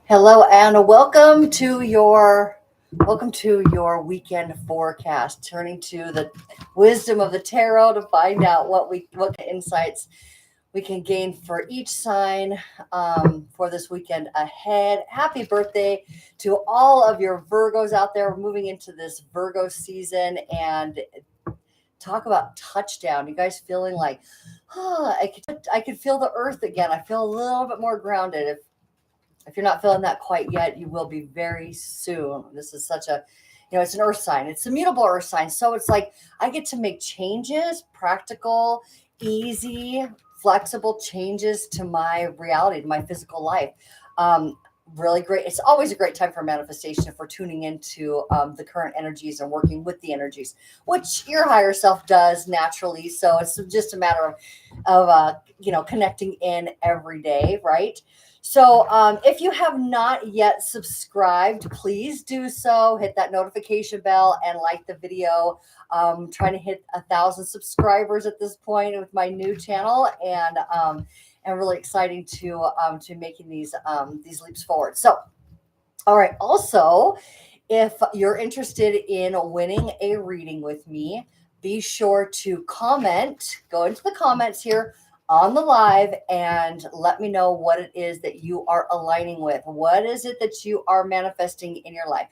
Hello and welcome to your weekend forecast. Turning to the wisdom of the tarot to find out what insights we can gain for each sign for this weekend ahead. Happy birthday to all of your Virgos out there. We're moving into this Virgo season and talk about touchdown. You guys feeling like, I could feel the earth again. I feel a little bit more grounded. If you're not feeling that quite yet, you will be very soon. This is such a, it's an earth sign. It's a mutable earth sign. So it's like I get to make changes, practical, easy, flexible changes to my reality, to my physical life. Um, Really great. It's always a great time for manifestation if we're tuning into the current energies and working with the energies, which your higher self does naturally. So it's just a matter of connecting in every day, right? So, if you have not yet subscribed, please do so. Hit that notification bell and like the video. Trying to hit 1,000 subscribers at this point with my new channel, and really exciting to making these leaps forward. So, all right. Also, if you're interested in winning a reading with me, be sure to comment. Go into the comments here on the live and let me know what it is that you are aligning with. What is it that you are manifesting in your life?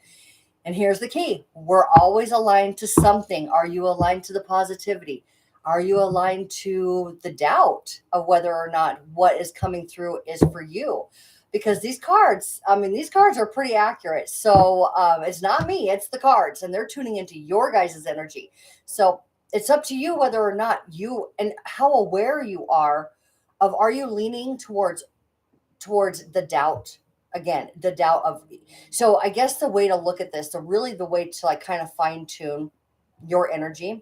And here's the key. We're always aligned to something. Are you aligned to the positivity? Are you aligned to the doubt of whether or not what is coming through is for you? Because these cards are pretty accurate. So it's not me, it's the cards, and they're tuning into your guys' energy. So it's up to you whether or not you and how aware you are you leaning towards the doubt, again, the doubt of. So I guess the way to look at this, the way to like kind of fine tune your energy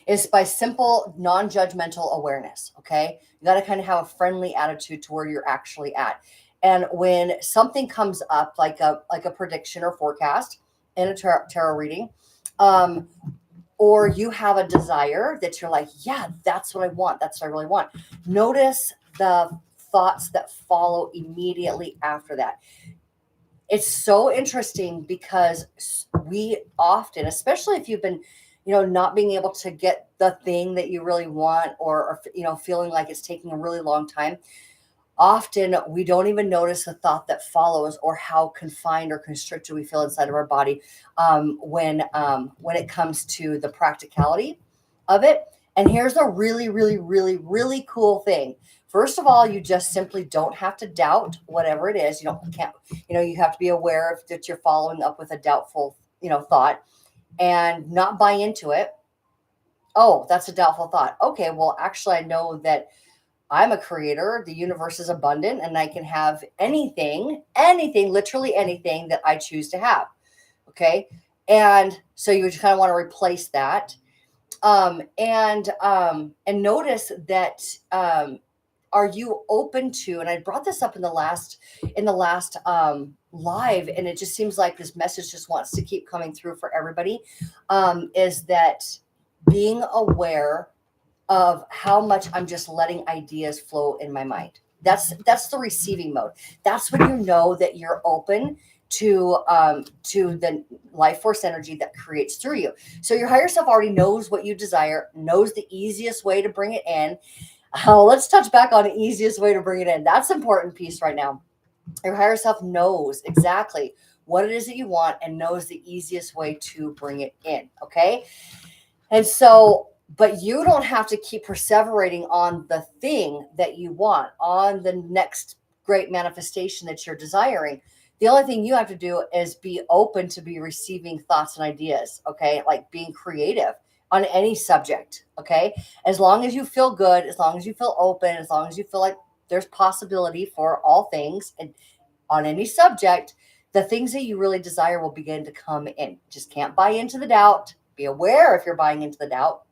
is by simple non-judgmental awareness. Okay, you got to kind of have a friendly attitude to where you're actually at. And when something comes up like a prediction or forecast in a tarot reading, um, or you have a desire that you're like, yeah, that's what I want, that's what I really want, notice the thoughts that follow immediately after that. It's so interesting because we often, especially if you've been, not being able to get the thing that you really want, or feeling like it's taking a really long time, often we don't even notice the thought that follows or how confined or constricted we feel inside of our body when it comes to the practicality of it. And here's a really, really, really, really cool thing. First of all, you just simply don't have to doubt whatever it is. You have to be aware that you're following up with a doubtful, thought, and not buy into it. Oh, that's a doubtful thought. Okay, well, actually, I know that I'm a creator. The universe is abundant, and I can have anything, literally anything that I choose to have. Okay. And so you just kind of want to replace that. And notice that, are you open to, and I brought this up in the last live, and it just seems like this message just wants to keep coming through for everybody, is that being aware of how much I'm just letting ideas flow in my mind. That's the receiving mode. That's when you know that you're open to the life force energy that creates through you. So your higher self already knows what you desire, knows the easiest way to bring it in. Let's touch back on the easiest way to bring it in. That's an important piece right now. Your higher self knows exactly what it is that you want and knows the easiest way to bring it in. Okay. And so, but you don't have to keep perseverating on the thing that you want, on the next great manifestation that you're desiring. The only thing you have to do is be open to be receiving thoughts and ideas. Okay. Like being creative on any subject. Okay. As long as you feel good, as long as you feel open, as long as you feel like there's possibility for all things and on any subject, the things that you really desire will begin to come in. Just can't buy into the doubt. Be aware if you're buying into the doubt,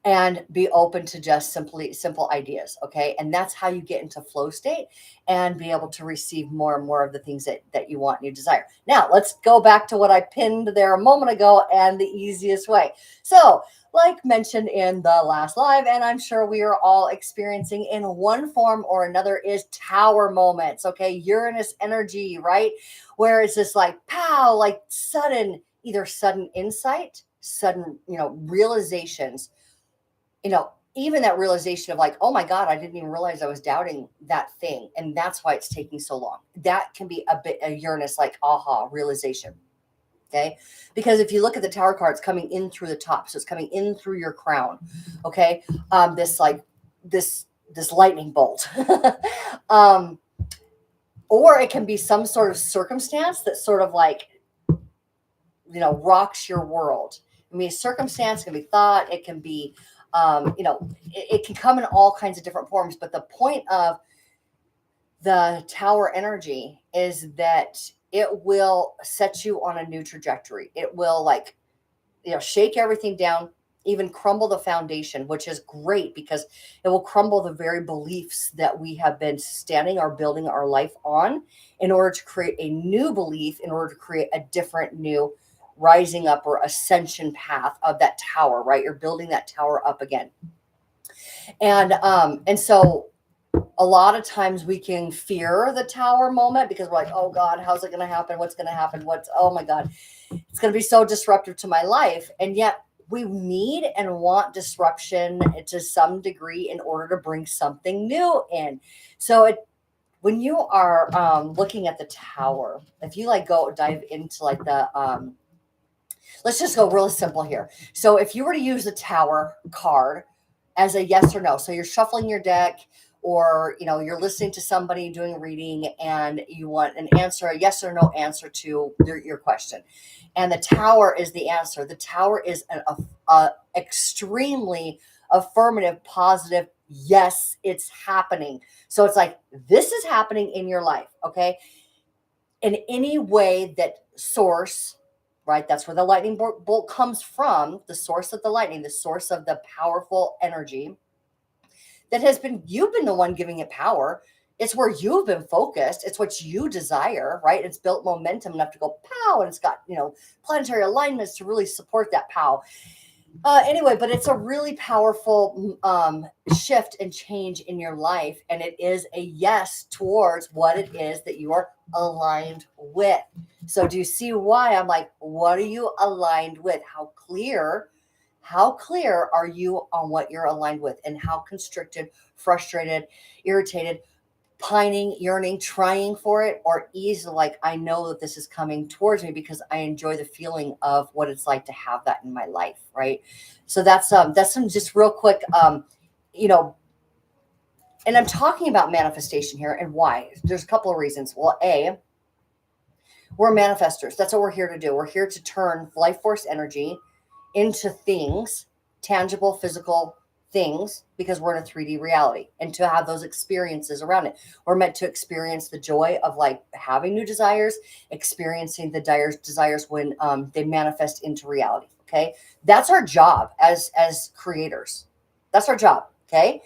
and be open to just simple ideas. Okay. And that's how you get into flow state and be able to receive more and more of the things that you want and you desire. Now let's go back to what I pinned there a moment ago and the easiest way. So like mentioned in the last live, and I'm sure we are all experiencing in one form or another, is tower moments. Okay, Uranus energy, right? Where it's just like pow, like sudden, either sudden insight, sudden, realizations, even that realization of like, oh my God, I didn't even realize I was doubting that thing. And that's why it's taking so long. That can be a Uranus like aha realization. Okay. Because if you look at the tower card, it's coming in through the top. So it's coming in through your crown. Okay. This lightning bolt. Or it can be some sort of circumstance that sort of like, rocks your world. I mean, circumstance can be thought. It can be, it can come in all kinds of different forms. But the point of the tower energy is that it will set you on a new trajectory. It will shake everything down, even crumble the foundation, which is great because it will crumble the very beliefs that we have been standing or building our life on in order to create a new belief, in order to create a different new rising up or ascension path of that tower, right? You're building that tower up again. And so a lot of times we can fear the tower moment because we're like, oh God, how's it going to happen? What's going to happen? Oh my God, it's going to be so disruptive to my life. And yet we need and want disruption to some degree in order to bring something new in. So when you are looking at the tower, if you go dive into the, let's just go really simple here. So if you were to use the tower card as a yes or no, so you're shuffling your deck, or you're listening to somebody doing a reading and you want an answer, a yes or no answer to your question, and the tower is the answer. The tower is an extremely affirmative, positive, yes, it's happening. So it's like, this is happening in your life, okay? In any way that source, right? That's where the lightning bolt comes from, the source of the lightning, the source of the powerful energy that you've been the one giving it power. It's where you've been focused. It's what you desire, right? It's built momentum enough to go pow, and it's got, planetary alignments to really support that pow. Anyway, but it's a really powerful shift and change in your life. And it is a yes towards what it is that you are aligned with. So do you see why I'm like, what are you aligned with? How clear are you on what you're aligned with, and how constricted, frustrated, irritated, pining, yearning, trying for it, or easy, like, I know that this is coming towards me because I enjoy the feeling of what it's like to have that in my life, right? So that's some just real quick, and I'm talking about manifestation here, and why. There's a couple of reasons. Well, we're manifestors. That's what we're here to do. We're here to turn life force energy into things, tangible, physical things, because we're in a 3D reality, and to have those experiences around it. We're meant to experience the joy of having new desires, experiencing the desires when they manifest into reality. Okay. That's our job as creators. That's our job. Okay.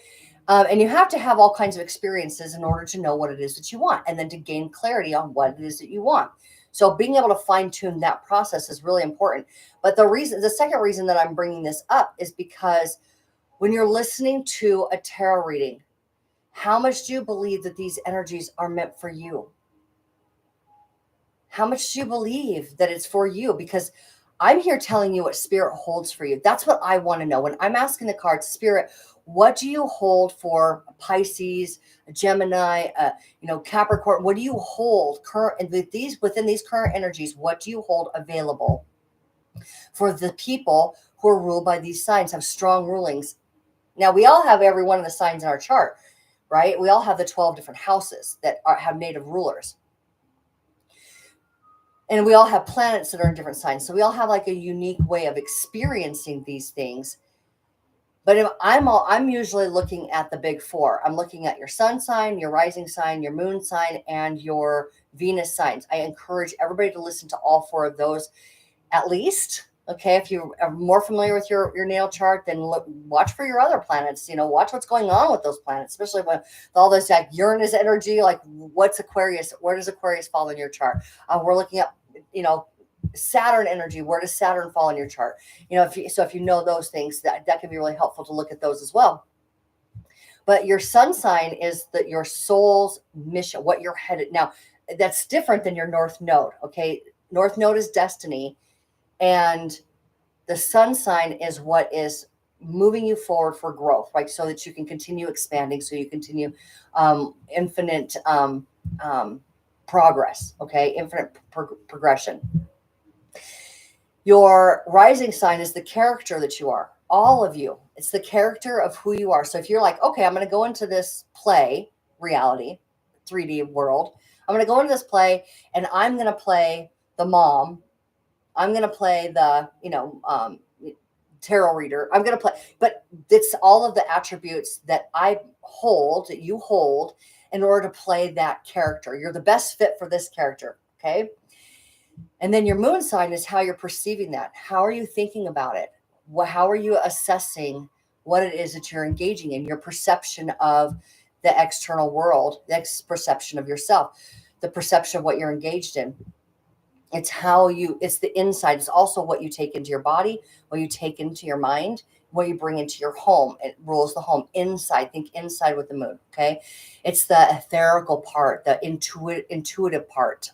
And you have to have all kinds of experiences in order to know what it is that you want, and then to gain clarity on what it is that you want. So being able to fine tune that process is really important. But the second reason that I'm bringing this up is because when you're listening to a tarot reading, how much do you believe that these energies are meant for you? How much do you believe that it's for you? Because I'm here telling you what Spirit holds for you. That's what I want to know. When I'm asking the cards, Spirit, what do you hold for Pisces, Gemini, Capricorn? What do you hold within these current energies? What do you hold available for the people who are ruled by these signs, have strong rulings? Now, we all have every one of the signs in our chart, right? We all have the 12 different houses that have native rulers. And we all have planets that are in different signs. So we all have a unique way of experiencing these things. But I'm usually looking at the big four. I'm looking at your sun sign, your rising sign, your moon sign, and your Venus signs. I encourage everybody to listen to all four of those at least. Okay, if you are more familiar with your natal chart, then watch for your other planets. Watch what's going on with those planets, especially when all this Uranus energy. What's Aquarius? Where does Aquarius fall in your chart? We're looking at Saturn energy, where does Saturn fall in your chart? If you know those things, that can be really helpful to look at those as well. But your sun sign is your soul's mission, what you're headed. Now, that's different than your North Node, okay? North Node is destiny, and the sun sign is what is moving you forward for growth, right? So that you can continue expanding, so you continue infinite progress, okay? Infinite progression. Your rising sign is the character that you are, all of you. It's the character of who you are. So if you're like, okay, I'm going to go into this play, reality, 3D world, I'm going to go into this play and I'm going to play the mom. I'm going to play the, tarot reader. I'm going to play, but it's all of the attributes that you hold in order to play that character. You're the best fit for this character. Okay. And then your moon sign is how you're perceiving that. How are you thinking about it? How are you assessing what it is that you're engaging in? Your perception of the external world, the perception of yourself, the perception of what you're engaged in. It's the inside. It's also what you take into your body, what you take into your mind, what you bring into your home. It rules the home inside. Think inside with the moon. Okay. It's the etherical part, the intuitive part.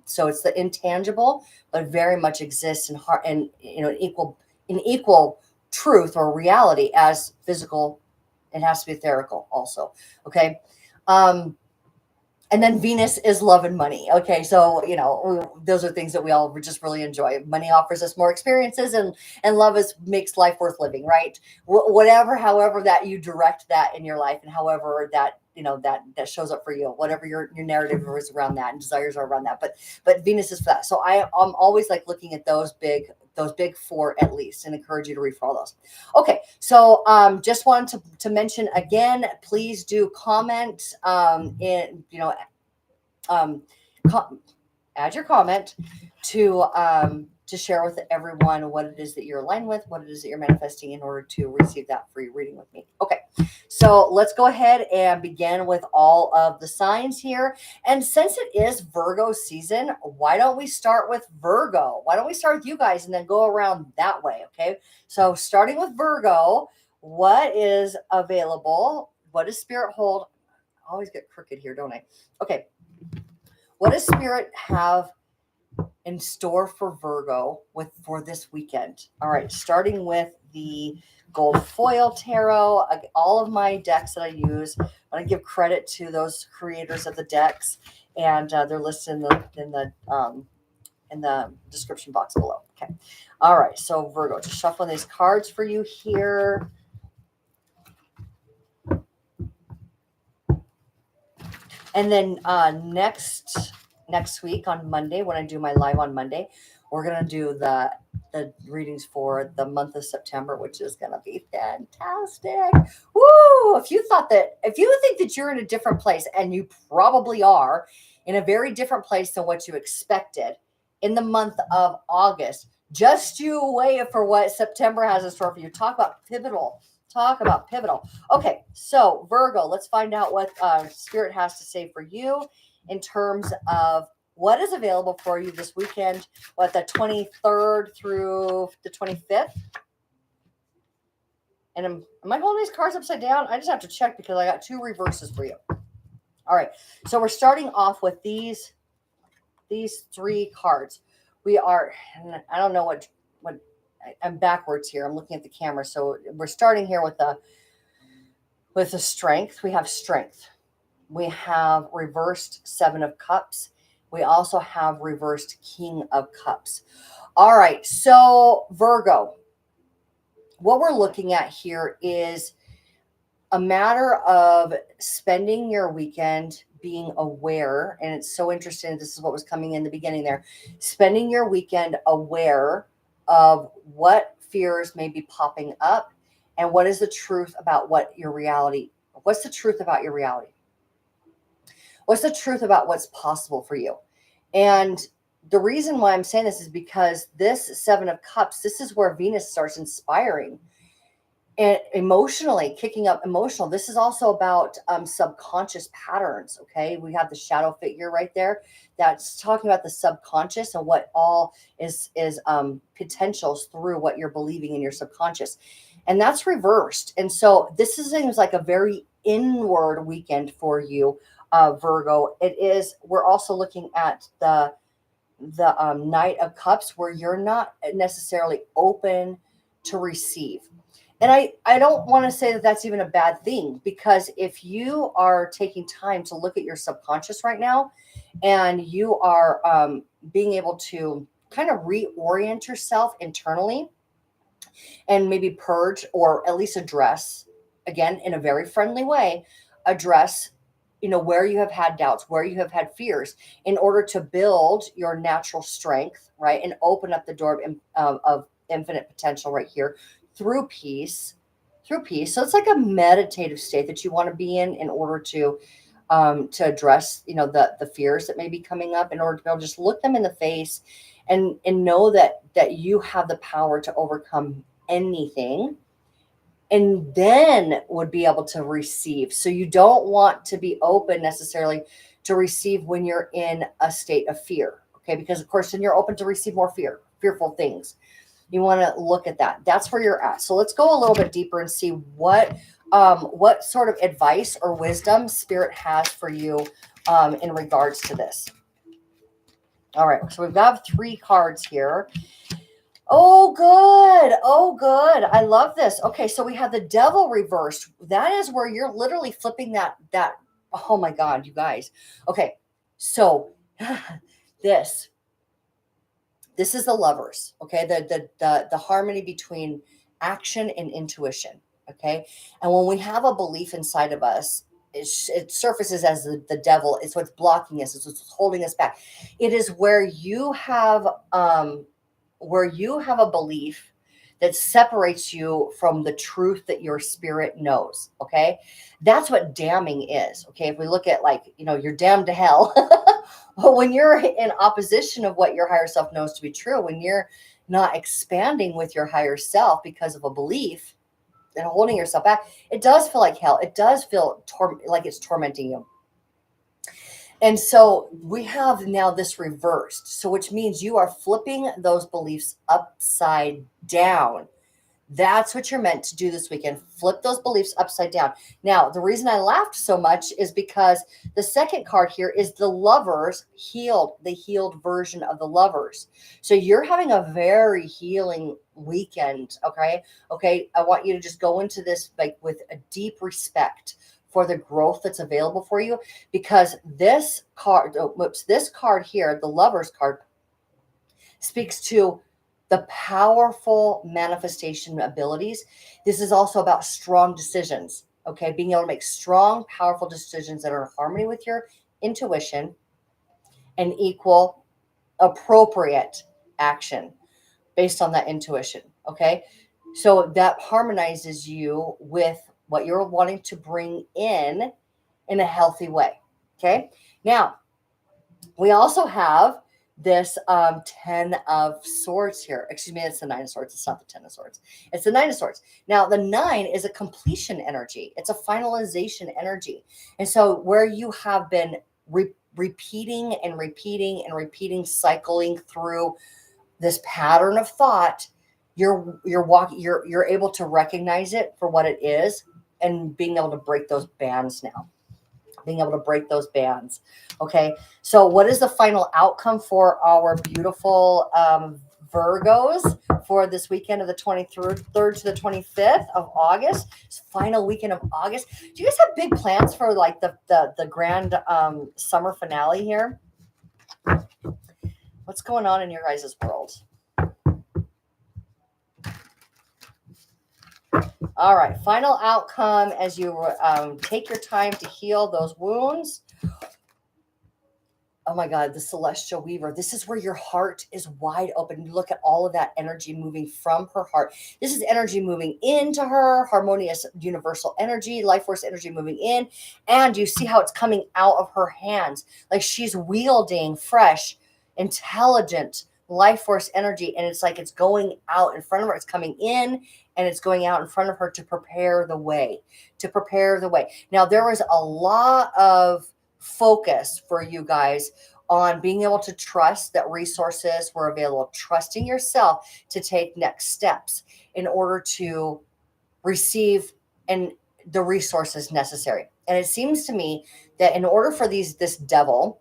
So it's the intangible, but very much exists in heart and, equal truth or reality as physical. It has to be etherical also. Okay. And then Venus is love and money. Okay. So, those are things that we all just really enjoy. Money offers us more experiences, and love makes life worth living, right? However that you direct that in your life, and however that, that shows up for you, whatever your narrative is around that and desires are around that. But Venus is for that. So I'm always like looking at those big four at least, and encourage you to read for all those. Okay. So just wanted to mention again, please do comment add your comment to share with everyone what it is that you're aligned with, what it is that you're manifesting in order to receive that free reading with me. Okay, so let's go ahead and begin with all of the signs here. And since it is Virgo season, why don't we start with Virgo? Why don't we start with you guys and then go around that way? Okay, so starting with Virgo, what is available? What does Spirit hold? I always get crooked here, don't I? Okay. What does Spirit have in store for Virgo for this weekend? All right, starting with the Gold Foil Tarot, all of my decks that I use. I want to give credit to those creators of the decks, and they're listed in the description box below. Okay, all right. So Virgo, just shuffling these cards for you here. And then next week on Monday, when I do my live on Monday, we're going to do the readings for the month of September, which is going to be fantastic. Woo! If you think that you're in a different place, and you probably are in a very different place than what you expected in the month of August, just you wait for what September has in store for you. Talk about pivotal. Okay, so Virgo, let's find out what Spirit has to say for you in terms of what is available for you this weekend, the 23rd through the 25th. And am I holding these cards upside down? I just have to check because I got two reverses for you. All right, so we're starting off with these three cards. I don't know what I'm backwards here. I'm looking at the camera. So we're starting here with the strength. We have strength. We have reversed 7 of Cups. We also have reversed King of Cups. All right. So Virgo, what we're looking at here is a matter of spending your weekend being aware. And it's so interesting. This is what was coming in the beginning there. Spending your weekend aware of what fears may be popping up, and what is the truth about what's the truth about your reality? What's the truth about what's possible for you? And the reason why I'm saying this is because this 7 of Cups, this is where Venus starts inspiring. and emotionally kicking up emotional. This is also about subconscious patterns. Okay, we have the shadow figure right there that's talking about the subconscious and what all is potentials through what you're believing in your subconscious, and that's reversed. And so this seems like a very inward weekend for you, Virgo. It is. We're also looking at the Knight of Cups, where you're not necessarily open to receive. And I don't want to say that that's even a bad thing, because if you are taking time to look at your subconscious right now, and you are being able to kind of reorient yourself internally and maybe purge, or at least address, again, in a very friendly way, address, where you have had doubts, where you have had fears, in order to build your natural strength, right? And open up the door of infinite potential right here through peace. So it's like a meditative state that you want to be in order to address, the fears that may be coming up, in order to be able to just look them in the face and know that you have the power to overcome anything, and then would be able to receive. So you don't want to be open necessarily to receive when you're in a state of fear. Okay, because of course then you're open to receive more fearful things. You want to look at that. That's where you're at. So let's go a little bit deeper and see what sort of advice or wisdom Spirit has for you in regards to this. All right, so we've got 3 cards here. Oh, good. Oh, good. I love this. Okay, so we have the Devil reversed. That is where you're literally flipping that. Oh my God, you guys. Okay, so this is the Lovers. Okay, the harmony between action and intuition. Okay, and when we have a belief inside of us, it surfaces as the devil. It's what's blocking us. It's what's holding us back. It is where you have a belief that separates you from the truth that your spirit knows. Okay, that's what damning is. Okay, if we look at, like, you're damned to hell. But when you're in opposition of what your higher self knows to be true, when you're not expanding with your higher self because of a belief and holding yourself back, it does feel like hell. It does feel like it's tormenting you. And so we have now this reversed. So which means you are flipping those beliefs upside down. That's what you're meant to do this weekend. Flip those beliefs upside down. Now, the reason I laughed so much is because the second card here is the Lovers healed, the healed version of the Lovers. So you're having a very healing weekend. Okay. I want you to just go into this like with a deep respect for the growth that's available for you, because this card here, the Lovers card, speaks to the powerful manifestation abilities. This is also about strong decisions. Okay, being able to make strong, powerful decisions that are in harmony with your intuition and equal appropriate action based on that intuition. Okay, so that harmonizes you with what you're wanting to bring in a healthy way. Okay, now we also have this 10 of Swords here. Excuse me, it's the 9 of Swords. It's not the 10 of Swords. It's the 9 of Swords. Now, the 9 is a completion energy. It's a finalization energy. And so where you have been repeating, cycling through this pattern of thought, you're able to recognize it for what it is, and being able to break those bands now. Okay, so what is the final outcome for our beautiful Virgos for this weekend of the 23rd to the 25th of August? It's final weekend of August. Do you guys have big plans for like the grand summer finale here? What's going on in your guys' world? All right, final outcome as you take your time to heal those wounds. Oh my God, the Celestial Weaver. This is where your heart is wide open. You look at all of that energy moving from her heart. This is energy moving into her, harmonious universal energy, life force energy moving in. And you see how it's coming out of her hands. Like she's wielding fresh, intelligent life force energy. And it's like it's going out in front of her. It's coming in and it's going out in front of her to prepare the way, Now, there was a lot of focus for you guys on being able to trust that resources were available, trusting yourself to take next steps in order to receive and the resources necessary. And it seems to me that in order for this devil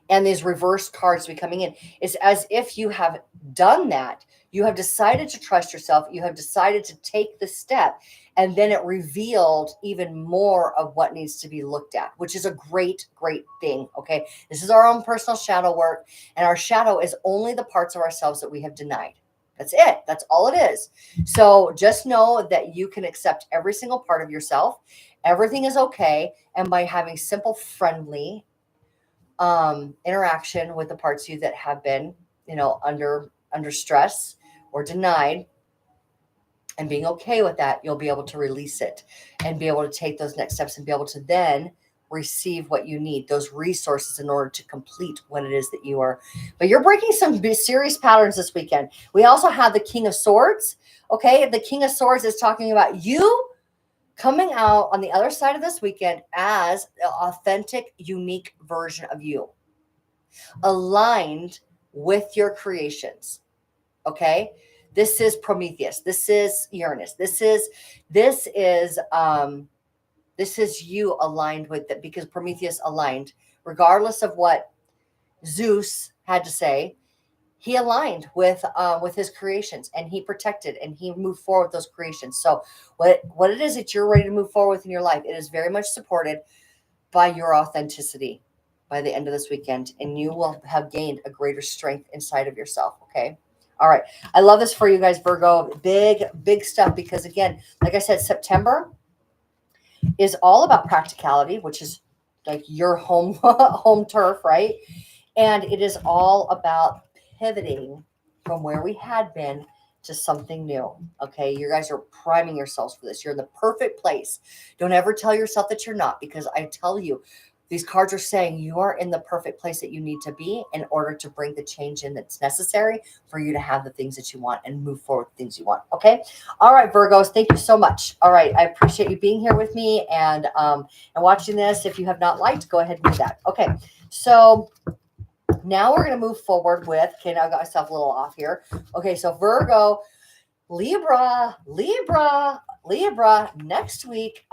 and these reverse cards to be coming in, it's as if you have done that. You have decided to trust yourself. You have decided to take the step. And then it revealed even more of what needs to be looked at, which is a great, great thing. Okay. This is our own personal shadow work. And our shadow is only the parts of ourselves that we have denied. That's it. That's all it is. So just know that you can accept every single part of yourself. Everything is okay. And by having simple, friendly interaction with the parts of you that have been, under stress or denied, and being okay with that, you'll be able to release it and be able to take those next steps and be able to then receive what you need, those resources in order to complete what it is that you are. But you're breaking some serious patterns this weekend. We also have the King of Swords. Okay. The King of Swords is talking about you coming out on the other side of this weekend as the authentic, unique version of you, aligned with your creations. Okay. This is Prometheus. This is Uranus. This is you aligned with it, because Prometheus aligned, regardless of what Zeus had to say. He aligned with his creations, and he protected, and he moved forward with those creations. So what it is that you're ready to move forward with in your life, it is very much supported by your authenticity by the end of this weekend, and you will have gained a greater strength inside of yourself. Okay. All right. I love this for you guys, Virgo. Big, big stuff, because again, like I said, September is all about practicality, which is like your home turf, right? And it is all about pivoting from where we had been to something new. Okay. You guys are priming yourselves for this. You're in the perfect place. Don't ever tell yourself that you're not, because I tell you, these cards are saying you are in the perfect place that you need to be in order to bring the change in that's necessary for you to have the things that you want and move forward with things you want. Okay. All right, Virgos, thank you so much. All right. I appreciate you being here with me and watching this. If you have not liked, go ahead and do that. Okay. So now we're going to move forward with, okay, now I got myself a little off here. Okay. So Virgo, Libra, next week,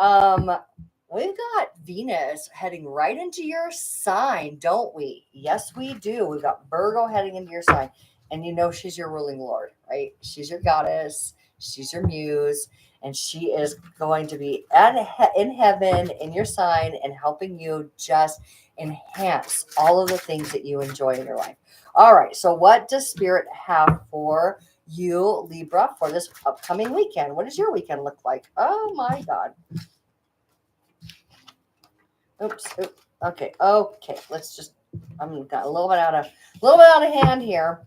we've got Venus heading right into your sign, don't we? Yes, we do. We've got Virgo heading into your sign, and she's your ruling lord, right? She's your goddess. She's your muse, and she is going to be in heaven in your sign and helping you just enhance all of the things that you enjoy in your life. All right. So what does Spirit have for you, Libra, for this upcoming weekend? What does your weekend look like? Oh my God. Oops. Okay. Let's just, I'm got a little bit out of hand here.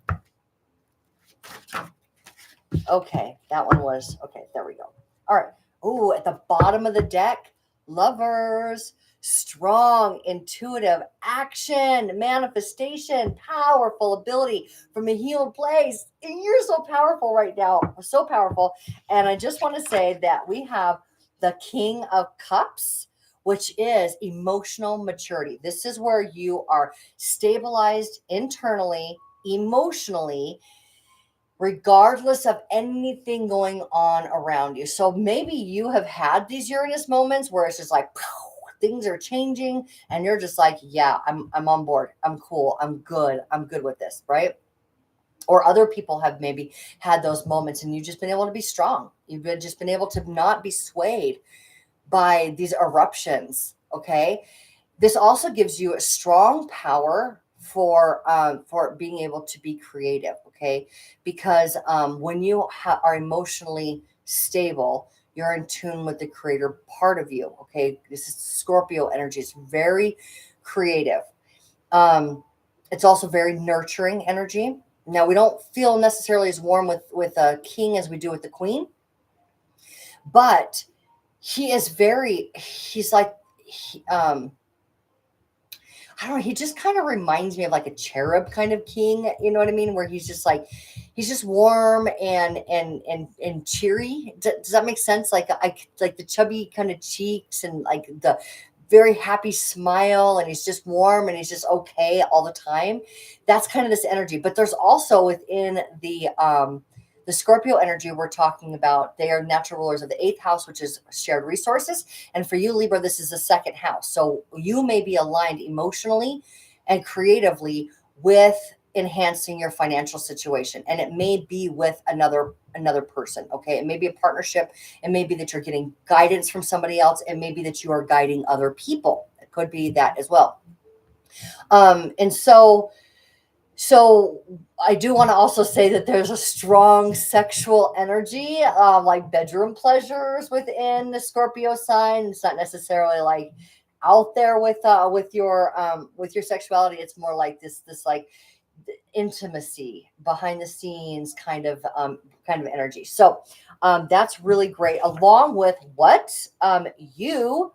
Okay. That one was, okay. There we go. All right. Ooh, at the bottom of the deck, Lovers, strong, intuitive action, manifestation, powerful ability from a healed place. And you're so powerful right now. So powerful. And I just want to say that we have the King of Cups, which is emotional maturity. This is where you are stabilized internally, emotionally, regardless of anything going on around you. So maybe you have had these Uranus moments where it's just like, things are changing and you're just like, yeah, I'm on board. I'm cool. I'm good with this, right? Or other people have maybe had those moments and you've just been able to be strong. You've just been able to not be swayed by these eruptions. Okay. This also gives you a strong power for being able to be creative. Okay. Because when you are emotionally stable, you're in tune with the creator part of you. Okay. This is Scorpio energy. It's very creative. It's also very nurturing energy. Now, we don't feel necessarily as warm with a king as we do with the queen, but he's like, I don't know, he just kind of reminds me of like a cherub kind of king, you know what I mean? Where he's just like, he's just warm and cheery. Does that make sense? Like I like the chubby kind of cheeks and like the very happy smile, and he's just warm and he's just okay all the time. That's kind of this energy. But there's also within the Scorpio energy we're talking about, they are natural rulers of the 8th house, which is shared resources. And for you, Libra, this is the 2nd house. So you may be aligned emotionally and creatively with enhancing your financial situation. And it may be with another person. Okay. It may be a partnership. It may be that you're getting guidance from somebody else. It may be that you are guiding other people. It could be that as well. So I do want to also say that there's a strong sexual energy, like bedroom pleasures within the Scorpio sign. It's not necessarily like out there with your sexuality. It's more like this like intimacy behind the scenes kind of energy. So that's really great. Along with what you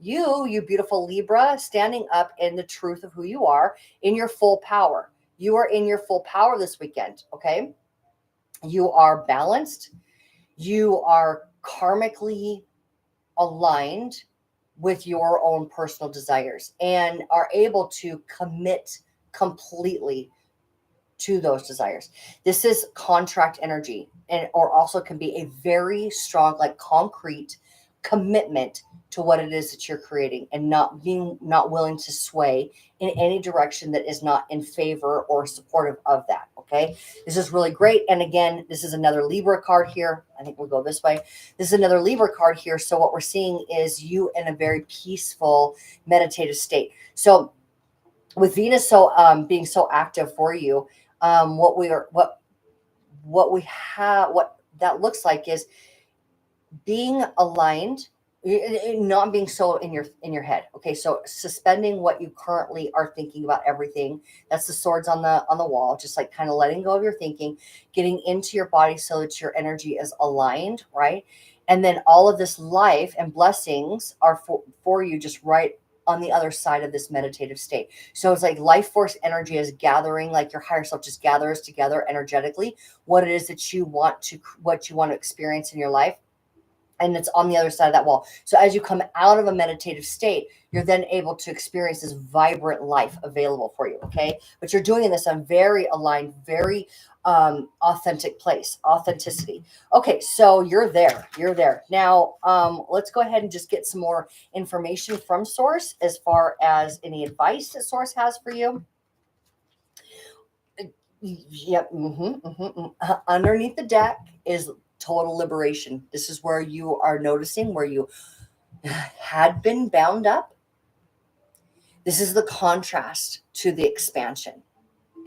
beautiful Libra, standing up in the truth of who you are in your full power. You are in your full power this weekend, okay? You are balanced. You are karmically aligned with your own personal desires and are able to commit completely to those desires. This is contract energy, and or also can be a very strong, like concrete commitment to what it is that you're creating, and not willing to sway in any direction that is not in favor or supportive of that. Okay. This is really great. And again, this is another Libra card here. I think we'll go this way. This is another Libra card here. So what we're seeing is you in a very peaceful, meditative state. So with Venus being so active for you, what that looks like is being aligned, not being so in your head. Okay, so suspending what you currently are thinking about everything. That's the swords on the wall. Just like kind of letting go of your thinking, getting into your body so that your energy is aligned, right? And then all of this life and blessings are for you, just right on the other side of this meditative state. So it's like life force energy is gathering, like your higher self just gathers together energetically what it is that you want to experience in your life. And it's on the other side of that wall. So as you come out of a meditative state, you're then able to experience this vibrant life available for you. Okay. But you're doing this on very aligned, very authentic place, authenticity. Okay. So you're there. Now, let's go ahead and just get some more information from Source as far as any advice that Source has for you. Yep. Underneath the deck is total liberation. This is where you are noticing where you had been bound up. This is the contrast to the expansion,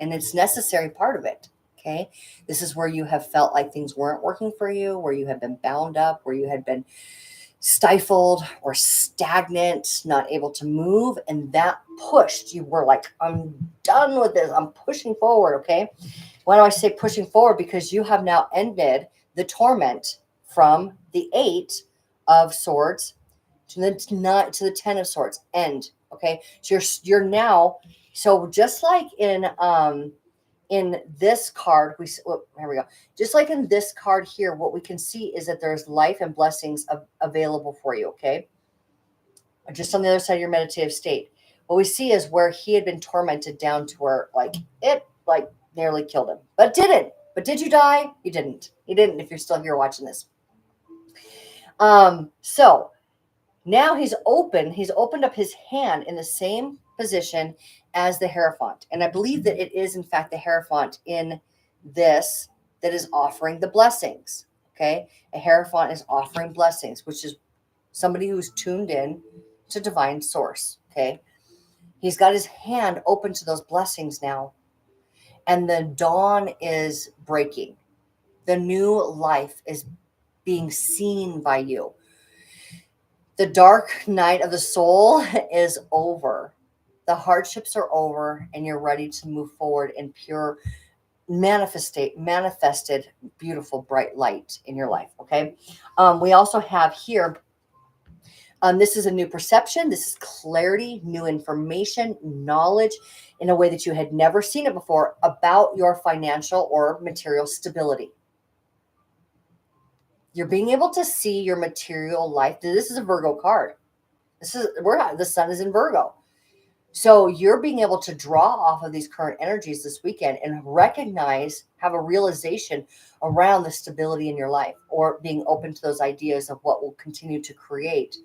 and it's necessary part of it. Okay. This is where you have felt like things weren't working for you, where you have been bound up, where you had been stifled or stagnant, not able to move. And that pushed, you were like, I'm done with this. I'm pushing forward. Okay. Why do I say pushing forward? Because you have now ended the torment from the 8 of Swords to the 10 of Swords. End. Okay. So you're now, so just like in this card, here we go. Just like in this card here, what we can see is that there's life and blessings available for you. Okay. Just on the other side of your meditative state. What we see is where he had been tormented down to where it nearly killed him, but didn't. But did you die? You didn't. You didn't if you're still here watching this. So now he's opened up his hand in the same position as the Hierophant. And I believe that it is, in fact, the Hierophant in this that is offering the blessings. Okay. A Hierophant is offering blessings, which is somebody who's tuned in to divine source. Okay. He's got his hand open to those blessings now. And the dawn is breaking. The new life is being seen by you. The dark night of the soul is over. The hardships are over, and you're ready to move forward in pure, manifested, beautiful, bright light in your life. Okay. We also have here This is a new perception. This is clarity, new information, knowledge in a way that you had never seen it before about your financial or material stability. You're being able to see your material life. This is a Virgo card. The sun is in Virgo. So you're being able to draw off of these current energies this weekend and recognize, have a realization around the stability in your life, or being open to those ideas of what will continue to create,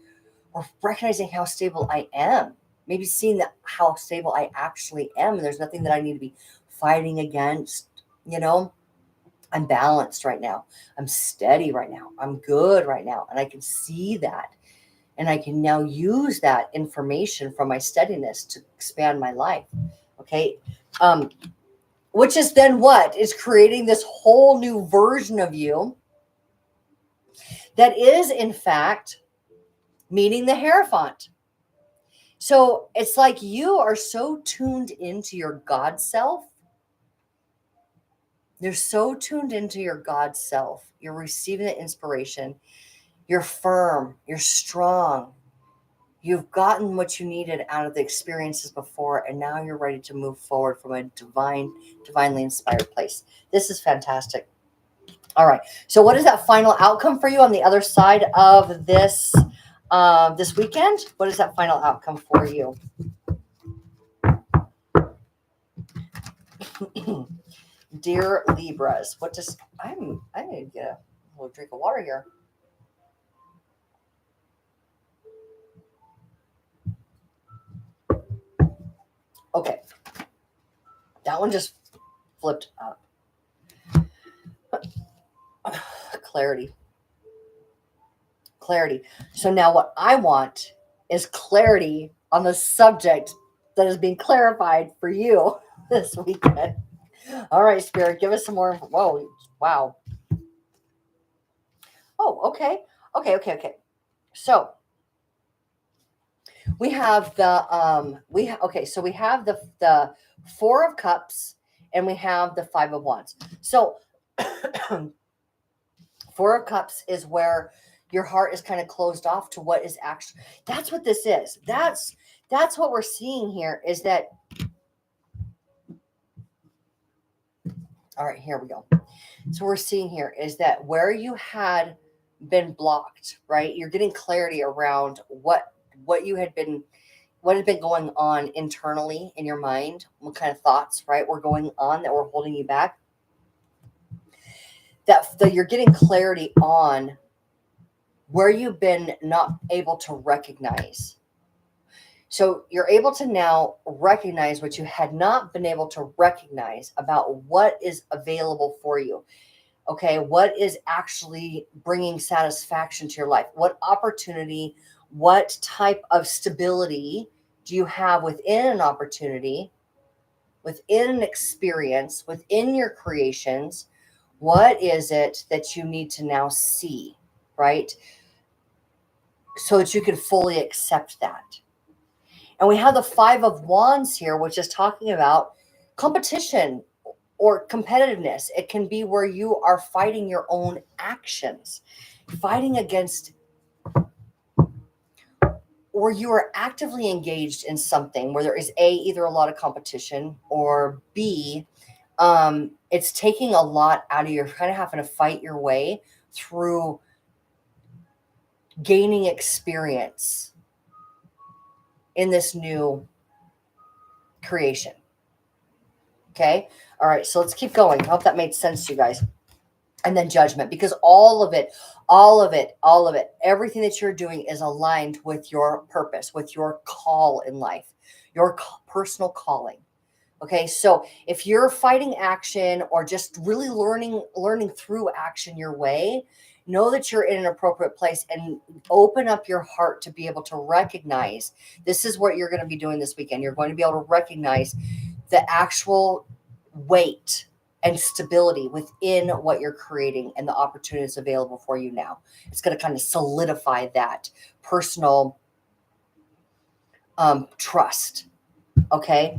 or recognizing how stable I am. Maybe seeing how stable I actually am. And there's nothing that I need to be fighting against. I'm balanced right now. I'm steady right now. I'm good right now. And I can see that. And I can now use that information from my steadiness to expand my life. Okay. Which is then what is creating this whole new version of you that is, in fact, meeting the Hierophant. So it's like you are so tuned into your God self. You're so tuned into your God self. You're receiving the inspiration. You're firm. You're strong. You've gotten what you needed out of the experiences before, and now you're ready to move forward from a divinely inspired place. This is fantastic. All right. So what is that final outcome for you on the other side of this this weekend? What is that final outcome for you? Dear Libras, I need to get a little drink of water here. Okay. That one just flipped up. Clarity. So now what I want is clarity on the subject that is being clarified for you this weekend. All right, Spirit, give us some more. Whoa, wow. Oh, okay. So we have the we have the Four of Cups and we have the Five of Wands. So Four of Cups is where your heart is kind of closed off to what is actually. That's what this is. That's what we're seeing here is that. All right, here we go. So we're seeing here is that where you had been blocked, right? You're getting clarity around what had been going on internally in your mind, what kind of thoughts, right, were going on that were holding you back. That you're getting clarity on where you've been not able to recognize. So you're able to now recognize what you had not been able to recognize about what is available for you. Okay, what is actually bringing satisfaction to your life? What opportunity, what type of stability do you have within an opportunity, within an experience, within your creations? What is it that you need to now see, right? So that you can fully accept that. And we have the Five of Wands here, which is talking about competition or competitiveness. It can be where you are fighting your own actions, fighting against, or you are actively engaged in something where there is either a lot of competition, or B, it's taking a lot out of you. You're kind of having to fight your way through gaining experience in this new creation. Okay. All right. So let's keep going. I hope that made sense to you guys. And then Judgment, because all of it, everything that you're doing is aligned with your purpose, with your call in life, your personal calling. Okay. So if you're fighting action or just really learning through action your way, know that you're in an appropriate place and open up your heart to be able to recognize this is what you're going to be doing this weekend. You're going to be able to recognize the actual weight and stability within what you're creating and the opportunities available for you now. It's going to kind of solidify that personal trust. Okay.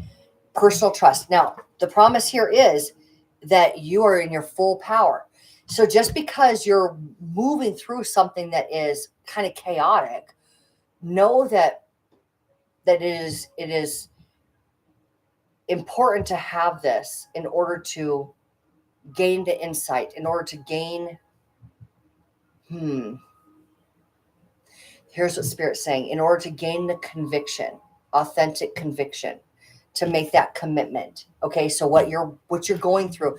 Personal trust. Now, the promise here is that you are in your full power. So just because you're moving through something that is kind of chaotic know that it is important to have this in order to gain the insight, in order to gain, here's what Spirit's saying, in order to gain the conviction, authentic conviction, to make that commitment. Okay, so what you're going through,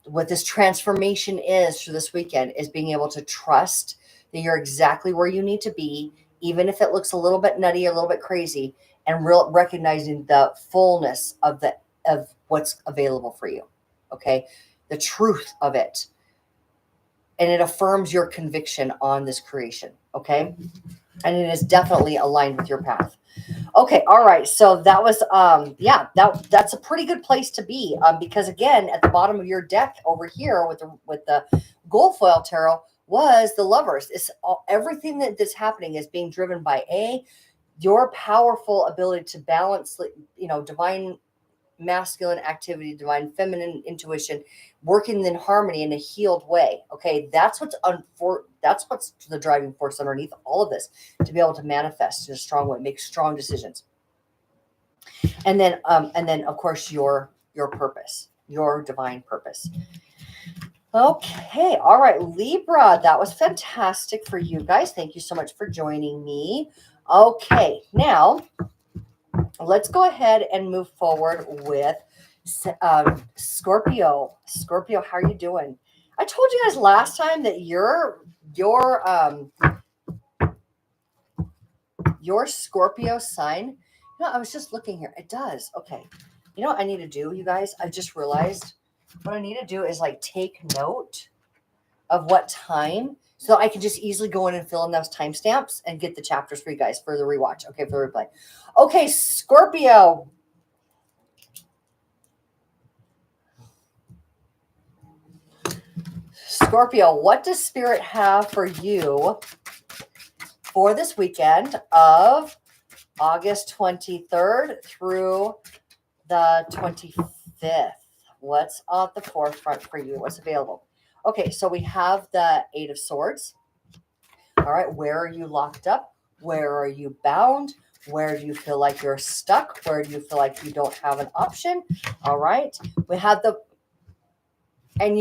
what this transformation is for this weekend, is being able to trust that you're exactly where you need to be, even if it looks a little bit nutty, a little bit crazy, and recognizing the fullness of what's available for you. Okay, the truth of it, and it affirms your conviction on this creation. Okay, and it is definitely aligned with your path. Okay, all right. So that was that's a pretty good place to be, because again, at the bottom of your deck over here with the gold foil tarot was the Lovers. It's everything that's happening is being driven by your powerful ability to balance, divine masculine activity, divine feminine intuition, working in harmony in a healed way. Okay, that's what's the driving force underneath all of this, to be able to manifest in a strong way, make strong decisions. And then of course your purpose, your divine purpose. Okay, all right, Libra, that was fantastic for you guys. Thank you so much for joining me. Okay, now let's go ahead and move forward with Scorpio. Scorpio, how are you doing? I told you guys last time that your Scorpio sign, I was just looking here. It does. Okay. You know what I need to do, you guys? I just realized what I need to do is like take note of what time, so I can just easily go in and fill in those timestamps and get the chapters for you guys for the rewatch. Okay, for the replay. Okay, Scorpio. Scorpio, what does Spirit have for you for this weekend of August 23rd through the 25th? What's at the forefront for you? What's available? Okay, so we have the Eight of Swords. All right, where are you locked up? Where are you bound? Where do you feel like you're stuck? Where do you feel like you don't have an option? All right, we have and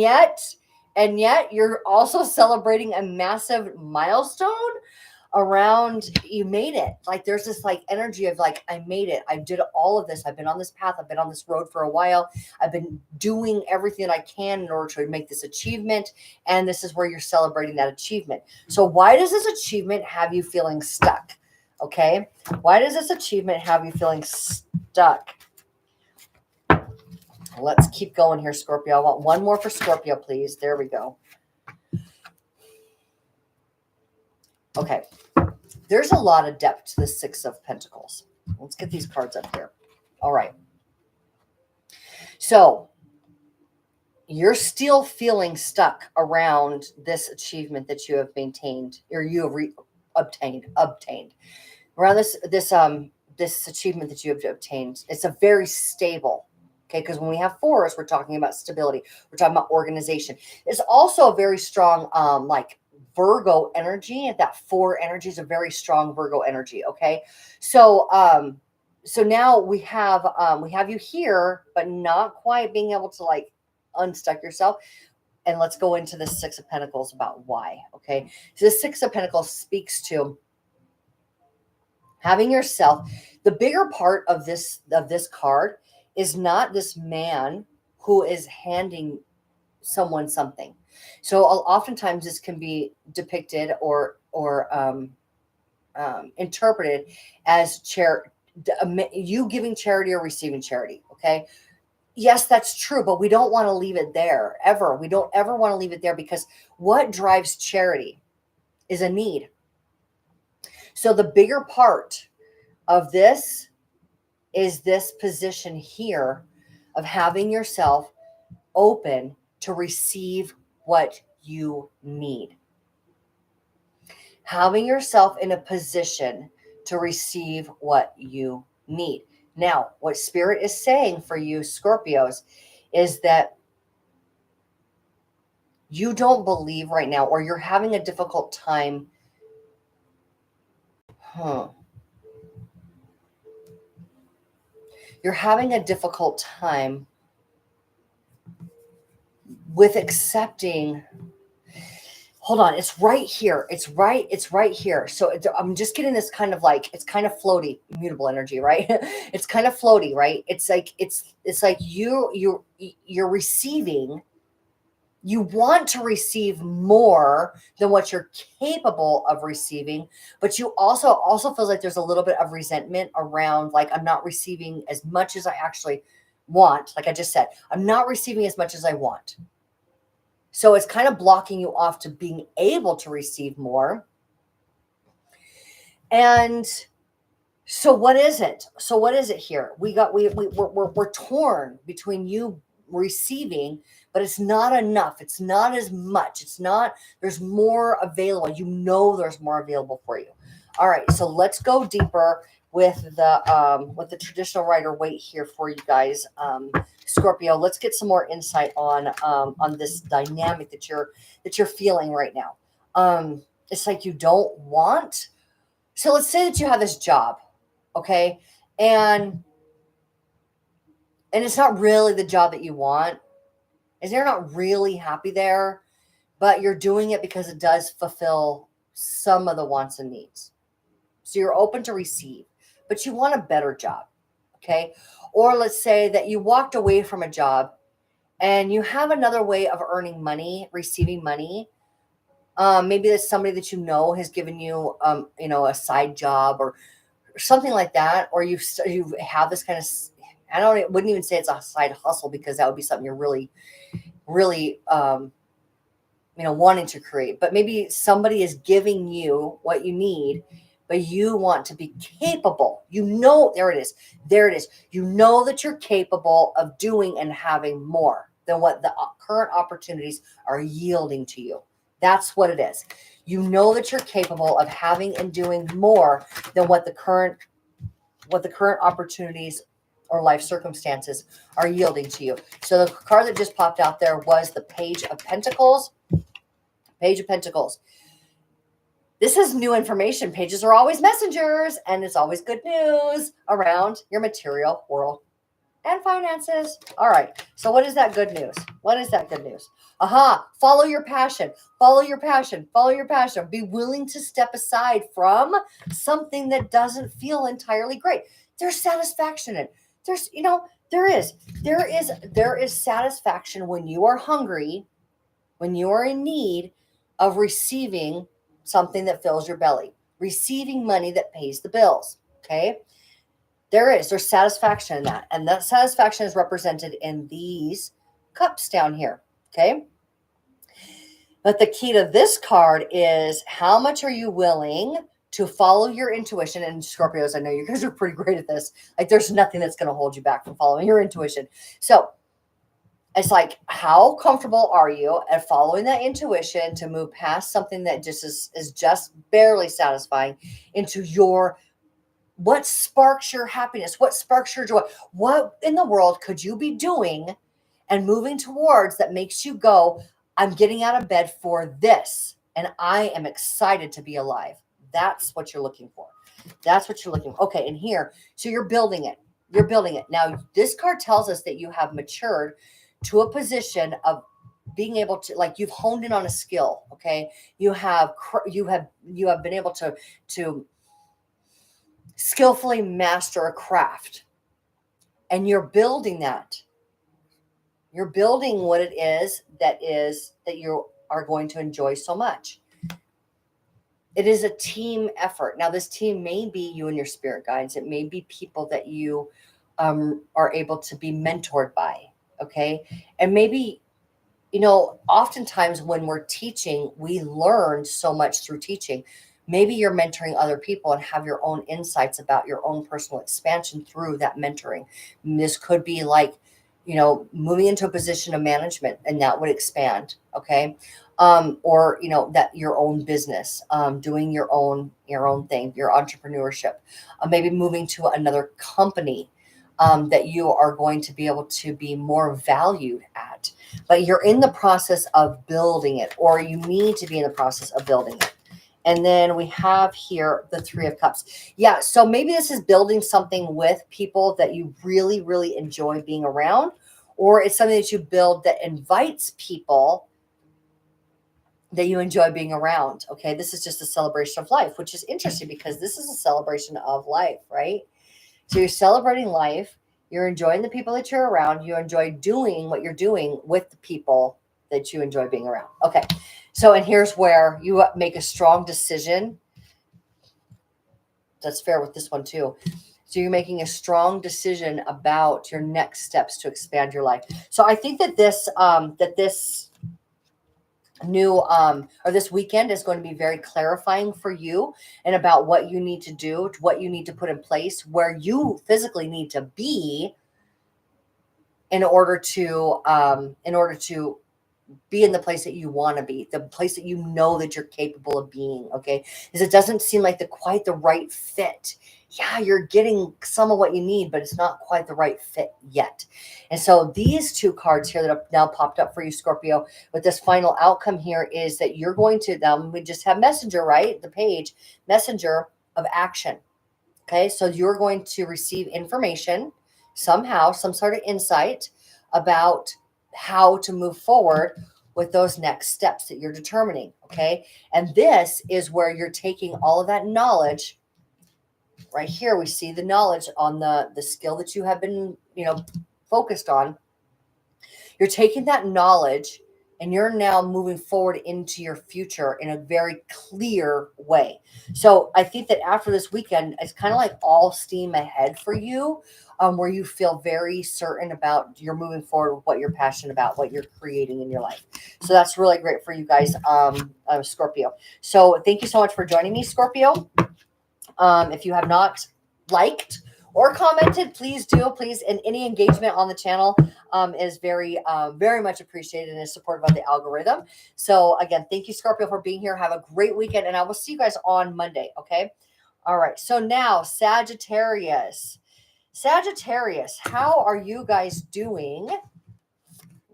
yet you're also celebrating a massive milestone around, you made it. Like there's this like energy of like, I made it. I did all of this. I've been on this path. I've been on this road for a while. I've been doing everything that I can in order to make this achievement. And this is where you're celebrating that achievement. So why does this achievement have you feeling stuck? Okay. Why does this achievement have you feeling stuck? Let's keep going here, Scorpio. I want one more for Scorpio, please. There we go. Okay. There's a lot of depth to the Six of Pentacles. Let's get these cards up here. All right. So you're still feeling stuck around this achievement that you have maintained, or you have obtained around this achievement that you have obtained. It's a very stable. Okay, because when we have fours, we're talking about stability. We're talking about organization. It's also a very strong, like Virgo energy, and that four energy is a very strong Virgo energy. Okay, so so now we have you here, but not quite being able to like unstuck yourself. And let's go into the Six of Pentacles about why. Okay, so the Six of Pentacles speaks to having yourself. The bigger part of this card is not this man who is handing someone something. So oftentimes this can be depicted or interpreted as you giving charity or receiving charity. Okay. Yes, that's true, but we don't want to leave it there ever. We don't ever want to leave it there, because what drives charity is a need. So the bigger part of this is this position here of having yourself open to receive what you need. Having yourself in a position to receive what you need. Now, what Spirit is saying for you, Scorpios, is that you don't believe right now, or you're having a difficult time. You're having a difficult time with accepting. Hold on, it's right here. It's right here. So I'm just getting this kind of like, it's kind of floaty, mutable energy, right? It's kind of floaty, right? It's like you're receiving. You want to receive more than what you're capable of receiving, but you also feels like there's a little bit of resentment around, like, I'm not receiving as much as I actually want. Like I just said, I'm not receiving as much as I want. So it's kind of blocking you off to being able to receive more. And so what is it? So what is it here? We're torn between you receiving, but it's not enough. It's not as much. It's not, there's more available. You know, there's more available for you. All right. So let's go deeper with the traditional Rider-Waite here for you guys. Scorpio, let's get some more insight on this dynamic that you're feeling right now. It's like you don't want. So let's say that you have this job. Okay. And it's not really the job that you want. And you're not really happy there, but you're doing it because it does fulfill some of the wants and needs. So you're open to receive, but you want a better job. Okay. Or let's say that you walked away from a job and you have another way of earning money, receiving money. Maybe there's somebody that you know has given you, a side job or something like that, or you have this kind of, wouldn't even say it's a side hustle, because that would be something you're really, really, wanting to create. But maybe somebody is giving you what you need, but you want to be capable. There it is. You know that you're capable of doing and having more than what the current opportunities are yielding to you. That's what it is. You know that you're capable of having and doing more than what the current opportunities or life circumstances are yielding to you. So the card that just popped out there was the Page of Pentacles. Page of Pentacles. This is new information. Pages are always messengers, and it's always good news around your material world and finances. All right. So what is that good news? What is that good news? Follow your passion. Follow your passion. Follow your passion. Be willing to step aside from something that doesn't feel entirely great. There's satisfaction in it. There is satisfaction when you are hungry, when you are in need of receiving something that fills your belly, receiving money that pays the bills. Okay. There's satisfaction in that. And that satisfaction is represented in these cups down here. Okay. But the key to this card is, how much are you willing to follow your intuition? And Scorpios, I know you guys are pretty great at this. Like, there's nothing that's going to hold you back from following your intuition. So it's like, how comfortable are you at following that intuition to move past something that just is just barely satisfying into what sparks your happiness? What sparks your joy? What in the world could you be doing and moving towards that makes you go, I'm getting out of bed for this, and I am excited to be alive? That's what you're looking for. That's what you're looking for. Okay, and here, so you're building it. You're building it. Now, this card tells us that you have matured to a position of being able to, like, you've honed in on a skill. Okay, you have been able to skillfully master a craft, and you're building that. You're building what it is that you are going to enjoy so much. It is a team effort. Now, this team may be you and your spirit guides. It may be people that you are able to be mentored by. Okay. And maybe, oftentimes when we're teaching, we learn so much through teaching. Maybe you're mentoring other people and have your own insights about your own personal expansion through that mentoring. And this could be like, moving into a position of management, and that would expand. Okay. Or, that your own business, doing your own thing, your entrepreneurship, maybe moving to another company, that you are going to be able to be more valued at, but you're in the process of building it, or you need to be in the process of building it. And then we have here the Three of Cups. Yeah, so maybe this is building something with people that you really, really enjoy being around, or it's something that you build that invites people that you enjoy being around. Okay, this is just a celebration of life, which is interesting because this is a celebration of life, right? So you're celebrating life, you're enjoying the people that you're around, you enjoy doing what you're doing with the people that you enjoy being around. Okay, so and here's where you make a strong decision. That's fair with this one too. So you're making a strong decision about your next steps to expand your life. So I think that this new or this weekend is going to be very clarifying for you and about what you need to do, what you need to put in place, where you physically need to be in order to be in the place that you want to be, the place that you know that you're capable of being. Okay, because it doesn't seem like quite the right fit. Yeah, you're getting some of what you need, but it's not quite the right fit yet. And so these two cards here that have now popped up for you, Scorpio, with this final outcome here is that you're going to, we just have messenger, right? The page, messenger of action. Okay, so you're going to receive information somehow, some sort of insight about how to move forward with those next steps that you're determining. Okay, and this is where you're taking all of that knowledge. Right here, we see the knowledge on the skill that you have been, focused on. You're taking that knowledge and you're now moving forward into your future in a very clear way. So I think that after this weekend, it's kind of like all steam ahead for you, where you feel very certain about you're moving forward with what you're passionate about, what you're creating in your life. So that's really great for you guys, Scorpio. So thank you so much for joining me, Scorpio. If you have not liked or commented, please do. Please, and any engagement on the channel is very, very much appreciated and is supported by the algorithm. So again, thank you, Scorpio, for being here. Have a great weekend, and I will see you guys on Monday. Okay. All right. So now, Sagittarius. Sagittarius, how are you guys doing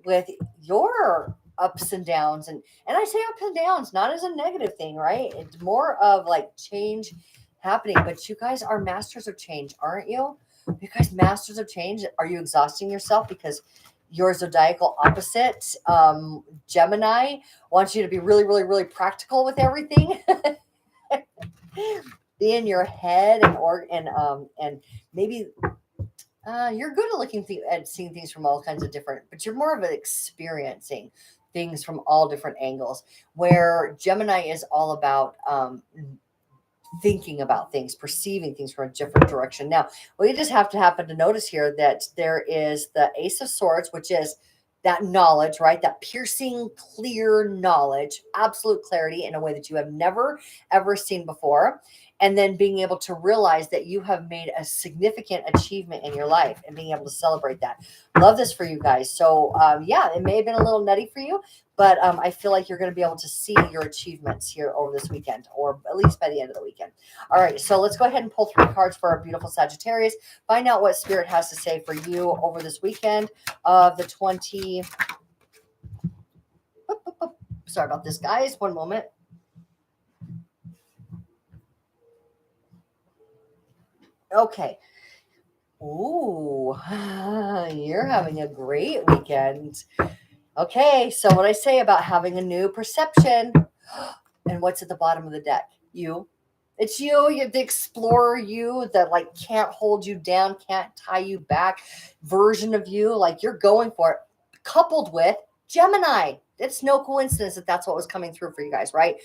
with your ups and downs? And I say ups and downs not as a negative thing, right? It's more of like change happening, but you guys are masters of change, aren't you? You guys masters of change. Are you exhausting yourself because your zodiacal opposite, Gemini, wants you to be really, really, really practical with everything? Be in your head and maybe you're good at looking at seeing things from all kinds of different, but you're more of an experiencing things from all different angles, where Gemini is all about thinking about things, perceiving things from a different direction. Now, we just have to happen to notice here that there is the Ace of Swords, which is that knowledge, right? That piercing, clear knowledge, absolute clarity in a way that you have never, ever seen before. And then being able to realize that you have made a significant achievement in your life and being able to celebrate that. Love this for you guys. So yeah, it may have been a little nutty for you, but I feel like you're going to be able to see your achievements here over this weekend, or at least by the end of the weekend. All right, so let's go ahead and pull 3 cards for our beautiful Sagittarius. Find out what Spirit has to say for you over this weekend of the 20. Sorry about this, guys. One moment. Okay. Ooh, you're having a great weekend. Okay, so what I say about having a new perception, and what's at the bottom of the deck? You. It's you, the explorer, you that like can't hold you down, can't tie you back version of you. Like you're going for it, coupled with Gemini. It's no coincidence that that's what was coming through for you guys, right?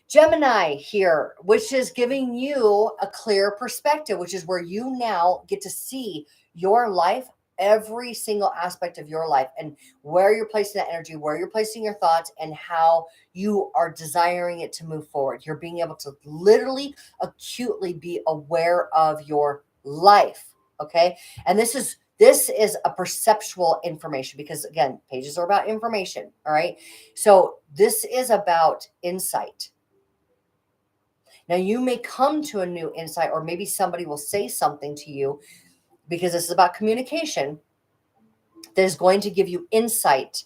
Gemini here, which is giving you a clear perspective, which is where you now get to see your life, every single aspect of your life, and where you're placing that energy, where you're placing your thoughts, and how you are desiring it to move forward. You're being able to literally acutely be aware of your life. Okay. And this is a perceptual information, because again, pages are about information. All right. So this is about insight. Now, you may come to a new insight, or maybe somebody will say something to you, because this is about communication, that is going to give you insight,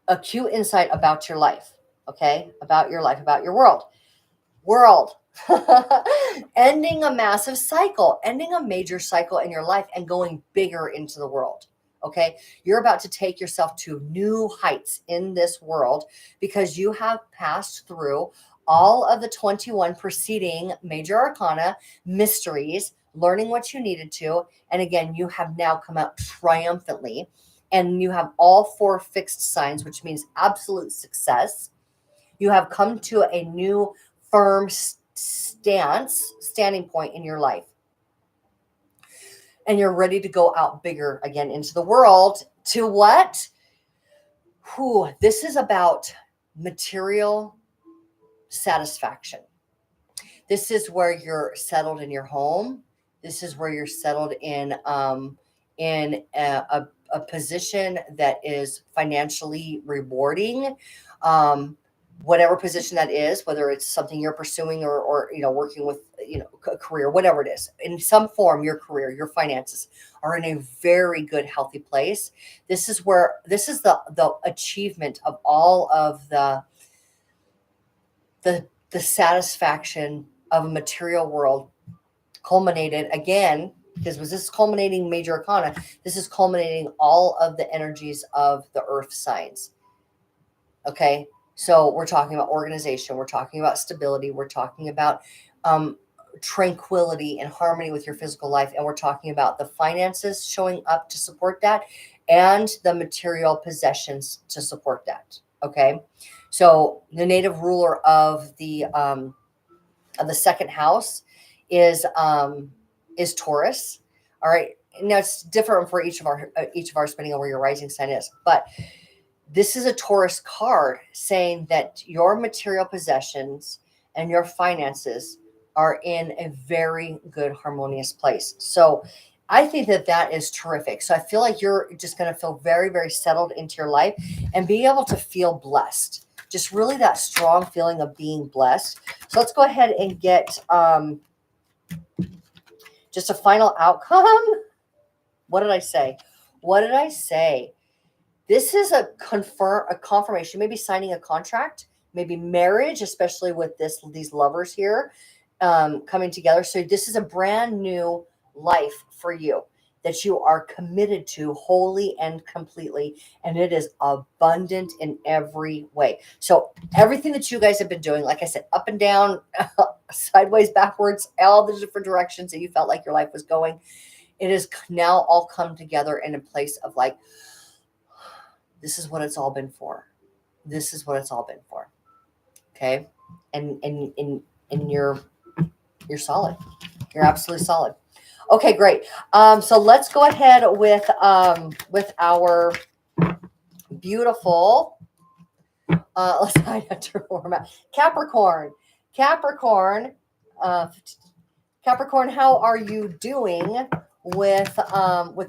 acute insight about your life, okay? About your life, about your world. world. Ending a massive cycle, ending a major cycle in your life and going bigger into the world. Okay. You're about to take yourself to new heights in this world because you have passed through all of the 21 preceding major arcana mysteries, learning what you needed to. And again, you have now come out triumphantly and you have all 4 fixed signs, which means absolute success. You have come to a new firm standing point in your life. And you're ready to go out bigger again into the world to what? This is about material satisfaction. This is where you're settled in your home. This is where you're settled in a position that is financially rewarding. Whatever position that is, whether it's something you're pursuing or working with, a career, whatever it is, in some form, your career, your finances are in a very good, healthy place. This is the achievement of all of the satisfaction of a material world culminated again, because this is culminating major arcana. This is culminating all of the energies of the earth signs. Okay. So we're talking about organization. We're talking about stability. We're talking about tranquility and harmony with your physical life. And we're talking about the finances showing up to support that and the material possessions to support that. Okay. So the native ruler of the second house is Taurus. All right. Now it's different for each of our depending on where your rising sign is, but this is a Taurus card saying that your material possessions and your finances are in a very good, harmonious place. So I think that is terrific. So I feel like you're just going to feel very, very settled into your life and be able to feel blessed. Just really that strong feeling of being blessed. So let's go ahead and get just a final outcome. What did I say? This is a confirmation, maybe signing a contract, maybe marriage, especially with these lovers here coming together. So this is a brand new life for you that you are committed to wholly and completely. And it is abundant in every way. So everything that you guys have been doing, like I said, up and down, sideways, backwards, all the different directions that you felt like your life was going, it has now all come together in a place of like, this is what it's all been for. This is what it's all been for. Okay. And you're solid. You're absolutely solid. Okay, great. So let's go ahead with our beautiful, Capricorn. Capricorn, how are you doing with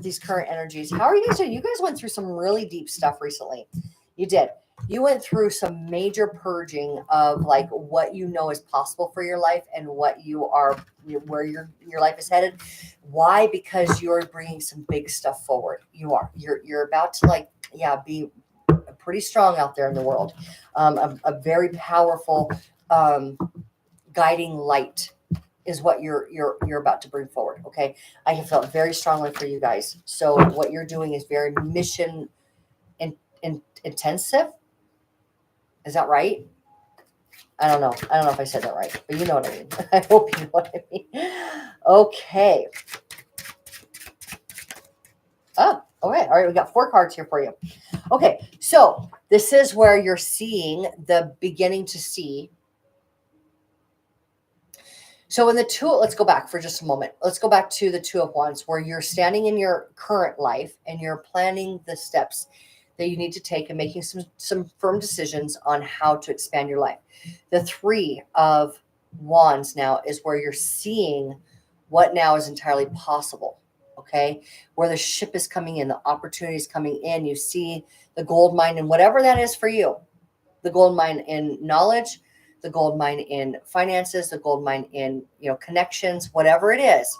these current energies? How are you guys doing? You guys went through some really deep stuff recently. You did. You went through some major purging of like what you know is possible for your life and what where your life is headed. Why? Because you're bringing some big stuff forward. You're about to be pretty strong out there in the world. A very powerful guiding light is what you're about to bring forward. Okay. I have felt very strongly for you guys. So what you're doing is very mission intensive. Is that right? I don't know if I said that right, but you know what I mean. I hope you know what I mean. Okay. Oh, okay. All right. We got 4 cards here for you. Okay. So this is where you're seeing the beginning to see. So in the 2, let's go back for just a moment. Let's go back to the 2 of Wands where you're standing in your current life and you're planning the steps that you need to take and making some firm decisions on how to expand your life. The 3 of Wands now is where you're seeing what now is entirely possible. Okay. Where the ship is coming in, the opportunity is coming in. You see the gold mine and whatever that is for you, the gold mine in knowledge, the gold mine in finances, the gold mine in, connections, whatever it is,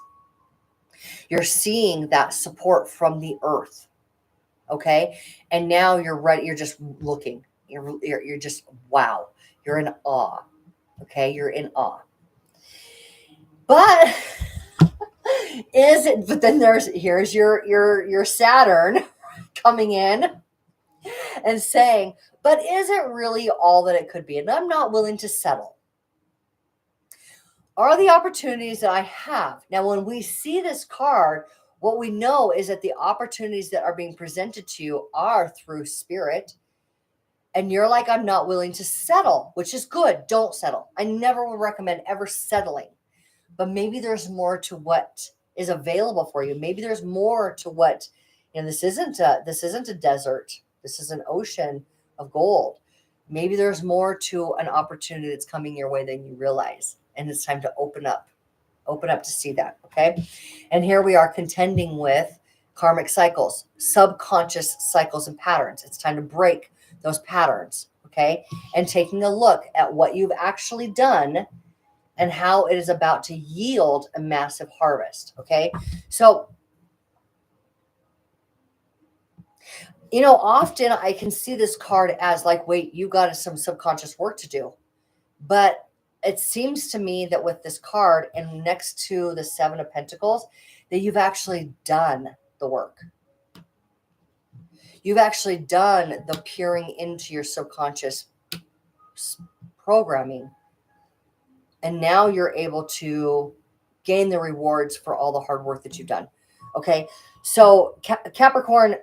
you're seeing that support from the earth. Okay. And now you're ready. You're just looking, you're just, wow. You're in awe. Okay, you're in awe. But but then here's your Saturn coming in and saying, but is it really all that it could be? And I'm not willing to settle. Are the opportunities that I have. Now, when we see this card, what we know is that the opportunities that are being presented to you are through spirit. And you're like, I'm not willing to settle, which is good. Don't settle. I never would recommend ever settling. But maybe there's more to what is available for you. Maybe there's more to what, this isn't a desert. This is an ocean of gold. Maybe there's more to an opportunity that's coming your way than you realize. And it's time to open up to see that. Okay. And here we are contending with karmic cycles, subconscious cycles and patterns. It's time to break those patterns. Okay. And taking a look at what you've actually done and how it is about to yield a massive harvest. Okay. So, often I can see this card as like, wait, you got some subconscious work to do. But it seems to me that with this card and next to the Seven of Pentacles, that you've actually done the work. You've actually done the peering into your subconscious programming. And now you're able to gain the rewards for all the hard work that you've done. Okay. So Capricorn,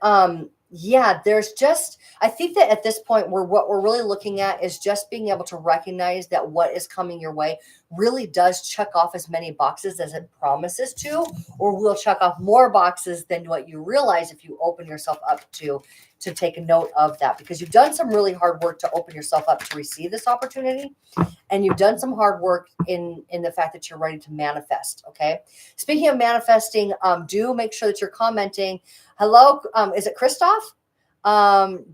there's just, I think that at this point what we're really looking at is just being able to recognize that what is coming your way really does check off as many boxes as it promises to, or will check off more boxes than what you realize if you open yourself up to take a note of that, because you've done some really hard work to open yourself up to receive this opportunity. And you've done some hard work in the fact that you're ready to manifest. Okay. Speaking of manifesting, do make sure that you're commenting. Hello. Is it Christoph?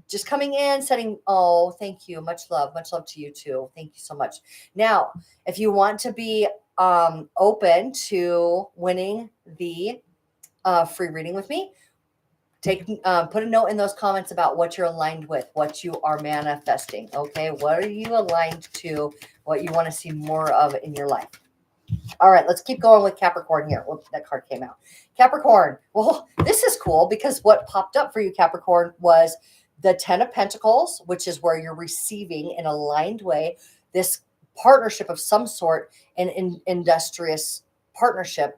Just coming in, setting. Oh, thank you. Much love to you too. Thank you so much. Now, if you want to be open to winning the free reading with me, put a note in those comments about what you're aligned with, what you are manifesting. Okay. What are you aligned to? What you want to see more of in your life. All right, let's keep going with Capricorn here. Whoops, that card came out. Capricorn. Well, this is cool because what popped up for you, Capricorn, was the 10 of Pentacles, which is where you're receiving in an aligned way this partnership of some sort, an industrious partnership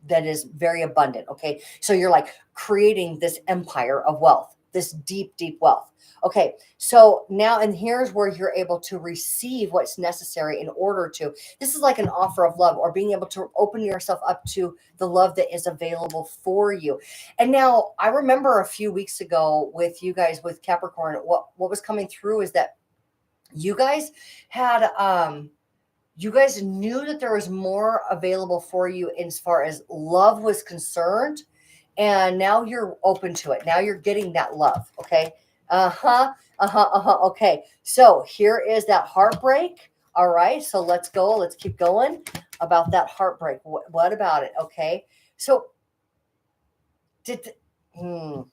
that is very abundant. Okay. So you're like creating this empire of wealth, this deep, deep wealth. Okay. So now, and here's where you're able to receive what's necessary in order to, this is like an offer of love, or being able to open yourself up to the love that is available for you. And now I remember a few weeks ago with you guys, with Capricorn, what was coming through is that you guys had, you guys knew that there was more available for you as far as love was concerned. And now you're open to it. Now you're getting that love. Okay. Okay. So here is that heartbreak. All right. So let's go. Let's keep going about that heartbreak. What about it? Okay. So okay.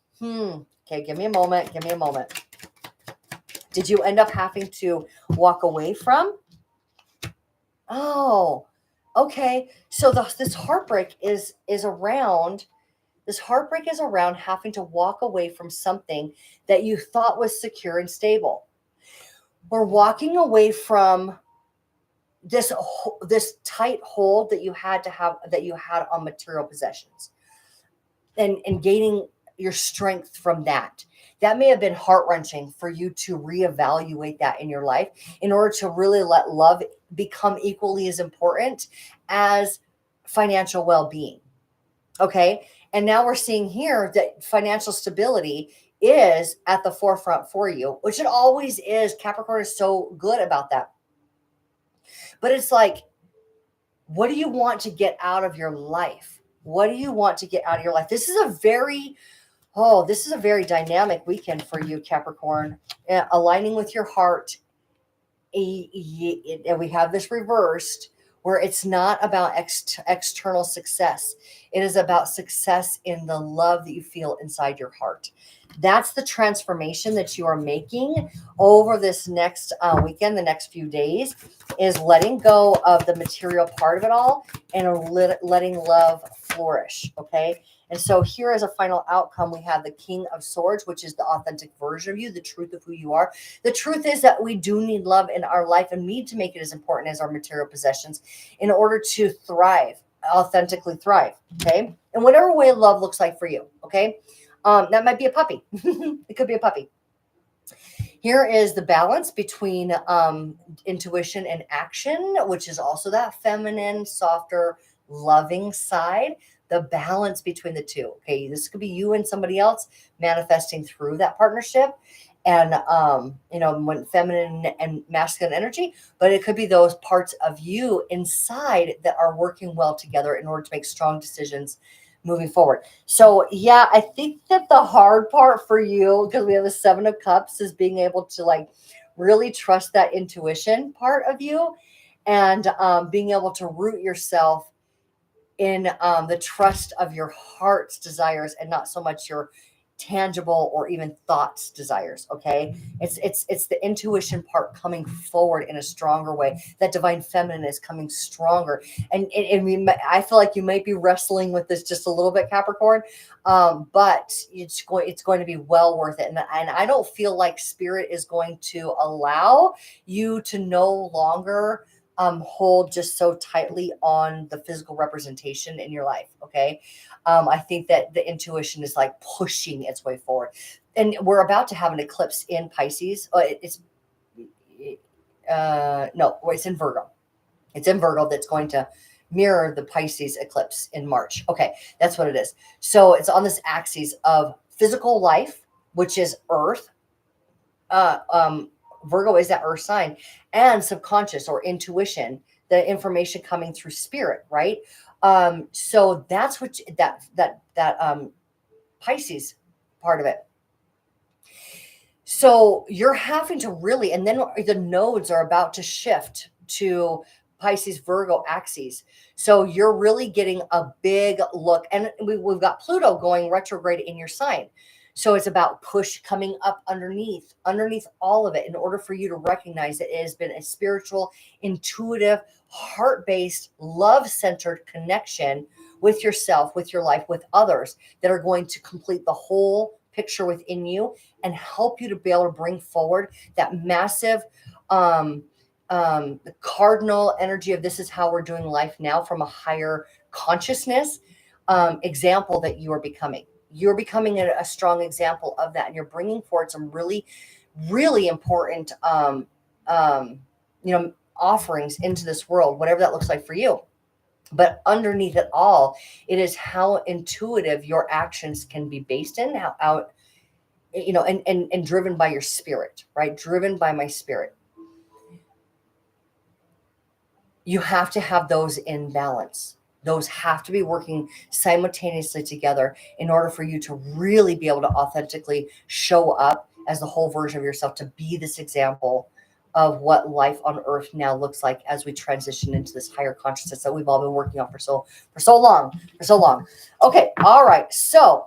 Give me a moment. Did you end up having to walk away from? Oh, okay. So this heartbreak is around. This heartbreak is around having to walk away from something that you thought was secure and stable, or walking away from this tight hold that you had on material possessions, and gaining your strength from that. That may have been heart-wrenching for you to reevaluate that in your life in order to really let love become equally as important as financial well-being. Okay. And now we're seeing here that financial stability is at the forefront for you, which it always is. Capricorn is so good about that. But it's like, what do you want to get out of your life? What do you want to get out of your life? This is a very dynamic weekend for you, Capricorn. Aligning with your heart. And we have this reversed, where it's not about external success. It is about success in the love that you feel inside your heart. That's the transformation that you are making over this next weekend, the next few days, is letting go of the material part of it all and letting love flourish. Okay. And so here as a final outcome, we have the King of Swords, which is the authentic version of you, the truth of who you are. The truth is that we do need love in our life and need to make it as important as our material possessions in order to thrive, authentically thrive. Okay. And whatever way love looks like for you. Okay. That might be a puppy. It could be a puppy. Here is the balance between intuition and action, which is also that feminine, softer, loving side. The balance between the two. Okay, this could be you and somebody else manifesting through that partnership, and when feminine and masculine energy, but it could be those parts of you inside that are working well together in order to make strong decisions moving forward. So yeah, I think that the hard part for you, because we have the 7 of Cups, is being able to like really trust that intuition part of you, and being able to root yourself in the trust of your heart's desires and not so much your tangible or even thoughts desires. Okay, it's the intuition part coming forward in a stronger way. That divine feminine is coming stronger, and I feel like you might be wrestling with this just a little bit, Capricorn, but it's going to be well worth it. And I don't feel like Spirit is going to allow you to no longer hold just so tightly on the physical representation in your life. Okay. I think that the intuition is like pushing its way forward, and we're about to have an eclipse in Pisces. It's in Virgo. It's in Virgo that's going to mirror the Pisces eclipse in March. Okay. That's what it is. So it's on this axis of physical life, which is Earth. Virgo is that earth sign, and subconscious or intuition, the information coming through spirit, right? So that's what that Pisces part of it. So you're having to really, and then the nodes are about to shift to Pisces Virgo axes. So you're really getting a big look, and we've got Pluto going retrograde in your sign. So it's about push coming up underneath all of it in order for you to recognize that it has been a spiritual, intuitive, heart-based, love-centered connection with yourself, with your life, with others that are going to complete the whole picture within you and help you to be able to bring forward that massive the cardinal energy of this is how we're doing life now from a higher consciousness example that you are becoming. You're becoming a strong example of that, and you're bringing forward some really, really important, offerings into this world, whatever that looks like for you. But underneath it all, it is how intuitive your actions can be based in, and driven by your spirit, right? Driven by my spirit. You have to have those in balance. Those have to be working simultaneously together in order for you to really be able to authentically show up as the whole version of yourself, to be this example of what life on earth now looks like as we transition into this higher consciousness that we've all been working on for so long. Okay. All right. So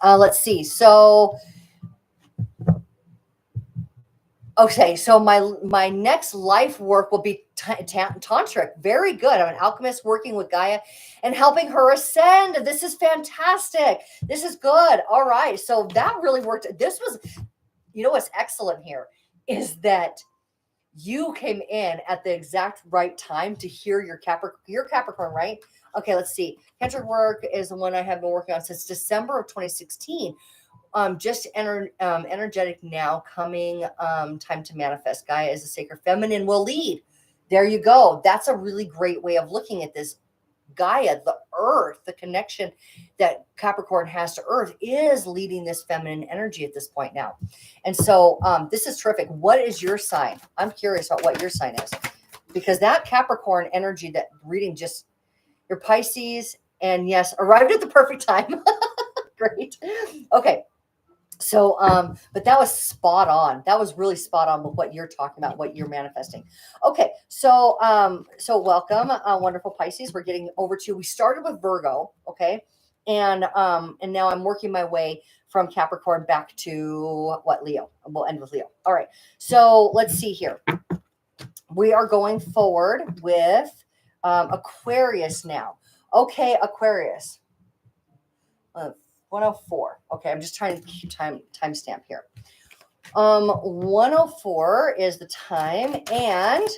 let's see. So okay, so my next life work will be tantric. Very good. I'm an alchemist working with Gaia and helping her ascend. This is fantastic. This is good. All right, so that really worked. This was, what's excellent here is that you came in at the exact right time to hear your Capricorn, right? Okay, let's see. Tantric work is the one I have been working on since December of 2016. Just energetic now, coming time to manifest. Gaia is a sacred feminine will lead. There you go. That's a really great way of looking at this. Gaia, the earth, the connection that Capricorn has to earth is leading this feminine energy at this point now. And so this is terrific. What is your sign? I'm curious about what your sign is, because that Capricorn energy, that reading, just your Pisces, and yes, arrived at the perfect time. Great. Okay. So, but that was spot on. That was really spot on with what you're talking about, what you're manifesting. Okay. So, so welcome, wonderful Pisces. We're getting over to, we started with Virgo. Okay. And now I'm working my way from Capricorn back to what, Leo. We'll end with Leo. All right. So let's see here. We are going forward with, Aquarius now. Okay. Aquarius. 104. Okay, I'm just trying to keep timestamp here. 104 is the time, and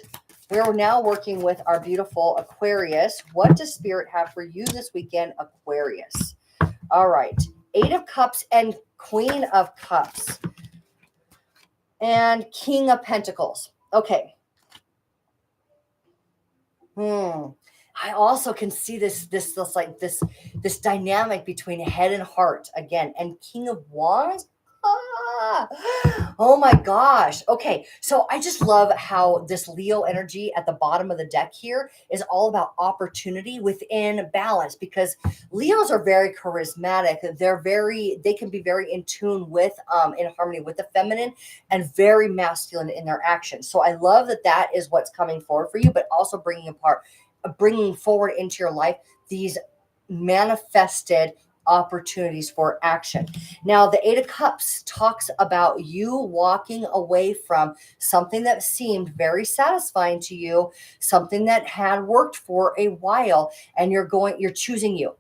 we're now working with our beautiful Aquarius. What does Spirit have for you this weekend, Aquarius? All right, 8 of Cups and Queen of Cups and King of Pentacles. Okay. I also can see this dynamic between head and heart again, and King of Wands. Oh my gosh. Okay. So I just love how this Leo energy at the bottom of the deck here is all about opportunity within balance, because Leos are very charismatic. They can be very in tune with, in harmony with the feminine, and very masculine in their actions. So I love that is what's coming forward for you, but also bringing forward into your life these manifested opportunities for action. Now, the 8 of Cups talks about you walking away from something that seemed very satisfying to you, something that had worked for a while, and you're choosing you.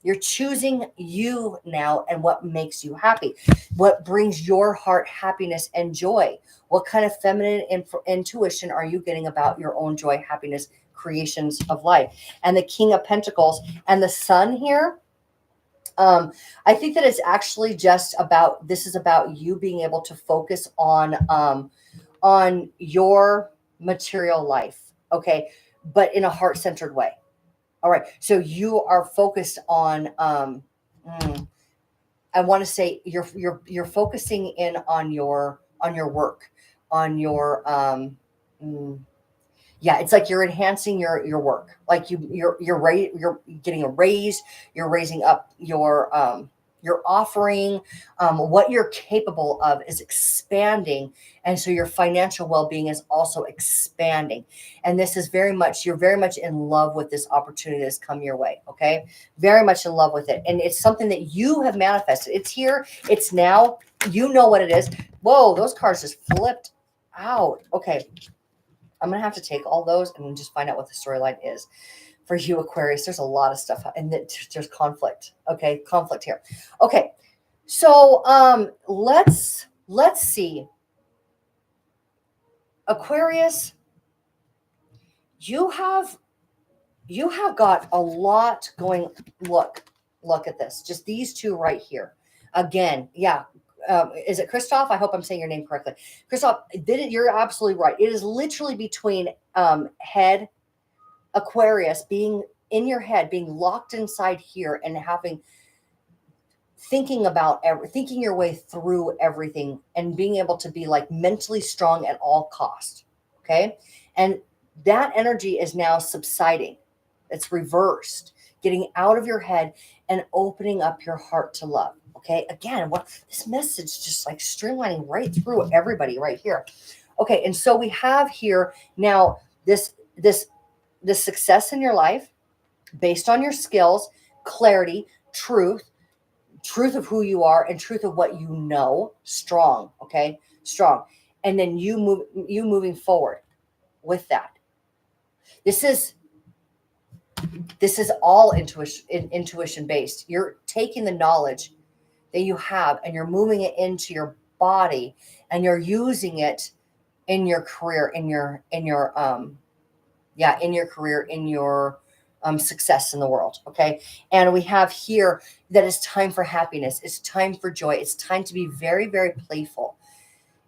You're choosing you now, and what makes you happy, what brings your heart happiness and joy. What kind of feminine intuition are you getting about your own joy, happiness, creations of life? And the King of Pentacles and the Sun here, I think that it's actually just about, this is about you being able to focus on your material life. Okay. But in a heart-centered way. All right. So you are focused on, I want to say you're focusing in on your work, on your, yeah, it's like you're enhancing your work. Like you're getting a raise, you're raising up your offering, what you're capable of is expanding, and so your financial well-being is also expanding. And this is you're very much in love with this opportunity that's come your way. Okay, very much in love with it, and it's something that you have manifested. It's here, it's now. You know what it is. Whoa, those cards just flipped out. Okay. I'm going to have to take all those and just find out what the storyline is for you, Aquarius. There's a lot of stuff, and there's conflict. Okay. Conflict here. Okay. So, let's see. Aquarius, you have got a lot going. Look at this. Just these two right here. Again. Yeah. Is it Christoph? I hope I'm saying your name correctly. Christoph, you're absolutely right. It is literally between head, Aquarius, being in your head, being locked inside here, and thinking your way through everything, and being able to be like mentally strong at all costs. Okay. And that energy is now subsiding. It's reversed, getting out of your head and opening up your heart to love. Okay. Again, this message just like streamlining right through everybody right here. Okay. And so we have here now this success in your life based on your skills, clarity, truth of who you are, and truth of what you know. Strong. Okay. Strong. And then you moving forward with that. This is all intuition based. You're taking the knowledge that you have, and you're moving it into your body, and you're using it in your career, in your career, in your success in the world. Okay. And we have here that it's time for happiness. It's time for joy. It's time to be very, very playful.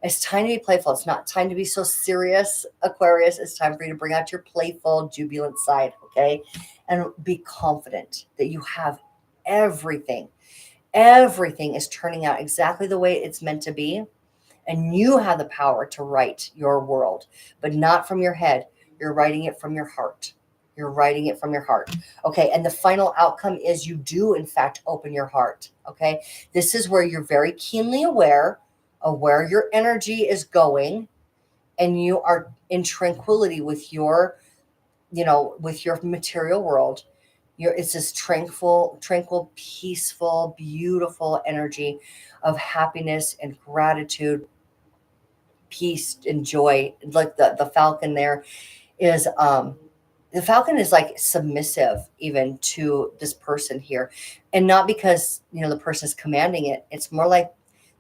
It's time to be playful. It's not time to be so serious, Aquarius. It's time for you to bring out your playful, jubilant side. Okay. And be confident that you have everything. Everything is turning out exactly the way it's meant to be. And you have the power to write your world, but not from your head. You're writing it from your heart. You're writing it from your heart. Okay. And the final outcome is you do, in fact, open your heart. Okay. This is where you're very keenly aware of where your energy is going, and you are in tranquility with your, with your material world. It's this tranquil, peaceful, beautiful energy of happiness and gratitude, peace and joy. Like the falcon there is, the falcon is like submissive even to this person here. And not because, the person is commanding it. It's more like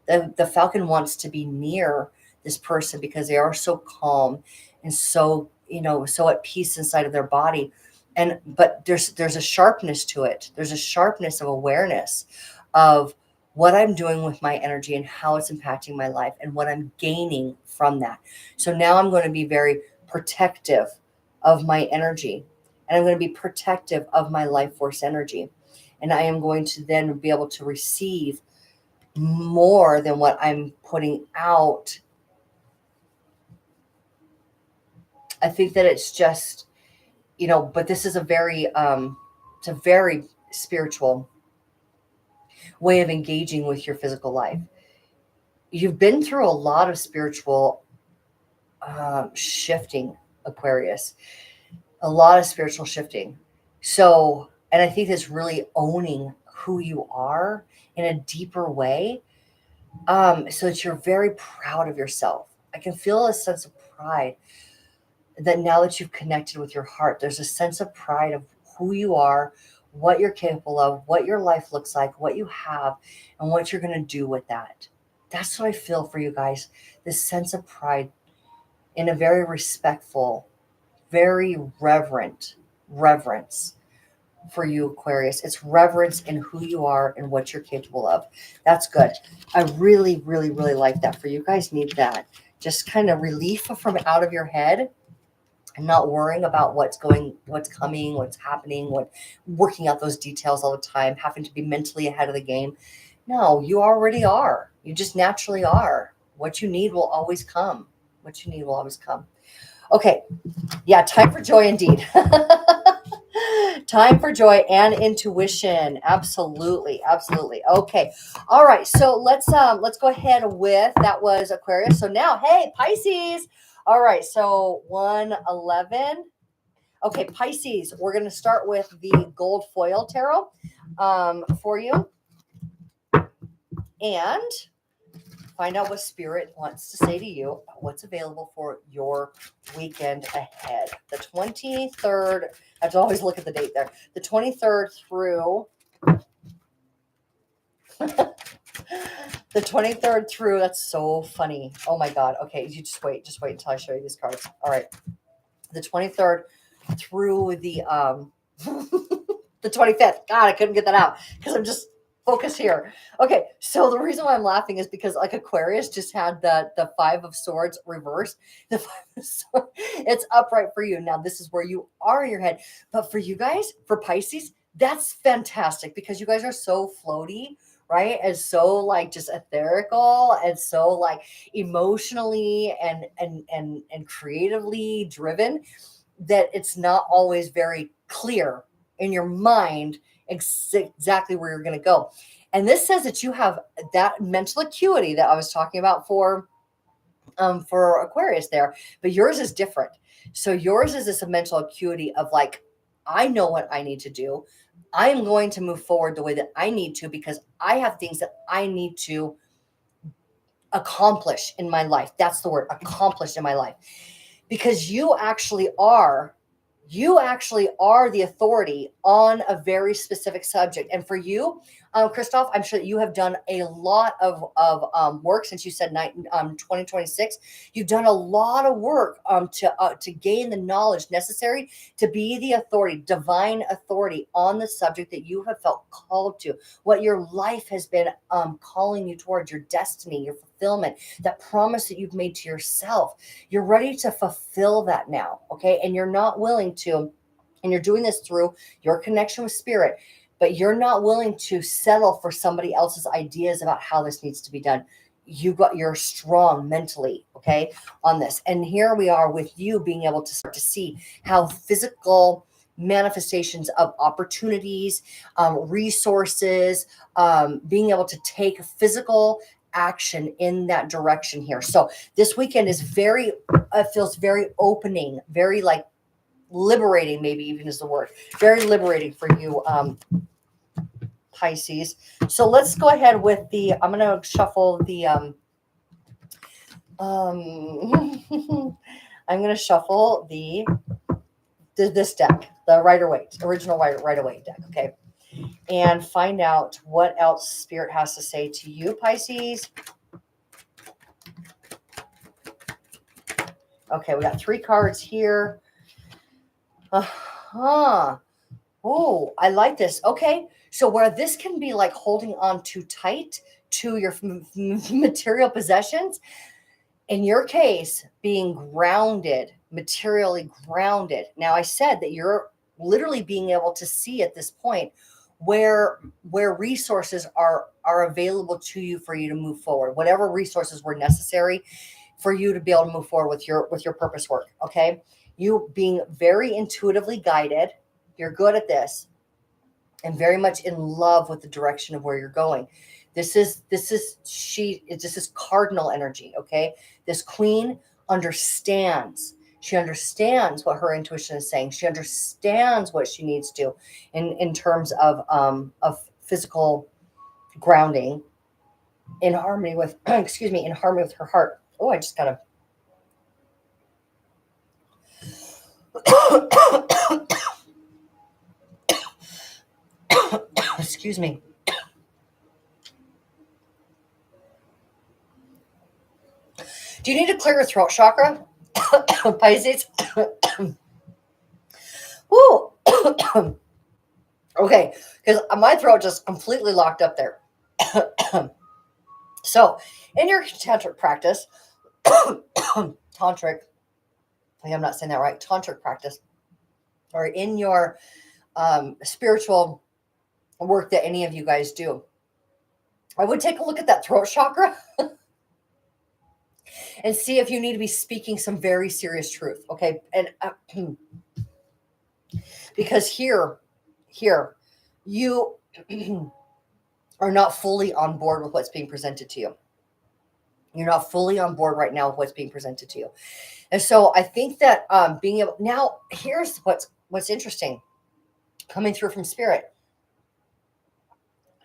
the falcon wants to be near this person because they are so calm and so, so at peace inside of their body. But there's a sharpness to it. There's a sharpness of awareness of what I'm doing with my energy and how it's impacting my life and what I'm gaining from that. So now I'm going to be very protective of my energy, and I'm going to be protective of my life force energy. And I am going to then be able to receive more than what I'm putting out. I think that it's just, but this is a very, it's a very spiritual way of engaging with your physical life. You've been through a lot of spiritual shifting, Aquarius, a lot of spiritual shifting. So, and I think that's really owning who you are in a deeper way. So that you're very proud of yourself. I can feel a sense of pride that now that you've connected with your heart, there's a sense of pride of who you are, what you're capable of, what your life looks like, what you have, and what you're going to do with that. That's what I feel for you guys. This sense of pride in a very respectful, very reverence for you, Aquarius. It's reverence in who you are and what you're capable of. That's good. I really, really, really like that for you. You guys need that. Just kind of relief from out of your head and not worrying about what's coming, what's happening, working out those details all the time, having to be mentally ahead of the game. No, you already are. You just naturally are. What you need will always come. Okay. Yeah. Time for joy indeed. Time for joy and intuition. Absolutely. Okay. All right. So let's go ahead with, that was Aquarius. So now, hey, Pisces. All right. So 111. Okay. Pisces. We're going to start with the gold foil tarot for you, and find out what Spirit wants to say to you, what's available for your weekend ahead. The 23rd, I have to always look at the date there. The 23rd through the 23rd through, that's so funny. Oh my God. Okay, you just wait until I show you these cards. All right. The 23rd through the the 25th. God, I couldn't get that out because I'm just focused here. Okay, so the reason why I'm laughing is because like Aquarius just had the 5 of Swords reversed. The 5 of Swords, it's upright for you. Now this is where you are in your head. But for you guys, for Pisces, that's fantastic because you guys are so floaty, right? And so like just etherical and so like emotionally and creatively driven that it's not always very clear in your mind exactly where you're going to go. And this says that you have that mental acuity that I was talking about for Aquarius there, but yours is different. So yours is this mental acuity of like, I know what I need to do. I am going to move forward the way that I need to because I have things that I need to accomplish in my life. That's the word, accomplished in my life. Because you actually are the authority on a very specific subject. And for you, Christoph, I'm sure that you have done a lot of work since you said 2026. You've done a lot of work to gain the knowledge necessary to be the authority, divine authority on the subject that you have felt called to, what your life has been calling you towards, your destiny, your fulfillment, that promise that you've made to yourself. You're ready to fulfill that now, okay? And you're not willing to, and you're doing this through your connection with Spirit, but you're not willing to settle for somebody else's ideas about how this needs to be done. You're strong mentally, okay, on this. And here we are with you being able to start to see how physical manifestations of opportunities, resources, being able to take physical action in that direction here. So this weekend is feels very opening, very like liberating, maybe even is the word, very liberating for you, Pisces. So let's go ahead with I'm going to shuffle I'm going to shuffle this deck, the Rider-Waite, original Rider-Waite deck, okay? And find out what else Spirit has to say to you, Pisces. Okay, we got 3 cards here. Oh, I like this. Okay, so where this can be like holding on too tight to your material possessions, in your case, being grounded, materially grounded. Now, I said that you're literally being able to see at this point where resources are available to you for you to move forward, whatever resources were necessary for you to be able to move forward with your purpose work. Okay, you being very intuitively guided, you're good at this, and very much in love with the direction of where you're going. This is cardinal energy. Okay, this queen understands. She understands what her intuition is saying. She understands what she needs to in terms of physical grounding, in harmony with in harmony with her heart. Oh, I just gotta excuse me. Do you need to clear your throat chakra, Pisces? Woo. Okay, because my throat just completely locked up there. So, in your tantric practice, tantric, I'm not saying that right, tantric practice, or in your spiritual work that any of you guys do, I would take a look at that throat chakra and see if you need to be speaking some very serious truth. Okay, and because here you are not fully on board with what's being presented to you. You're not fully on board right now with what's being presented to you. And so I think that being able, now here's what's interesting coming through from Spirit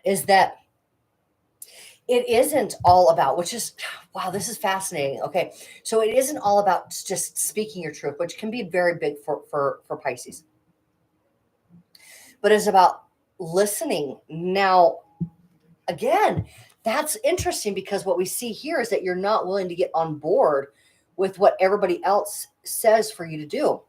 is that it isn't all about, which is, wow, this is fascinating. Okay, so it isn't all about just speaking your truth, which can be very big for Pisces, but it's about listening. Now, again, that's interesting because what we see here is that you're not willing to get on board with what everybody else says for you to do.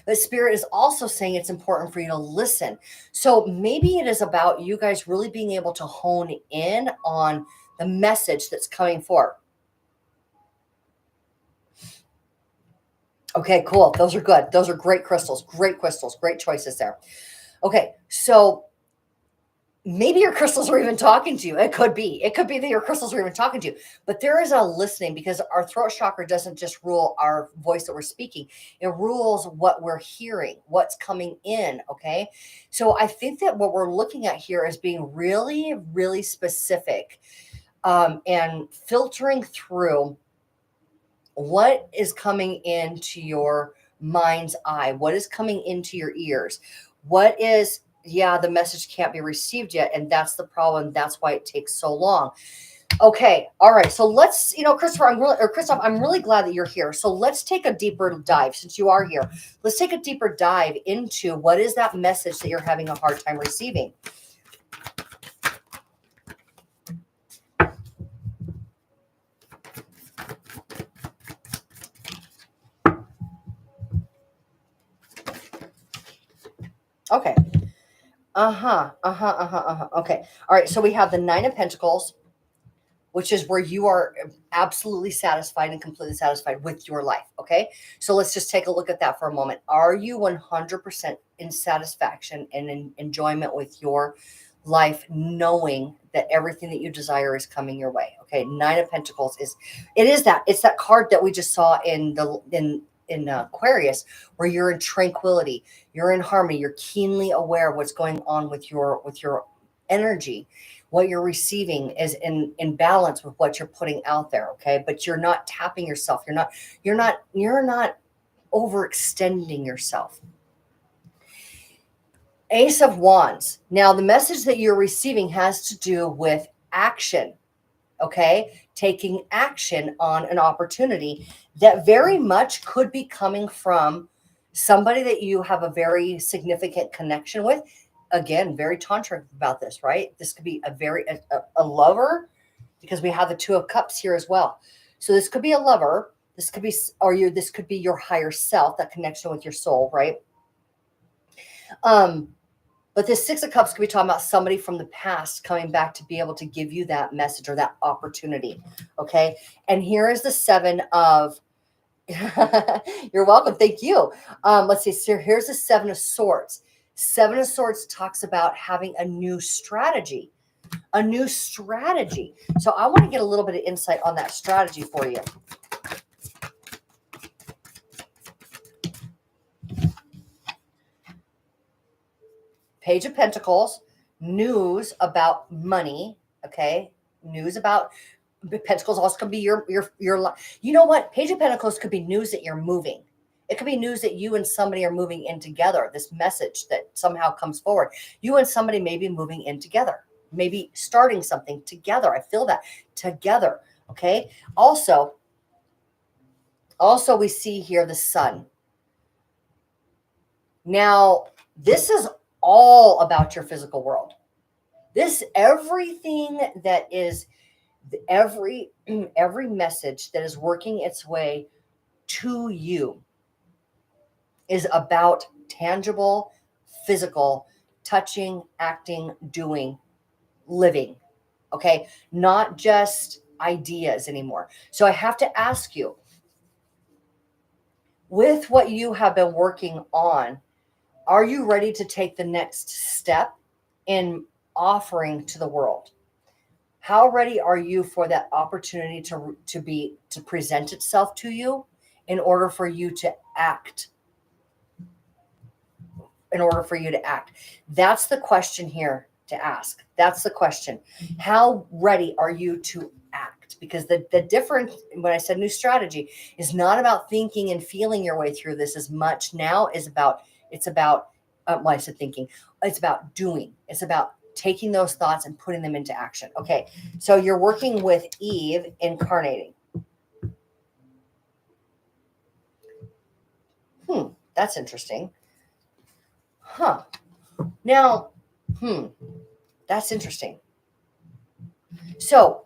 But Spirit is also saying it's important for you to listen. So maybe it is about you guys really being able to hone in on the message that's coming forward. Okay, cool. Those are good. Those are great crystals. Great crystals. Great choices there. Okay, so maybe your crystals are even talking to you. It could be that your crystals are even talking to you, but there is a listening, because our throat chakra doesn't just rule our voice that we're speaking. It rules what we're hearing, what's coming in. Okay. So I think that what we're looking at here is being really, really specific, and filtering through what is coming into your mind's eye, what is coming into your ears, what is, the message can't be received yet. And that's the problem. That's why it takes so long. Okay. All right. So let's, Christopher, Christoph, I'm really glad that you're here. So let's take a deeper dive, since you are here. Let's take a deeper dive into what is that message that you're having a hard time receiving. Okay. Okay. All right. So we have the 9 of Pentacles, which is where you are absolutely satisfied and completely satisfied with your life. Okay. So let's just take a look at that for a moment. Are you 100% in satisfaction and in enjoyment with your life, knowing that everything that you desire is coming your way? Okay. 9 of Pentacles it's that card that we just saw in Aquarius, where you're in tranquility, you're in harmony, you're keenly aware of what's going on with your energy. What you're receiving is in balance with what you're putting out there, okay? But you're not tapping yourself. You're not overextending yourself. Ace of Wands. Now, the message that you're receiving has to do with action, okay? Taking action on an opportunity that very much could be coming from somebody that you have a very significant connection with. Again, very tantric about this, right? This could be a lover, because we have the Two of Cups here as well. So this could be a lover. This could be, this could be your higher self, that connection with your soul, right? But this Six of Cups could be talking about somebody from the past coming back to be able to give you that message or that opportunity. Okay. And here is the Seven of, you're welcome. Thank you. Let's see. So here's the Seven of Swords. Seven of Swords talks about having a new strategy. A new strategy. So I want to get a little bit of insight on that strategy for you. Page of Pentacles, news about money, okay? News about Pentacles also could be your, you know what? Page of Pentacles could be news that you're moving. It could be news that you and somebody are moving in together. This message that somehow comes forward. You and somebody may be moving in together, maybe starting something together. I feel that together, okay? Also we see here the Sun. Now, this is all about your physical world. Everything that is, every message that is working its way to you is about tangible, physical, touching, acting, doing, living. Okay. Not just ideas anymore. So I have to ask you, with what you have been working on, are you ready to take the next step in offering to the world? How ready are you for that opportunity to present itself to you in order for you to act? That's the question here to ask. That's the question. How ready are you to act? Because the difference, when I said new strategy, is not about thinking and feeling your way through this as much. Now is about, I said thinking, it's about doing. It's about taking those thoughts and putting them into action. Okay. So you're working with Eve incarnating. That's interesting. Huh. Now, that's interesting. So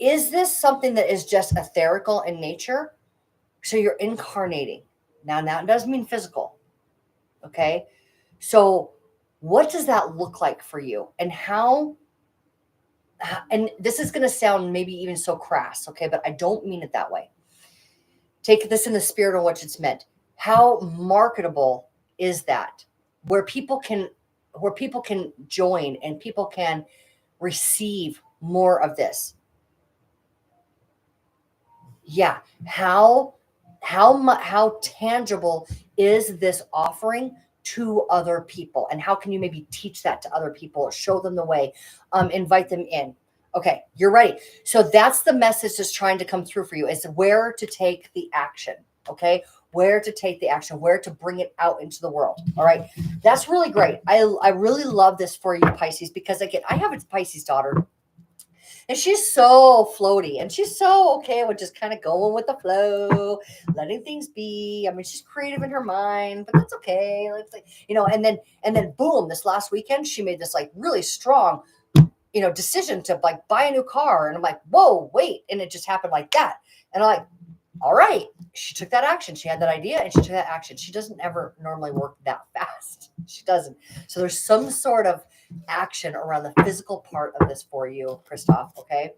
is this something that is just etherical in nature? So you're incarnating. Now it doesn't mean physical. Okay. So what does that look like for you? And and this is going to sound maybe even so crass. Okay. But I don't mean it that way. Take this in the spirit of what it's meant. How marketable is that? Where people can join and people can receive more of this. Yeah. How tangible is this offering to other people? And how can you maybe teach that to other people, show them the way, invite them in? Okay, you're ready. So that's the message that's trying to come through for you, is where to take the action. Okay, where to take the action, where to bring it out into the world. All right, that's really great. I really love this for you, Pisces, because again, I have a Pisces daughter. And she's so floaty, and she's so okay with just kind of going with the flow, letting things be. I mean, she's creative in her mind, but that's okay. It's like, and then boom, this last weekend, she made this like really strong, decision to like buy a new car. And I'm like, whoa, wait. And it just happened like that. And I'm like, all right, she took that action. She had that idea and she took that action. She doesn't ever normally work that fast. She doesn't. So there's some sort of action around the physical part of this for you, Christoph. Okay.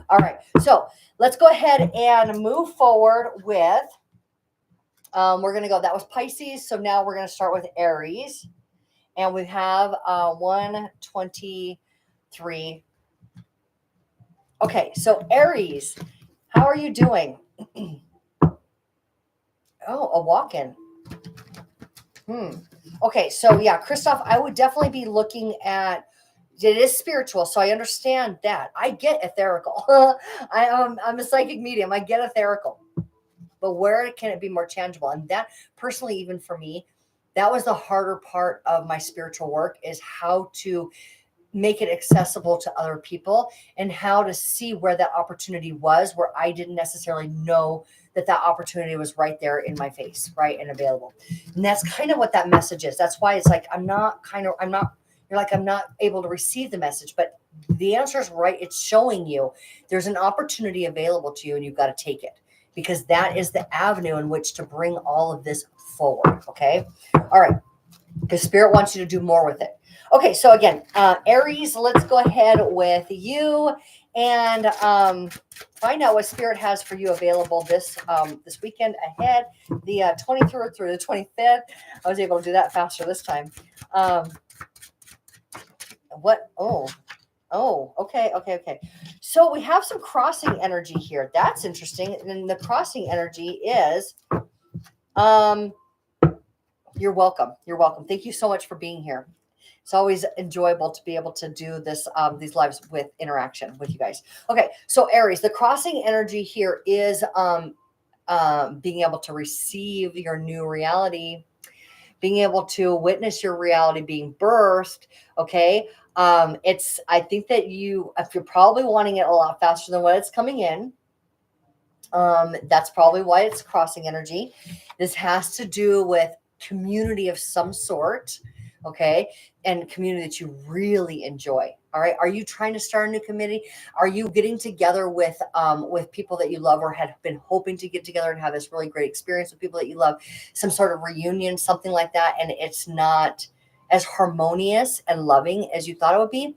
All right. So let's go ahead and move forward with, we're going to go, that was Pisces. So now we're going to start with Aries, and we have 123. Okay. So Aries, how are you doing? Oh, a walk-in. Okay, so yeah, Christoph, I would definitely be looking at, it is spiritual, so I understand that. I get etherical. I'm a psychic medium. I get etherical. But where can it be more tangible? And that personally, even for me, that was the harder part of my spiritual work, is how to make it accessible to other people and how to see where that opportunity was, where I didn't necessarily know that that opportunity was right there in my face, right, and available. And that's kind of what that message is. That's why it's like, I'm not able to receive the message, but the answer is right. It's showing you there's an opportunity available to you, and you've got to take it, because that is the avenue in which to bring all of this forward. Okay. All right. Because Spirit wants you to do more with it. Okay, so again, Aries, let's go ahead with you and find out what Spirit has for you available this weekend ahead, the 23rd through the 25th. I was able to do that faster this time. Okay. So we have some crossing energy here. That's interesting. And the crossing energy is, you're welcome. You're welcome. Thank you so much for being here. It's always enjoyable to be able to do this, these lives with interaction with you guys. Okay, so Aries, the crossing energy here is being able to receive your new reality, being able to witness your reality being birthed. Okay, I think that if you're probably wanting it a lot faster than what it's coming in. That's probably why it's crossing energy. This has to do with community of some sort, okay, and community that you really enjoy. All right, are you trying to start a new community? Are you getting together with people that you love, or had been hoping to get together and have this really great experience with people that you love, some sort of reunion, something like that, and it's not as harmonious and loving as you thought it would be?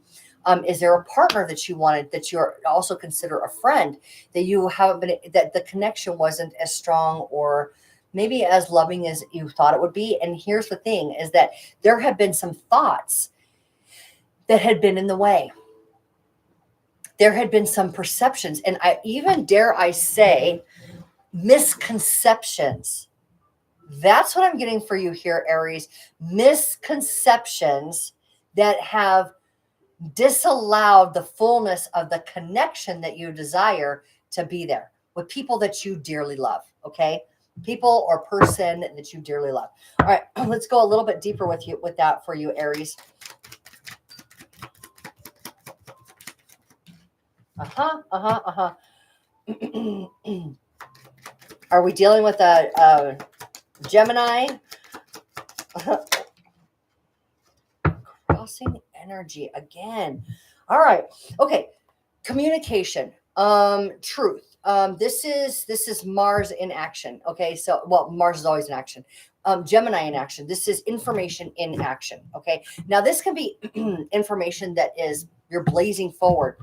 Is there a partner that you wanted, that you're also consider a friend, that you haven't been, that the connection wasn't as strong or maybe as loving as you thought it would be? And here's the thing, is that there have been some thoughts that had been in the way. There had been some perceptions, and I even dare I say misconceptions. That's what I'm getting for you here, Aries. Misconceptions that have disallowed the fullness of the connection that you desire to be there with people that you dearly love. Okay, people or person that you dearly love. All right, let's go a little bit deeper with that for you, Aries. Are we dealing with a Gemini? Crossing energy again. All right. Okay. Communication. Truth. This is Mars in action. Okay. So, well, Mars is always in action. Gemini in action. This is information in action. Okay. Now this can be information that is, you're blazing forward,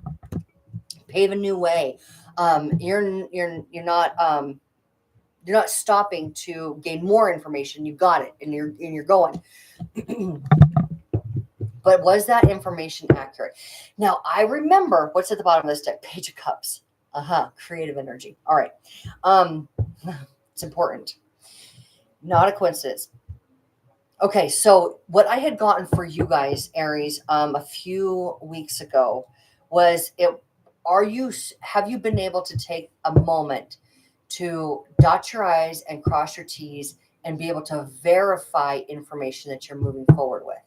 pave a new way. You're not stopping to gain more information. You got it, and you're going. But was that information accurate? Now, I remember what's at the bottom of this deck, Page of Cups. Creative energy. All right. It's important. Not a coincidence. Okay, so what I had gotten for you guys, Aries, a few weeks ago was have you been able to take a moment to dot your I's and cross your T's and be able to verify information that you're moving forward with?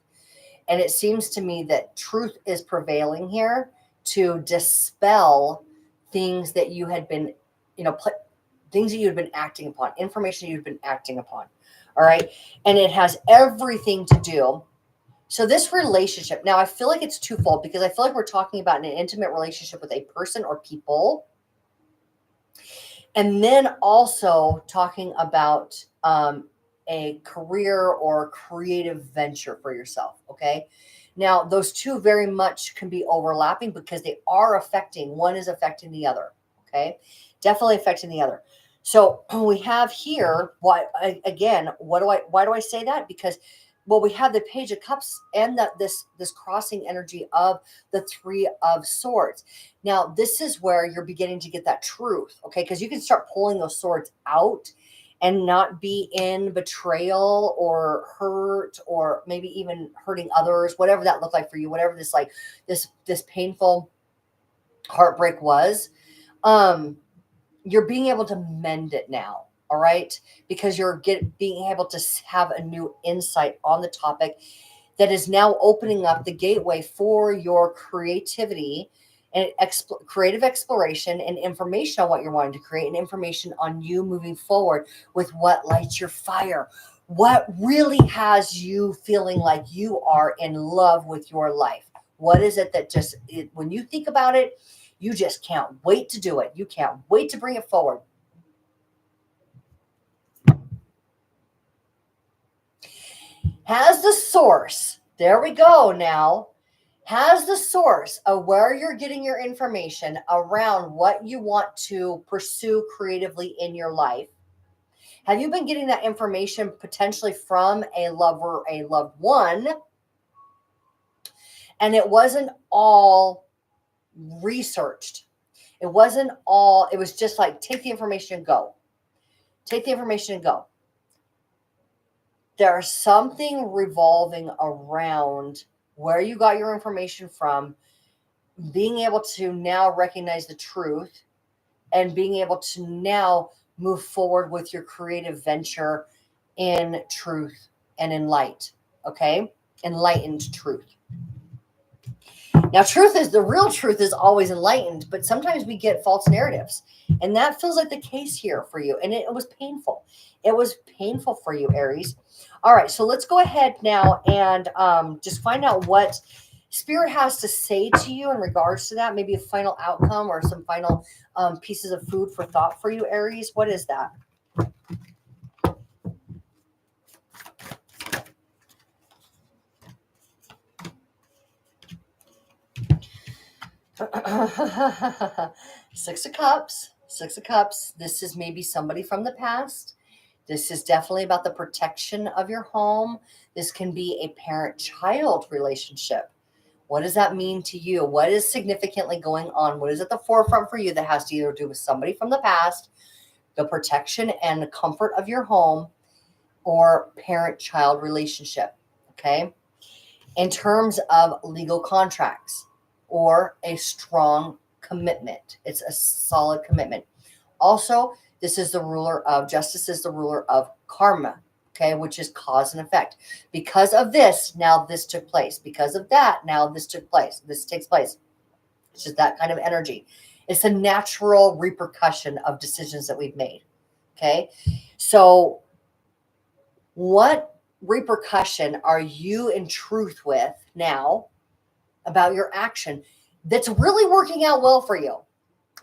And it seems to me that truth is prevailing here to dispel things that you had been, things that you had been acting upon, information you've been acting upon. All right. And it has everything to do. So this relationship, now I feel like it's twofold, because I feel like we're talking about an intimate relationship with a person or people. And then also talking about a career or creative venture for yourself. Okay. Now, those two very much can be overlapping because they are one is affecting the other. Okay. Definitely affecting the other. So we have here, why do I say that? Because, well, we have the Page of Cups and this crossing energy of the Three of Swords. Now, this is where you're beginning to get that truth. Okay. Because you can start pulling those swords out and not be in betrayal or hurt, or maybe even hurting others, whatever that looked like for you, whatever this like this painful heartbreak was, you're being able to mend it now. All right, because you're being able to have a new insight on the topic that is now opening up the gateway for your creativity and creative exploration and information on what you're wanting to create, and information on you moving forward with what lights your fire, what really has you feeling like you are in love with your life. What is it that just, when you think about it, you just can't wait to do it. You can't wait to bring it forward. Has the source, there we go now, has the source of where you're getting your information around what you want to pursue creatively in your life. Have you been getting that information potentially from a lover, a loved one, and it wasn't all researched? It wasn't all, it was just like, take the information and go. Take the information and go. There's something revolving around where you got your information from, being able to now recognize the truth, and being able to now move forward with your creative venture in truth and in light. Okay? Enlightened truth. Now, the real truth is always enlightened, but sometimes we get false narratives. And that feels like the case here for you. And it was painful. It was painful for you, Aries. All right, so let's go ahead now and just find out what Spirit has to say to you in regards to that. Maybe a final outcome or some final pieces of food for thought for you, Aries. What is that? Six of Cups. Six of Cups. This is maybe somebody from the past. This is definitely about the protection of your home. This can be a parent-child relationship. What does that mean to you? What is significantly going on? What is at the forefront for you that has to either do with somebody from the past, the protection and the comfort of your home, or parent-child relationship? Okay. In terms of legal contracts or a strong commitment, it's a solid commitment. Also, this is the ruler of justice, is the ruler of karma, okay, which is cause and effect. Because of this, now this took place. Because of that, now this took place. This takes place. It's just that kind of energy. It's a natural repercussion of decisions that we've made, okay? So what repercussion are you in truth with now about your action that's really working out well for you?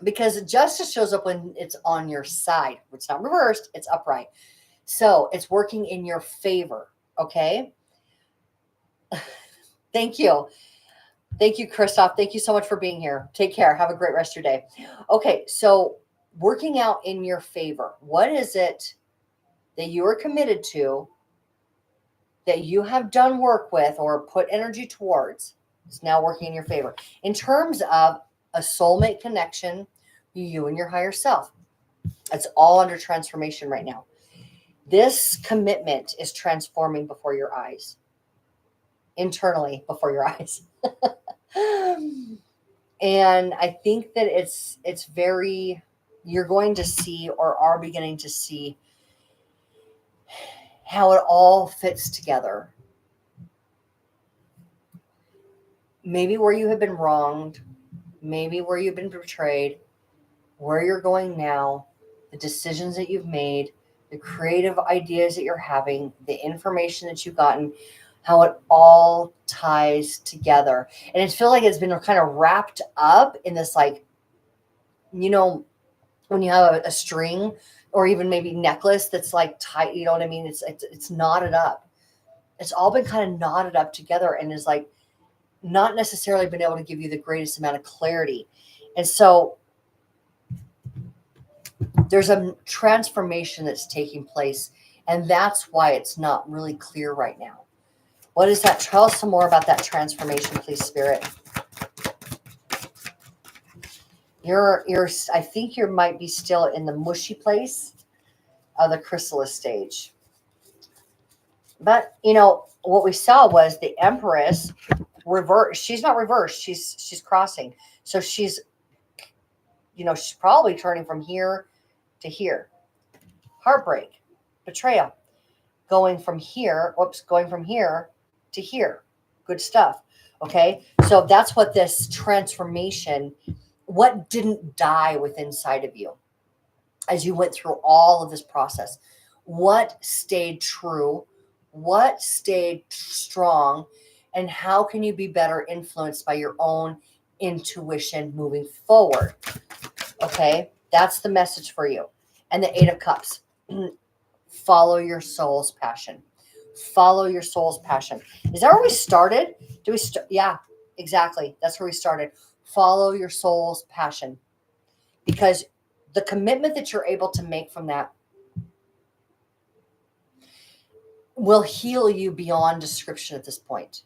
Because justice shows up when it's on your side. It's not reversed, it's upright. So it's working in your favor, okay? Thank you. Thank you, Christoph. Thank you so much for being here. Take care. Have a great rest of your day. Okay, so working out in your favor. What is it that you are committed to, that you have done work with or put energy towards? It's now working in your favor. In terms of a soulmate connection, you and your higher self. It's all under transformation right now. This commitment is transforming before your eyes, internally before your eyes. And I think that it's very, you're going to see or are beginning to see how it all fits together. Maybe where you have been wronged, maybe where you've been betrayed, where you're going now, the decisions that you've made, the creative ideas that you're having, the information that you've gotten, how it all ties together. And it feels like it's been kind of wrapped up in this, like, you know, when you have a string or even maybe necklace that's like tight, you know what I mean? It's knotted up. It's all been kind of knotted up together and is like not necessarily been able to give you the greatest amount of clarity. And so there's a transformation that's taking place, and that's why it's not really clear right now. What is that? Tell us some more about that transformation, please, Spirit. I think you might be still in the mushy place of the chrysalis stage. But, you know, what we saw was the Empress reverse. She's not reversed. She's crossing. So she's, you know, she's probably turning from here to here. Heartbreak, betrayal, going from here to here. Good stuff. Okay. So that's what this transformation, what didn't die within inside of you as you went through all of this process, what stayed true, what stayed strong, and how can you be better influenced by your own intuition moving forward? Okay, that's the message for you. And the Eight of Cups. Follow your soul's passion. Follow your soul's passion. Is that where we started? Yeah, exactly. That's where we started. Follow your soul's passion. Because the commitment that you're able to make from that will heal you beyond description at this point.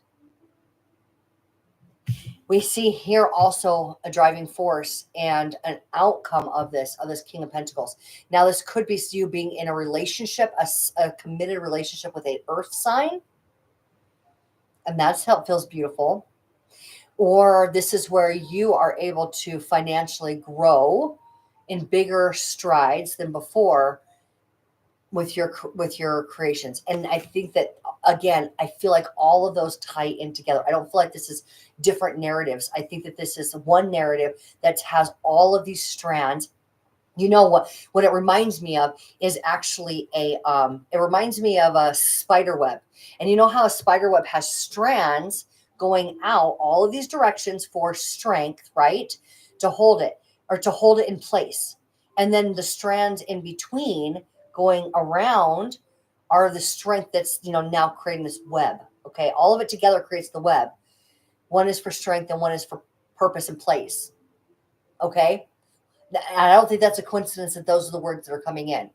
We see here also a driving force and an outcome of this King of Pentacles. Now, this could be you being in a relationship, a committed relationship with an earth sign. And that's how it feels beautiful. Or this is where you are able to financially grow in bigger strides than before with your creations. And I think that, again, I feel like all of those tie in together. I don't feel like this is different narratives. I think that this is one narrative that has all of these strands. You know what it reminds me of is actually it reminds me of a spider web. And you know how a spider web has strands going out all of these directions for strength, right? To hold it or to hold it in place. And then the strands in between going around are the strength that's, you know, now creating this web. Okay. All of it together creates the web. One is for strength and one is for purpose and place. Okay. I don't think that's a coincidence that those are the words that are coming in,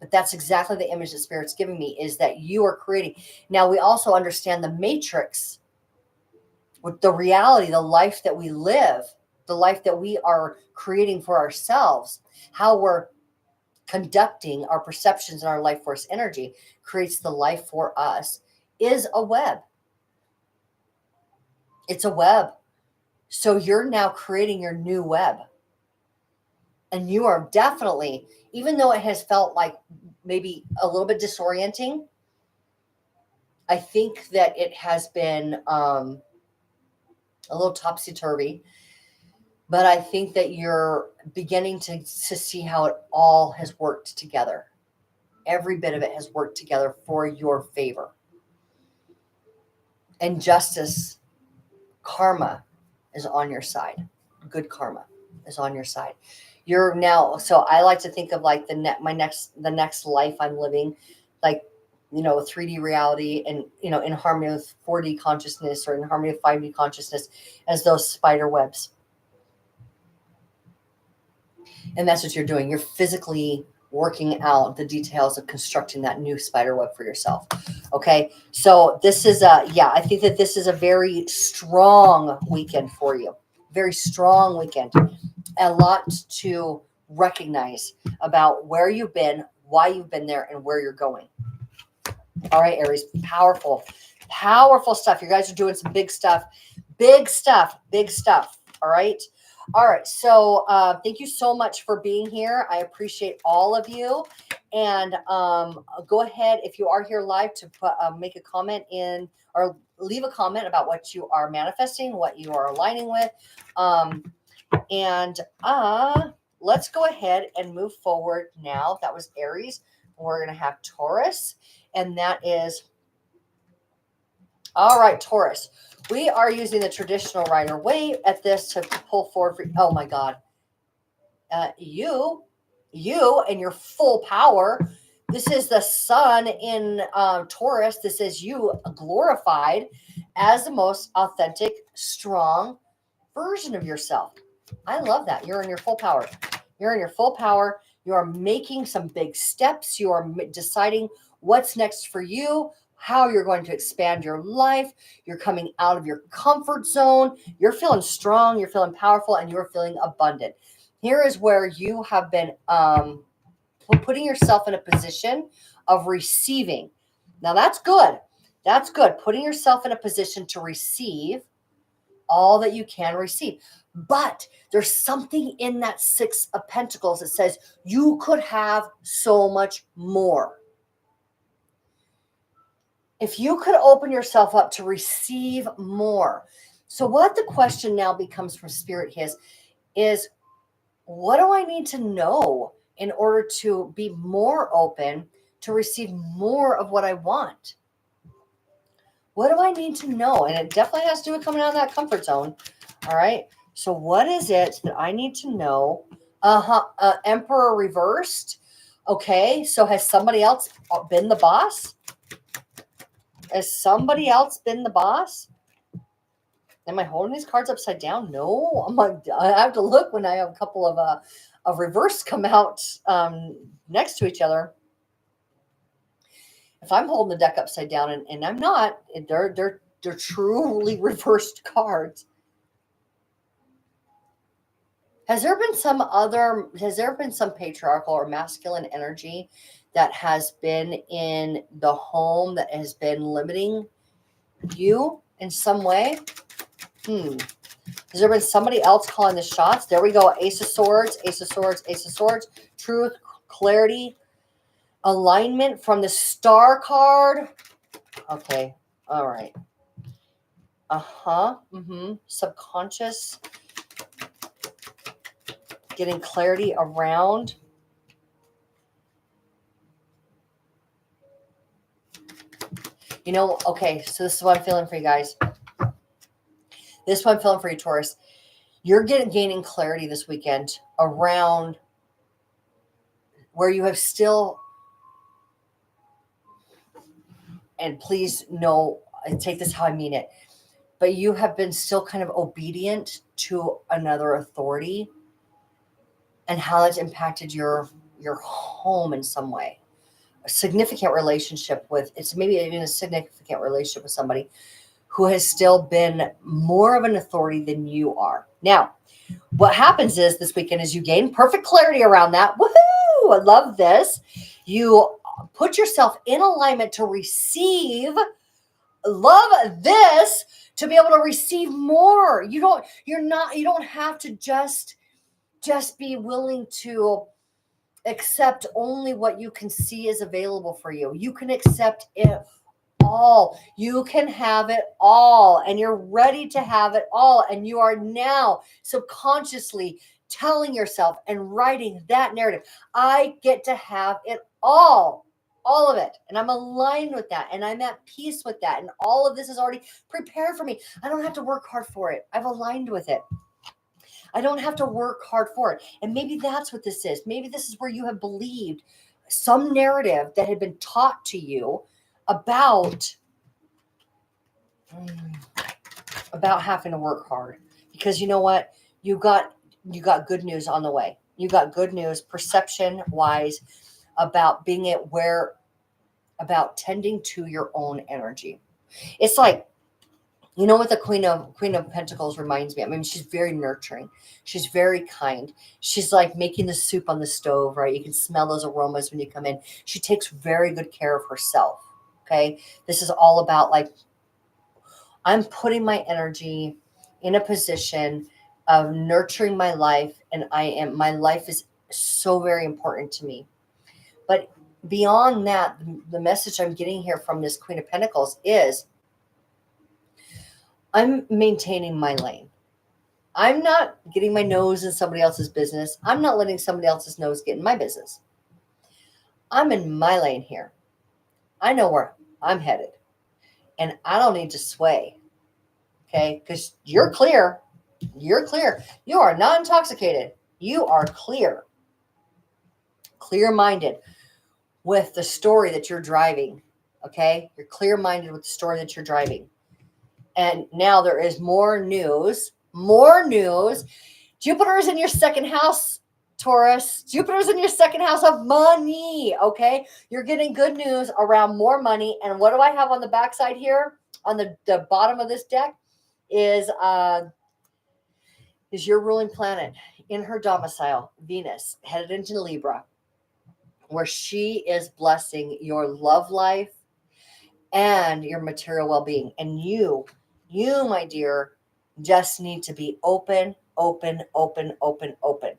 but that's exactly the image that Spirit's giving me, is that you are creating. Now, we also understand the matrix with the reality, the life that we live, the life that we are creating for ourselves, how we're conducting our perceptions and our life force energy creates the life for us, is a web. It's a web. So you're now creating your new web. And you are definitely, even though it has felt like maybe a little bit disorienting, I think that it has been a little topsy-turvy. But I think that you're beginning to see how it all has worked together. Every bit of it has worked together for your favor. And justice, karma is on your side. Good karma is on your side. You're now, so I like to think of like the next life I'm living, like, you know, 3D reality and, you know, in harmony with 4D consciousness or in harmony with 5D consciousness as those spider webs. And that's what you're doing. You're physically working out the details of constructing that new spider web for yourself. Okay. So this is I think that this is a very strong weekend for you. Very strong weekend. A lot to recognize about where you've been, why you've been there, and where you're going. All right, Aries, powerful stuff. You guys are doing some big stuff. All right. All right. So thank you so much for being here. I appreciate all of you. And go ahead, if you are here live, to make a comment in or leave a comment about what you are manifesting, what you are aligning with. And let's go ahead and move forward now. That was Aries. We're going to have Taurus. And that is, all right, Taurus. We are using the traditional Rider Waite at this to pull forward. Oh, my God. You and your full power. This is the sun in Taurus. This is you glorified as the most authentic, strong version of yourself. I love that. You're in your full power. You're in your full power. You are making some big steps. You are deciding what's next for you, how you're going to expand your life. You're coming out of your comfort zone. You're feeling strong. You're feeling powerful, and you're feeling abundant. Here is where you have been putting yourself in a position of receiving. Now that's good. That's good. Putting yourself in a position to receive all that you can receive. But there's something in that Six of Pentacles that says you could have so much more. If you could open yourself up to receive more. So what the question now becomes from Spirit is what do I need to know in order to be more open to receive more of what I want? What do I need to know? And it definitely has to do with coming out of that comfort zone. All right. So what is it that I need to know? Emperor reversed. Okay. So has somebody else been the boss? Has somebody else been the boss? Am I holding these cards upside down? No. I'm like, I have to look when I have a couple of reverse come out next to each other. If I'm holding the deck upside down and I'm not, they're truly reversed cards. Has there been some patriarchal or masculine energy that has been in the home that has been limiting you in some way? Has there been somebody else calling the shots? There we go. Ace of Swords, Ace of Swords, Ace of Swords. Truth, clarity, alignment from the Star card. Okay. All right. Subconscious. Getting clarity around. You know, okay, so this is what I'm feeling for you guys. This is what I'm feeling for you, Taurus. You're gaining clarity this weekend around where you have still, and please know, and take this how I mean it, but you have been still kind of obedient to another authority and how that's impacted your home in some way. A significant relationship with, it's maybe even a significant relationship with somebody who has still been more of an authority than you are. Now, what happens is this weekend is you gain perfect clarity around that. Woohoo! I love this. You put yourself in alignment to receive. Love this, to be able to receive more. You don't have to just be willing to accept only what you can see is available for you. You can accept it all. You can have it all, and you're ready to have it all. And you are now subconsciously telling yourself and writing that narrative. I get to have it all of it. And I'm aligned with that. And I'm at peace with that. And all of this is already prepared for me. I don't have to work hard for it. I've aligned with it. I don't have to work hard for it. And maybe that's what this is. Maybe this is where you have believed some narrative that had been taught to you about having to work hard. Because you know what? You got good news on the way. You got good news perception wise about being aware, about tending to your own energy. It's like, you know what the Queen of Pentacles reminds me of? I mean, she's very nurturing. She's very kind. She's like making the soup on the stove, right? You can smell those aromas when you come in. She takes very good care of herself, okay? This is all about like, I'm putting my energy in a position of nurturing my life, and my life is so very important to me. But beyond that, the message I'm getting here from this Queen of Pentacles is I'm maintaining my lane. I'm not getting my nose in somebody else's business. I'm not letting somebody else's nose get in my business. I'm in my lane here. I know where I'm headed. And I don't need to sway. Okay? Because you're clear. You're clear. You are not intoxicated. You are clear. Clear-minded with the story that you're driving. Okay? You're clear-minded with the story that you're driving. And now there is more news. Jupiter is in your second house, Taurus. Jupiter is in your second house of money, okay? You're getting good news around more money. And what do I have on the backside here? On the bottom of this deck is your ruling planet in her domicile, Venus, headed into Libra. where she is blessing your love life and your material well-being. And you, my dear, just need to be open, open, open, open, open.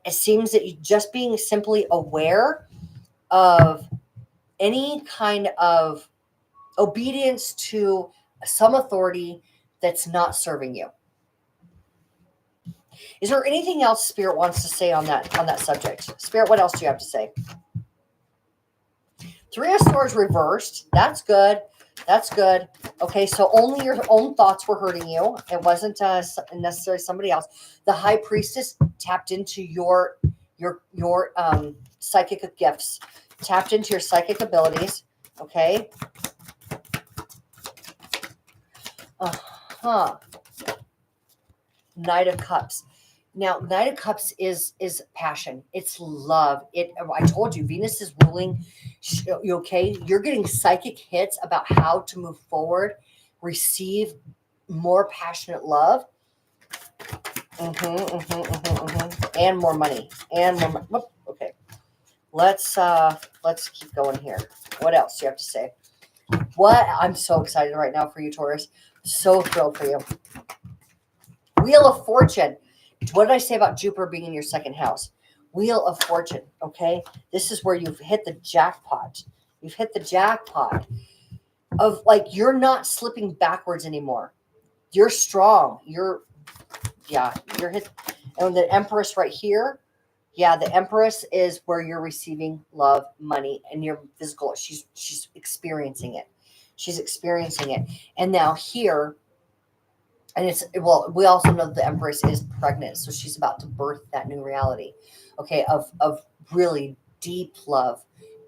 It seems that you just being simply aware of any kind of obedience to some authority that's not serving you. Is there anything else Spirit wants to say on that subject? Spirit, what else do you have to say? Three of Swords reversed. That's good. That's good. Okay, so only your own thoughts were hurting you. It wasn't necessarily somebody else. The High Priestess tapped into your psychic gifts, tapped into your psychic abilities. Okay. Knight of Cups. Now, Knight of Cups is passion. It's love. I told you, Venus is ruling. Okay, you're getting psychic hits about how to move forward, receive more passionate love, and more money, and more. Okay, let's keep going here. What else do you have to say? What? I'm so excited right now for you, Taurus. So thrilled for you. Wheel of Fortune. What did I say about Jupiter being in your second house? Wheel of Fortune, okay? This is where you've hit the jackpot. You've hit the jackpot of like you're not slipping backwards anymore. You're strong. You're hit. And the Empress right here. Yeah, the Empress is where you're receiving love, money, and your physical. She's experiencing it. She's experiencing it. And now here, and we also know that the Empress is pregnant, so she's about to birth that new reality, okay, of really deep love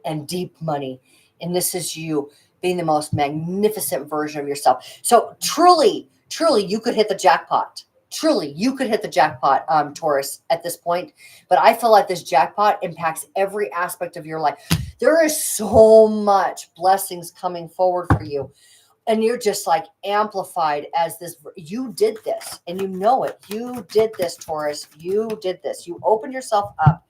and deep money. And this is you being the most magnificent version of yourself. So truly, you could hit the jackpot. Truly, you could hit the jackpot, Taurus, at this point. But I feel like this jackpot impacts every aspect of your life. There is so much blessings coming forward for you. And you're just like amplified as this. You did this and you know it. You did this, Taurus. You did this. You opened yourself up.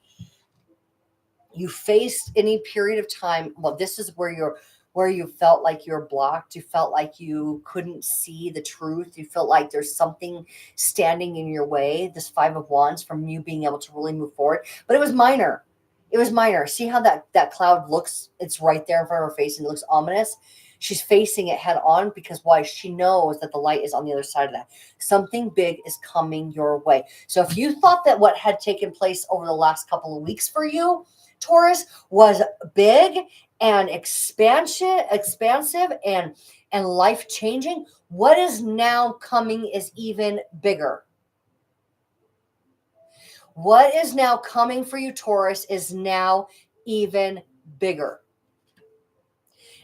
You faced any period of time. Well, this is where you felt like you're blocked. You felt like you couldn't see the truth. You felt like there's something standing in your way. This Five of Wands from you being able to really move forward. But it was minor. It was minor. See how that cloud looks? It's right there in front of her face and it looks ominous. She's facing it head on because why? She knows that the light is on the other side of that. Something big is coming your way. So if you thought that what had taken place over the last couple of weeks for you, Taurus, was big and expansive and life-changing, what is now coming is even bigger. What is now coming for you, Taurus, is now even bigger.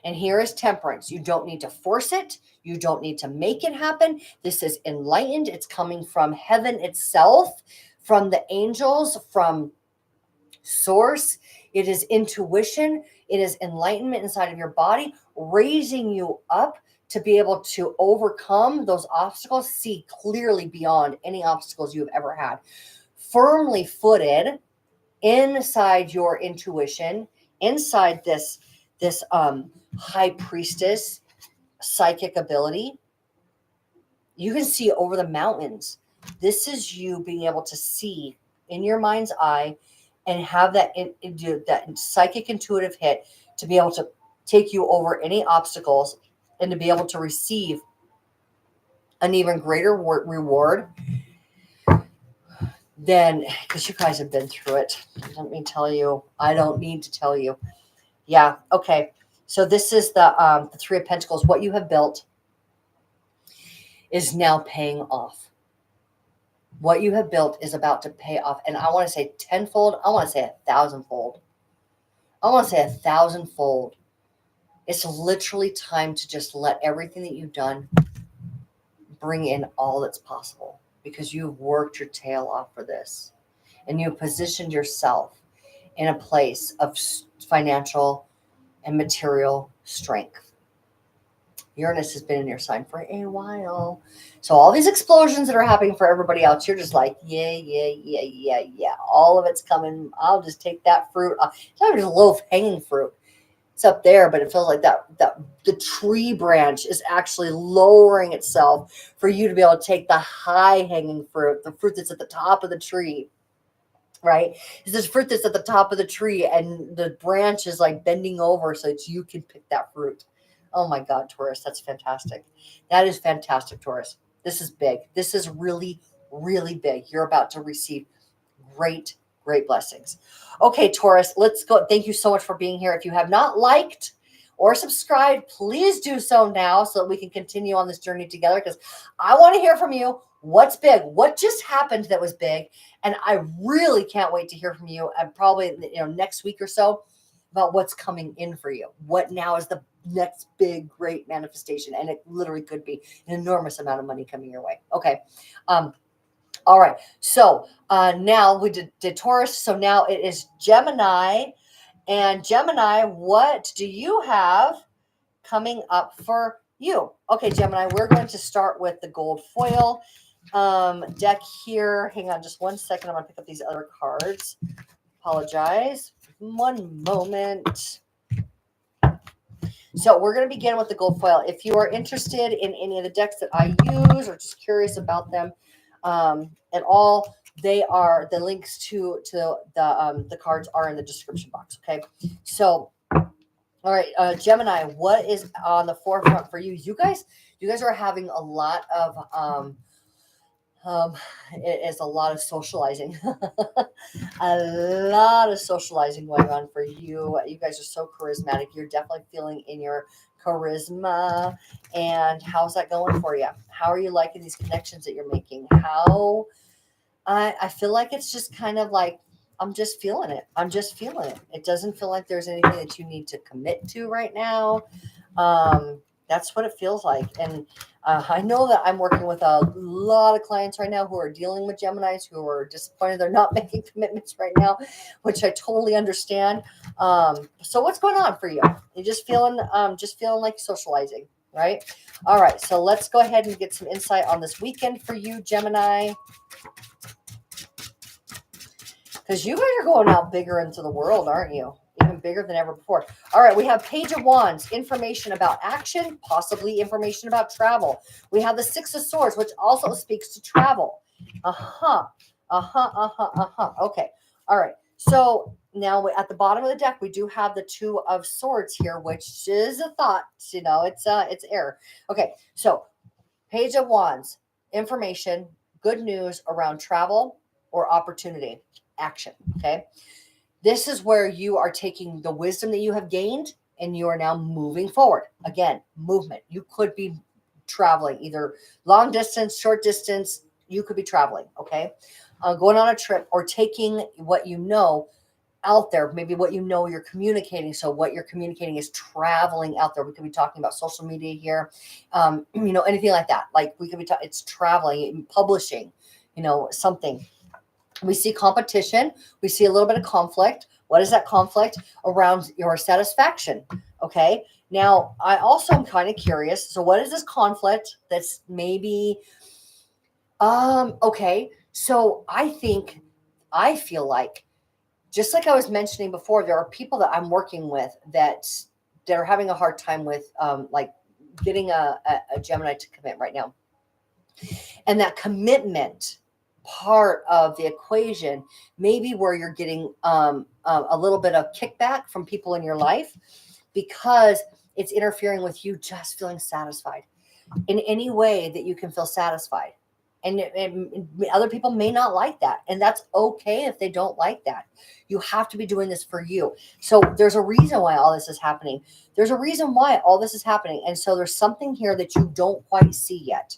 And here is Temperance. You don't need to force it. You don't need to make it happen. This is enlightened. It's coming from heaven itself, from the angels, from source. It is intuition. It is enlightenment inside of your body, raising you up to be able to overcome those obstacles, see clearly beyond any obstacles you've ever had. Firmly footed inside your intuition, inside this High Priestess psychic ability. You can see over the mountains. This is you being able to see in your mind's eye and have that psychic intuitive hit to be able to take you over any obstacles and to be able to receive an even greater reward than, because you guys have been through it. Let me tell you. I don't need to tell you. Yeah. Okay. So this is the Three of Pentacles. What you have built is now paying off. What you have built is about to pay off. And I want to say tenfold. I want to say 1,000-fold. I want to say 1,000-fold. It's literally time to just let everything that you've done bring in all that's possible, because you've worked your tail off for this. And you've positioned yourself in a place of financial and material strength. Uranus has been in your sign for a while. So all these explosions that are happening for everybody else, you're just like, yeah, yeah, yeah, yeah, yeah. All of it's coming. I'll just take that fruit. It's not just low hanging fruit. It's up there, but it feels like that the tree branch is actually lowering itself for you to be able to take the high hanging fruit, the fruit that's at the top of the tree, right? It's this fruit that's at the top of the tree, and the branch is like bending over so that you can pick that fruit. Oh my God, Taurus, that's fantastic. That is fantastic, Taurus. This is big. This is really, really big. You're about to receive great, great blessings. Okay, Taurus, let's go. Thank you so much for being here. If you have not liked or subscribed, please do so now so that we can continue on this journey together, because I want to hear from you. What's big? What just happened that was big? And I really can't wait to hear from you, and probably next week or so, about what's coming in for you. What now is the next big, great manifestation? And it literally could be an enormous amount of money coming your way. Okay. All right. So now we did Taurus. So now it is Gemini. And Gemini, what do you have coming up for you? Okay, Gemini, we're going to start with the gold foil deck here. Hang on just one second. I'm going to pick up these other cards. Apologize. One moment. So we're going to begin with the gold foil. If you are interested in any of the decks that I use or just curious about them at all, they are the links to the cards are in the description box. Okay. So, all right, Gemini, what is on the forefront for you? You guys are having a lot of it is a lot of socializing, a lot of socializing going on for you. You guys are so charismatic. You're definitely feeling in your charisma. And how's that going for you? How are you liking these connections that you're making? How I feel like it's just kind of like, I'm just feeling it. I'm just feeling it. It doesn't feel like there's anything that you need to commit to right now. That's what it feels like. And I know that I'm working with a lot of clients right now who are dealing with Geminis, who are disappointed they're not making commitments right now, which I totally understand. So what's going on for you? You're just feeling like socializing, right? All right. So let's go ahead and get some insight on this weekend for you, Gemini. Because you guys are going out bigger into the world, aren't you? Even bigger than ever before. All right, we have Page of Wands, information about action, possibly information about travel. We have the Six of Swords, which also speaks to travel. Okay, all right. So now at the bottom of the deck, we do have the Two of Swords here, which is a thought. It's air. Okay, so Page of Wands, information, good news around travel or opportunity. Action. Okay. This is where you are taking the wisdom that you have gained and you are now moving forward. Again, movement. You could be traveling either long distance, short distance. You could be traveling. Okay. Going on a trip or taking what you know out there, maybe what you know you're communicating. So what you're communicating is traveling out there. We could be talking about social media here, anything like that. Like we could be it's traveling, publishing, something. We see competition. We see a little bit of conflict. What is that conflict? Around your satisfaction. Okay. Now, I also am kind of curious. So what is this conflict that's maybe, okay. So I feel like, just like I was mentioning before, there are people that I'm working with that are having a hard time with, like getting a Gemini to commit right now. And that commitment part of the equation, maybe where you're getting a little bit of kickback from people in your life because it's interfering with you just feeling satisfied in any way that you can feel satisfied. And other people may not like that. And that's okay if they don't like that. You have to be doing this for you. So there's a reason why all this is happening. There's a reason why all this is happening. And so there's something here that you don't quite see yet.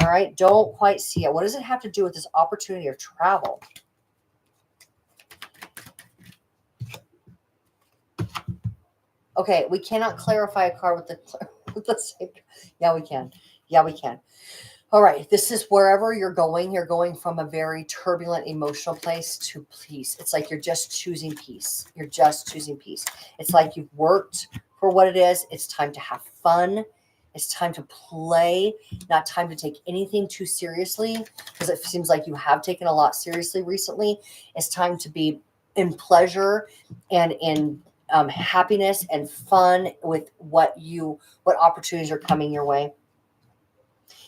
All right, don't quite see it. What does it have to do with this opportunity of travel? Okay, we cannot clarify a card with the same. Yeah, we can. Yeah, we can. All right, this is wherever you're going. You're going from a very turbulent emotional place to peace. It's like you're just choosing peace. You're just choosing peace. It's like you've worked for what it is. It's time to have fun. It's time to play, not time to take anything too seriously, because it seems like you have taken a lot seriously recently. It's time to be in pleasure and in happiness and fun with what opportunities are coming your way.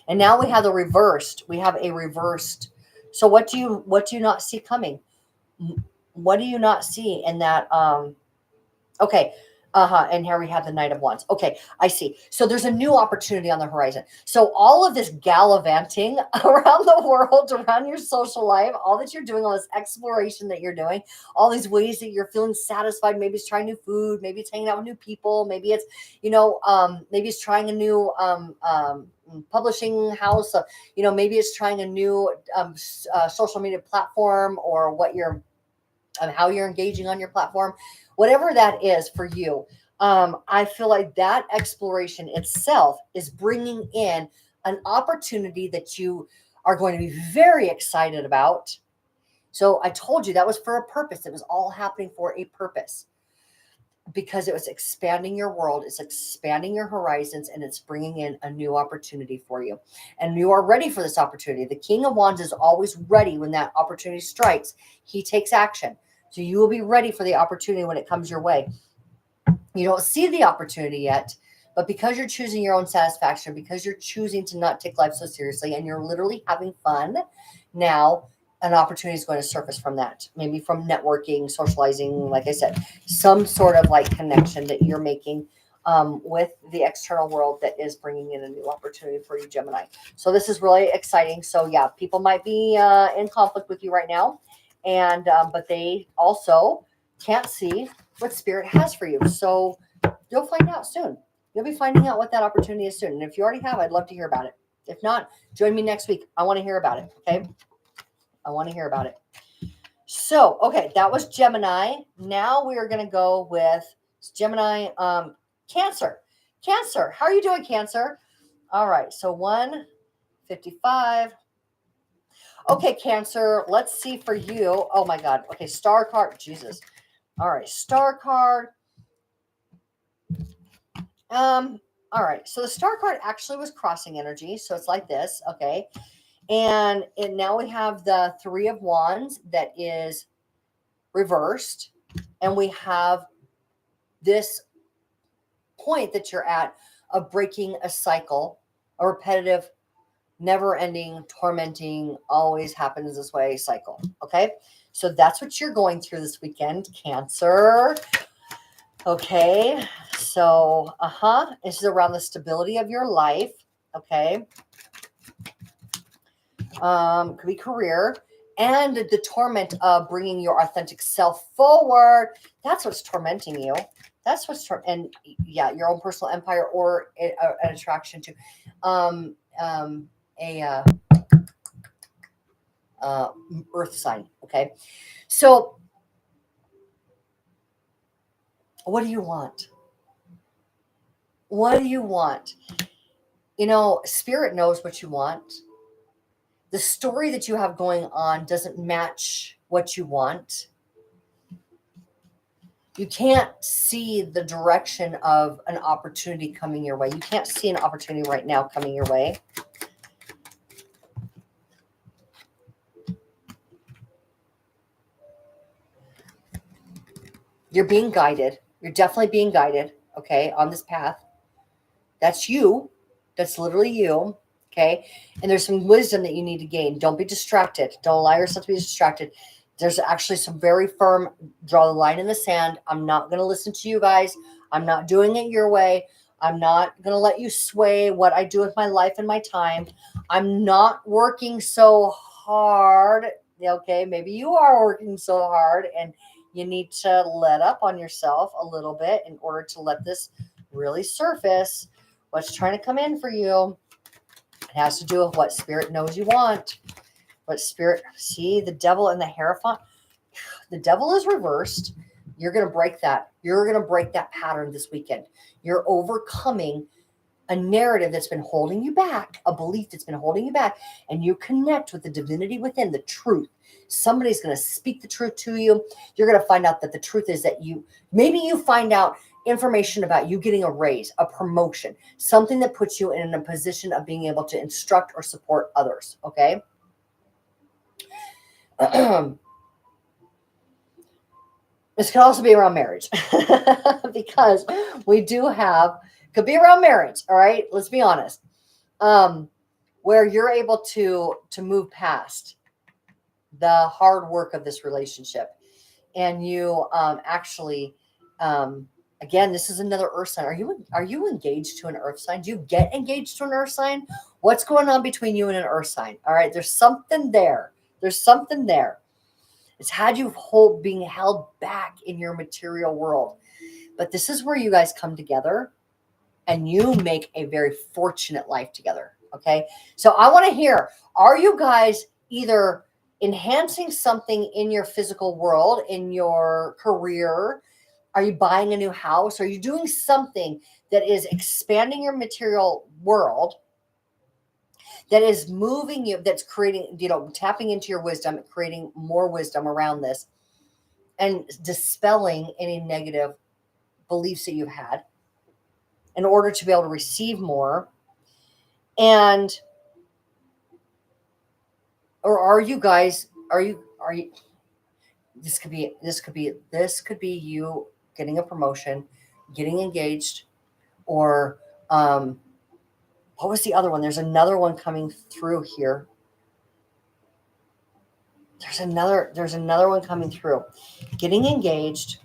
And now we have the reversed. We have a reversed. So what do you not see coming? What do you not see in that? Okay. And here we have the Knight of Wands. Okay, I see. So there's a new opportunity on the horizon. So all of this gallivanting around the world, around your social life, all that you're doing, all this exploration that you're doing, all these ways that you're feeling satisfied. Maybe it's trying new food. Maybe it's hanging out with new people. Maybe it's, maybe it's trying a new publishing house. Maybe it's trying a new social media platform, or how you're engaging on your platform. Whatever that is for you, I feel like that exploration itself is bringing in an opportunity that you are going to be very excited about. So I told you that was for a purpose. It was all happening for a purpose, because it was expanding your world, it's expanding your horizons, and it's bringing in a new opportunity for you. And you are ready for this opportunity. The King of Wands is always ready when that opportunity strikes. He takes action. So you will be ready for the opportunity when it comes your way. You don't see the opportunity yet, but because you're choosing your own satisfaction, because you're choosing to not take life so seriously, and you're literally having fun, now an opportunity is going to surface from that. Maybe from networking, socializing, like I said, some sort of like connection that you're making with the external world that is bringing in a new opportunity for you, Gemini. So this is really exciting. So yeah, people might be in conflict with you right now. And but they also can't see what Spirit has for you. So you'll find out soon. You'll be finding out what that opportunity is soon. And if you already have, I'd love to hear about it. If not, join me next week. I want to hear about it. Okay. I want to hear about it. So, okay, that was Gemini. Now we are going to go with Gemini, Cancer. Cancer. How are you doing, Cancer? All right. So 155. Okay, Cancer, let's see for you. Oh my God. Okay, star card. Jesus. All right, star card. All right. So the star card actually was crossing energy. So it's like this. Okay. And now we have the Three of Wands that is reversed. And we have this point that you're at of breaking a cycle, a repetitive, never-ending, tormenting, always happens this way cycle. Okay, so that's what you're going through this weekend, Cancer. Okay, so this is around the stability of your life. Okay, could be career, and the torment of bringing your authentic self forward. That's what's tormenting you. That's what's and yeah, your own personal empire, or an attraction to earth sign. Okay, so what do you want? What do you want? Spirit knows what you want. The story that you have going on doesn't match what you want. You can't see the direction of an opportunity coming your way. You can't see an opportunity right now coming your way. You're being guided. You're definitely being guided, okay, on this path. That's you. That's literally you, okay? And there's some wisdom that you need to gain. Don't be distracted. Don't allow yourself to be distracted. There's actually some very firm, draw the line in the sand. I'm not going to listen to you guys. I'm not doing it your way. I'm not going to let you sway what I do with my life and my time. I'm not working so hard, okay? Maybe you are working so hard, and you need to let up on yourself a little bit in order to let this really surface what's trying to come in for you. It has to do with what Spirit knows you want. What Spirit, see the Devil and the Hierophant. The Devil is reversed. You're going to break that. You're going to break that pattern this weekend. You're overcoming a narrative that's been holding you back, a belief that's been holding you back, and you connect with the divinity within, the truth. Somebody's going to speak the truth to you. You're going to find out that the truth is that maybe you find out information about you getting a raise, a promotion, something that puts you in a position of being able to instruct or support others. Okay. This could also be around marriage because we do have, could be around marriage. All right. Let's be honest. Where you're able to move past the hard work of this relationship, and you actually, again, this is another earth sign. Are you engaged to an earth sign? Do you get engaged to an earth sign? What's going on between you and an earth sign? All right, there's something there. There's something there. It's had you being held back in your material world. But this is where you guys come together and you make a very fortunate life together. Okay. So I want to hear, are you guys either enhancing something in your physical world, in your career? Are you buying a new house? Are you doing something that is expanding your material world, that is moving you, that's creating, tapping into your wisdom, creating more wisdom around this, and dispelling any negative beliefs that you've had in order to be able to receive more? And, or are you guys, this could be you getting a promotion, getting engaged, or, what was the other one? There's another one coming through here. There's another one coming through. Getting engaged.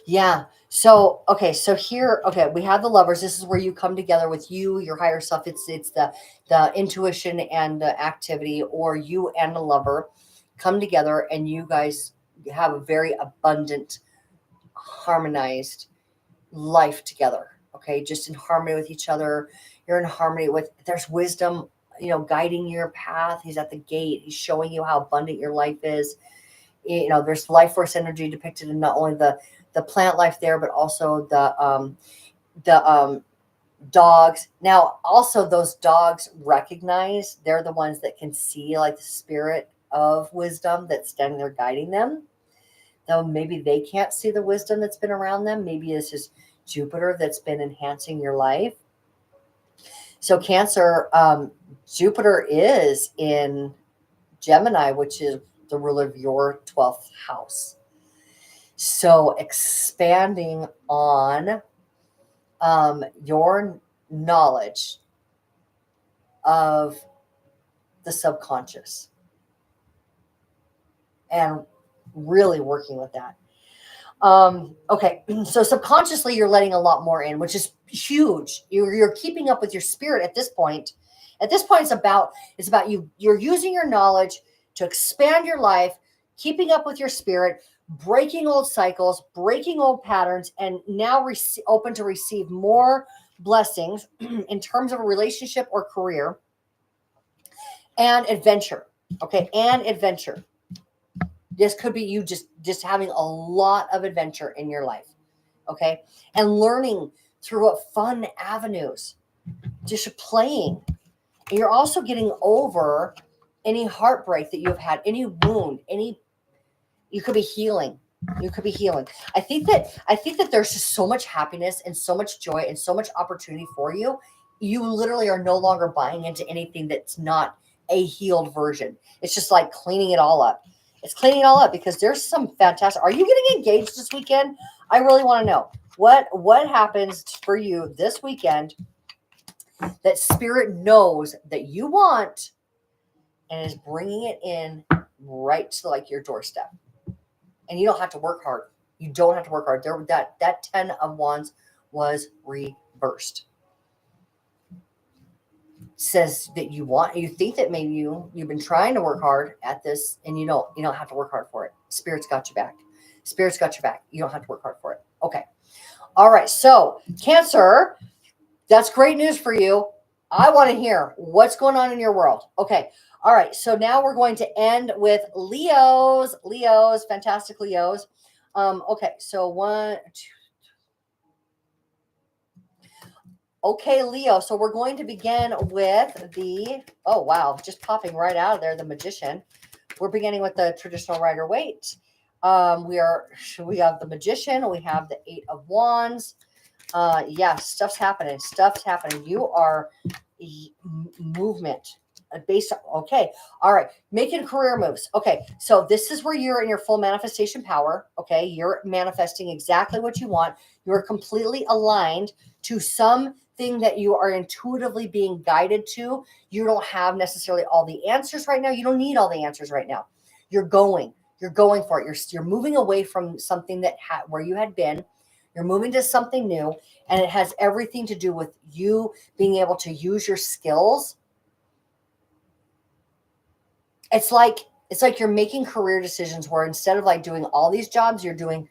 Yeah. So, okay. So here, okay, we have the Lovers. This is where you come together with you, your higher self. It's the intuition and the activity, or you and a lover come together and you guys have a very abundant, harmonized life together. Okay. Just in harmony with each other. You're in harmony with, there's wisdom, guiding your path. He's at the gate. He's showing you how abundant your life is. There's life force energy depicted in not only the plant life there, but also the dogs. Now, also those dogs recognize, they're the ones that can see like the spirit of wisdom that's standing there guiding them. Though maybe they can't see the wisdom that's been around them. Maybe it's just Jupiter that's been enhancing your life. So Cancer, Jupiter is in Gemini, which is the ruler of your 12th house. So expanding on your knowledge of the subconscious and really working with that. Okay, so subconsciously you're letting a lot more in, which is huge. You're keeping up with your spirit at this point. At this point, it's about you're using your knowledge to expand your life, keeping up with your spirit, breaking old cycles, breaking old patterns, and now open to receive more blessings in terms of a relationship or career and adventure. Okay, and adventure. This could be you just having a lot of adventure in your life. Okay, and learning through what fun avenues, just playing. And you're also getting over any heartbreak that you've had, any wound, you could be healing. You could be healing. I think that there's just so much happiness and so much joy and so much opportunity for you. You literally are no longer buying into anything that's not a healed version. It's just like cleaning it all up. It's cleaning it all up because there's some fantastic. Are you getting engaged this weekend? I really want to know what happens for you this weekend that spirit knows that you want and is bringing it in right to like your doorstep. And you don't have to work hard. You don't have to work hard. That 10 of Wands was reversed. Says that you think that maybe you've been trying to work hard at this and you don't have to work hard for it. Spirit's got you back. Spirit's got your back. You don't have to work hard for it. Okay. All right. So Cancer, that's great news for you. I want to hear what's going on in your world. Okay. All right. So now we're going to end with Leos, fantastic Leos. Okay, so one, two. Okay, Leo. So we're going to begin with the, oh wow, just popping right out of there, the Magician. We're beginning with the traditional Rider-Waite. We have the Magician. We have the Eight of Wands. Yeah, stuff's happening. Stuff's happening. You are movement based on, okay. All right. Making career moves. Okay. So this is where you're in your full manifestation power. Okay. You're manifesting exactly what you want. You're completely aligned to something that you are intuitively being guided to. You don't have necessarily all the answers right now. You don't need all the answers right now. You're going for it. You're moving away from something that where you had been. You're moving to something new, and it has everything to do with you being able to use your skills. It's like you're making career decisions where instead of like doing all these jobs, you're doing,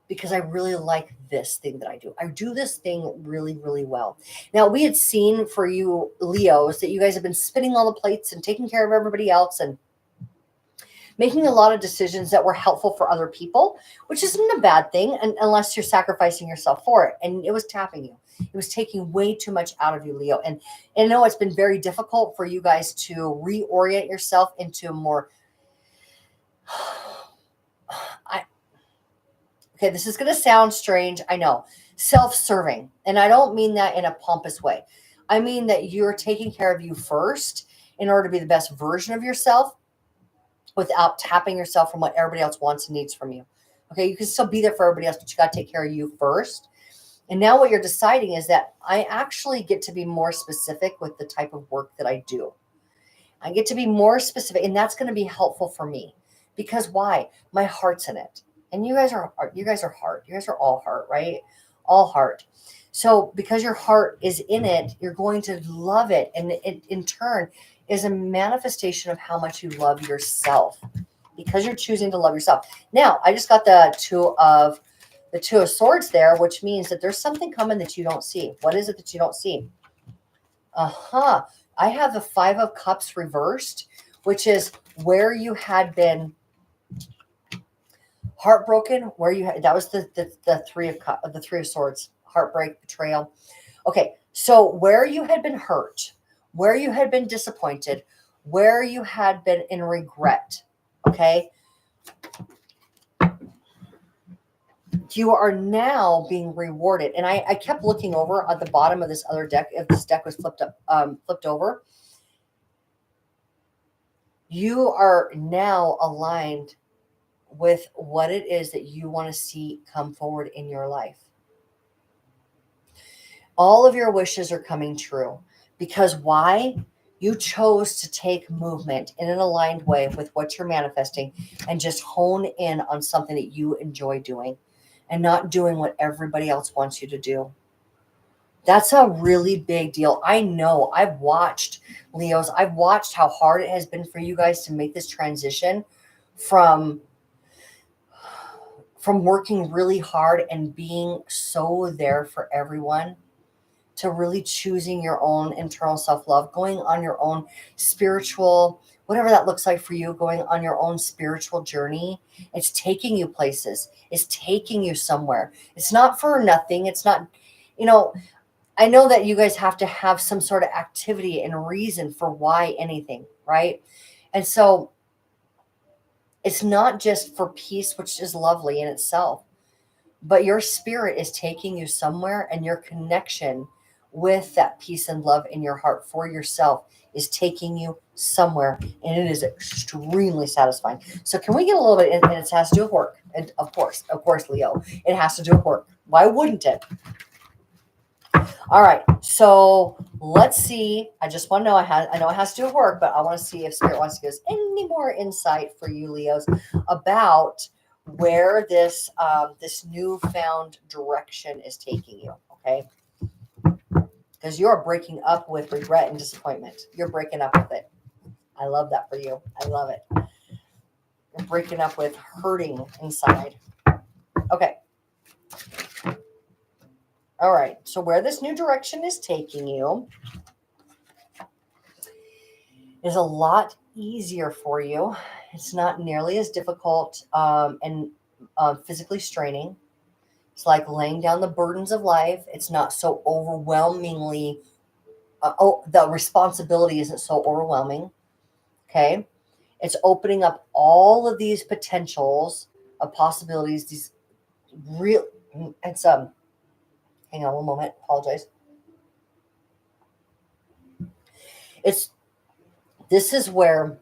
because I really like this thing that I do. I do this thing really, really well. Now, we had seen for you Leos that you guys have been spinning all the plates and taking care of everybody else and making a lot of decisions that were helpful for other people, which isn't a bad thing unless you're sacrificing yourself for it. And it was tapping you. It was taking way too much out of you, Leo. And I know it's been very difficult for you guys to reorient yourself into more. Okay, this is going to sound strange. I know. Self-serving. And I don't mean that in a pompous way. I mean that you're taking care of you first in order to be the best version of yourself, without tapping yourself from what everybody else wants and needs from you. Okay, you can still be there for everybody else, but you got to take care of you first. And now what you're deciding is that I actually get to be more specific with the type of work that I do. I get to be more specific, and that's going to be helpful for me. Because why? My heart's in it. And you guys are heart. You guys are all heart, right? All heart. So because your heart is in it, you're going to love it. And it in turn is a manifestation of how much you love yourself, because you're choosing to love yourself. Now, I just got the two of swords there, which means that there's something coming that you don't see. What is it that you don't see? I have the Five of Cups reversed, which is where you had been heartbroken, where you had, that was the Three of Swords, heartbreak, betrayal. Okay, so where you had been hurt, where you had been disappointed, where you had been in regret, okay, you are now being rewarded. And I kept looking over at the bottom of this other deck. If this deck was flipped over, you are now aligned with what it is that you want to see come forward in your life. All of your wishes are coming true. Because why? You chose to take movement in an aligned way with what you're manifesting and just hone in on something that you enjoy doing and not doing what everybody else wants you to do. That's a really big deal. I know. I've watched, Leos, I've watched how hard it has been for you guys to make this transition from working really hard and being so there for everyone, to really choosing your own internal self-love, going on your own spiritual, whatever that looks like for you, going on your own spiritual journey. It's taking you places. It's taking you somewhere. It's not for nothing. It's not, I know that you guys have to have some sort of activity and reason for why anything, right? And so it's not just for peace, which is lovely in itself, but your spirit is taking you somewhere, and your connection with that peace and love in your heart for yourself is taking you somewhere, and it is extremely satisfying. So can we get a little bit, and it has to do with work. And of course, Leo, it has to do with work. Why wouldn't it? All right, so let's see. I just want to know, I know it has to do with work, but I want to see if Spirit wants to give us any more insight for you, Leos, about where this newfound direction is taking you, okay? Because you're breaking up with regret and disappointment. You're breaking up with it. I love that for you. I love it. You're breaking up with hurting inside. Okay. All right, so where this new direction is taking you is a lot easier for you. It's not nearly as difficult, and physically straining. It's like laying down the burdens of life. It's not so overwhelmingly, the responsibility isn't so overwhelming. Okay. It's opening up all of these potentials of possibilities, these real, it's, hang on one moment, apologize. This is where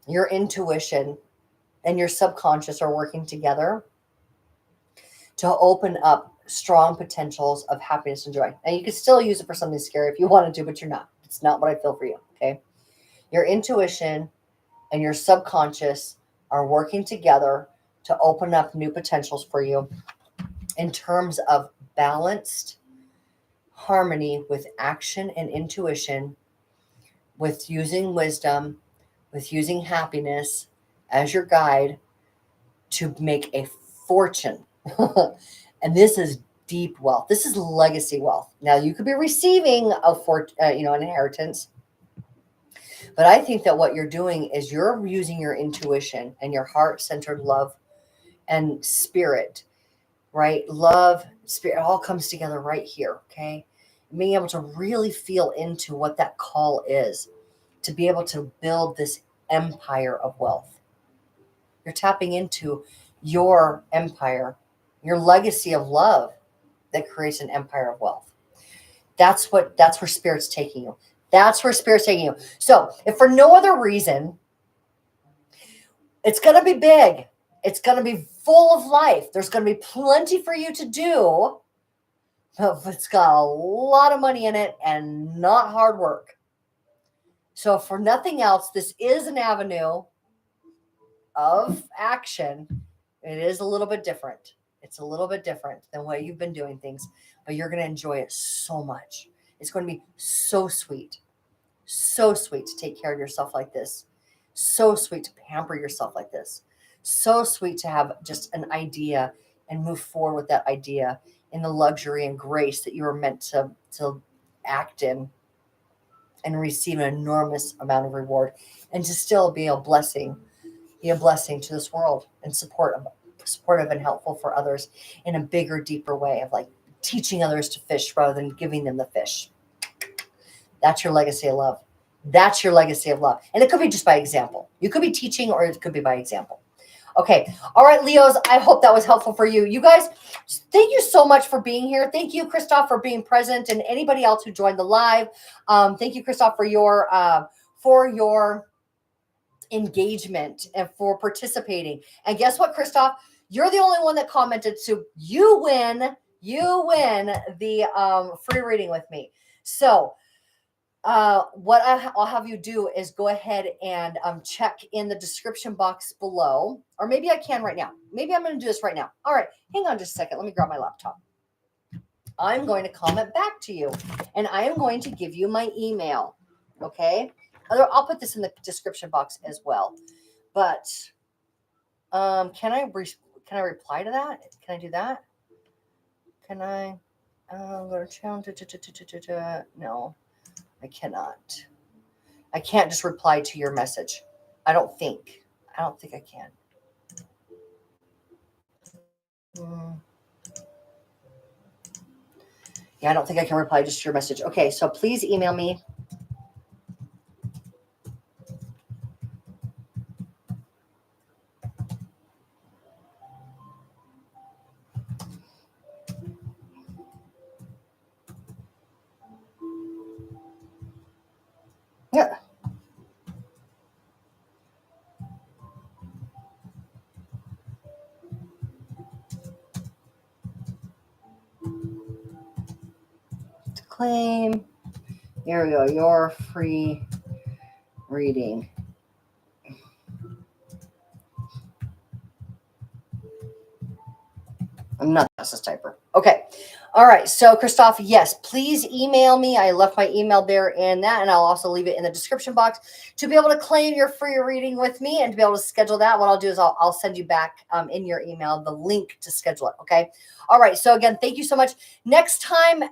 your intuition and your subconscious are working together to open up strong potentials of happiness and joy. And you can still use it for something scary if you wanted to, but you're not. It's not what I feel for you. Okay. Your intuition and your subconscious are working together to open up new potentials for you in terms of balanced harmony with action and intuition, with using wisdom, with using happiness as your guide to make a fortune. And this is deep wealth. This is legacy wealth. Now you could be receiving an inheritance, but I think that what you're doing is you're using your intuition and your heart-centered love and spirit, right? Love, spirit, it all comes together right here. Okay. Being able to really feel into what that call is, to be able to build this empire of wealth. You're tapping into your empire, your legacy of love that creates an empire of wealth. That's where spirit's taking you. That's where spirit's taking you. So if for no other reason, it's going to be big. It's going to be full of life. There's going to be plenty for you to do. But it's got a lot of money in it and not hard work. So for nothing else, this is an avenue of action. It is a little bit different. It's a little bit different than what you've been doing things, but you're going to enjoy it so much. It's going to be so sweet to take care of yourself like this. So sweet to pamper yourself like this. So sweet to have just an idea and move forward with that idea in the luxury and grace that you were meant to act in and receive an enormous amount of reward, and to still be a blessing to this world and supportive and helpful for others in a bigger, deeper way of like teaching others to fish rather than giving them the fish. That's your legacy of love. That's your legacy of love. And it could be just by example. You could be teaching, or it could be by example. Okay. All right, Leos, I hope that was helpful for you. You guys, thank you so much for being here. Thank you, Christoph, for being present, and anybody else who joined the live. Thank you, Christoph, for your engagement and for participating. And guess what, Christoph? You're the only one that commented, so you win the free reading with me. So what I'll have you do is go ahead and check in the description box below, or maybe I can right now. Maybe I'm going to do this right now. All right, hang on just a second. Let me grab my laptop. I'm going to comment back to you, and I am going to give you my email. Okay, I'll put this in the description box as well. But can I reply to that? Can I do that? Can I? Go to channel. No. I cannot. I can't just reply to your message. I don't think I can. Yeah, I don't think I can reply just to your message. Okay, so please email me. Yeah. To claim. Here we go. Your free reading. I'm not a typer. Okay. All right. So, Christoph, yes, please email me. I left my email there in that, and I'll also leave it in the description box to be able to claim your free reading with me and to be able to schedule that. What I'll do is I'll send you back in your email the link to schedule it. Okay. All right. So, again, thank you so much. Next time,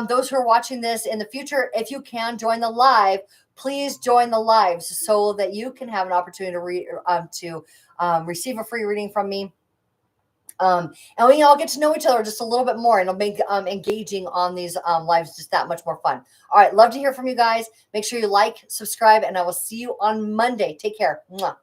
those who are watching this in the future, if you can join the live, please join the lives so that you can have an opportunity to receive a free reading from me. And we all get to know each other just a little bit more, and it'll make engaging on these lives just that much more fun. All right, love to hear from you guys. Make sure you like, subscribe, and I will see you on Monday. Take care. Mwah.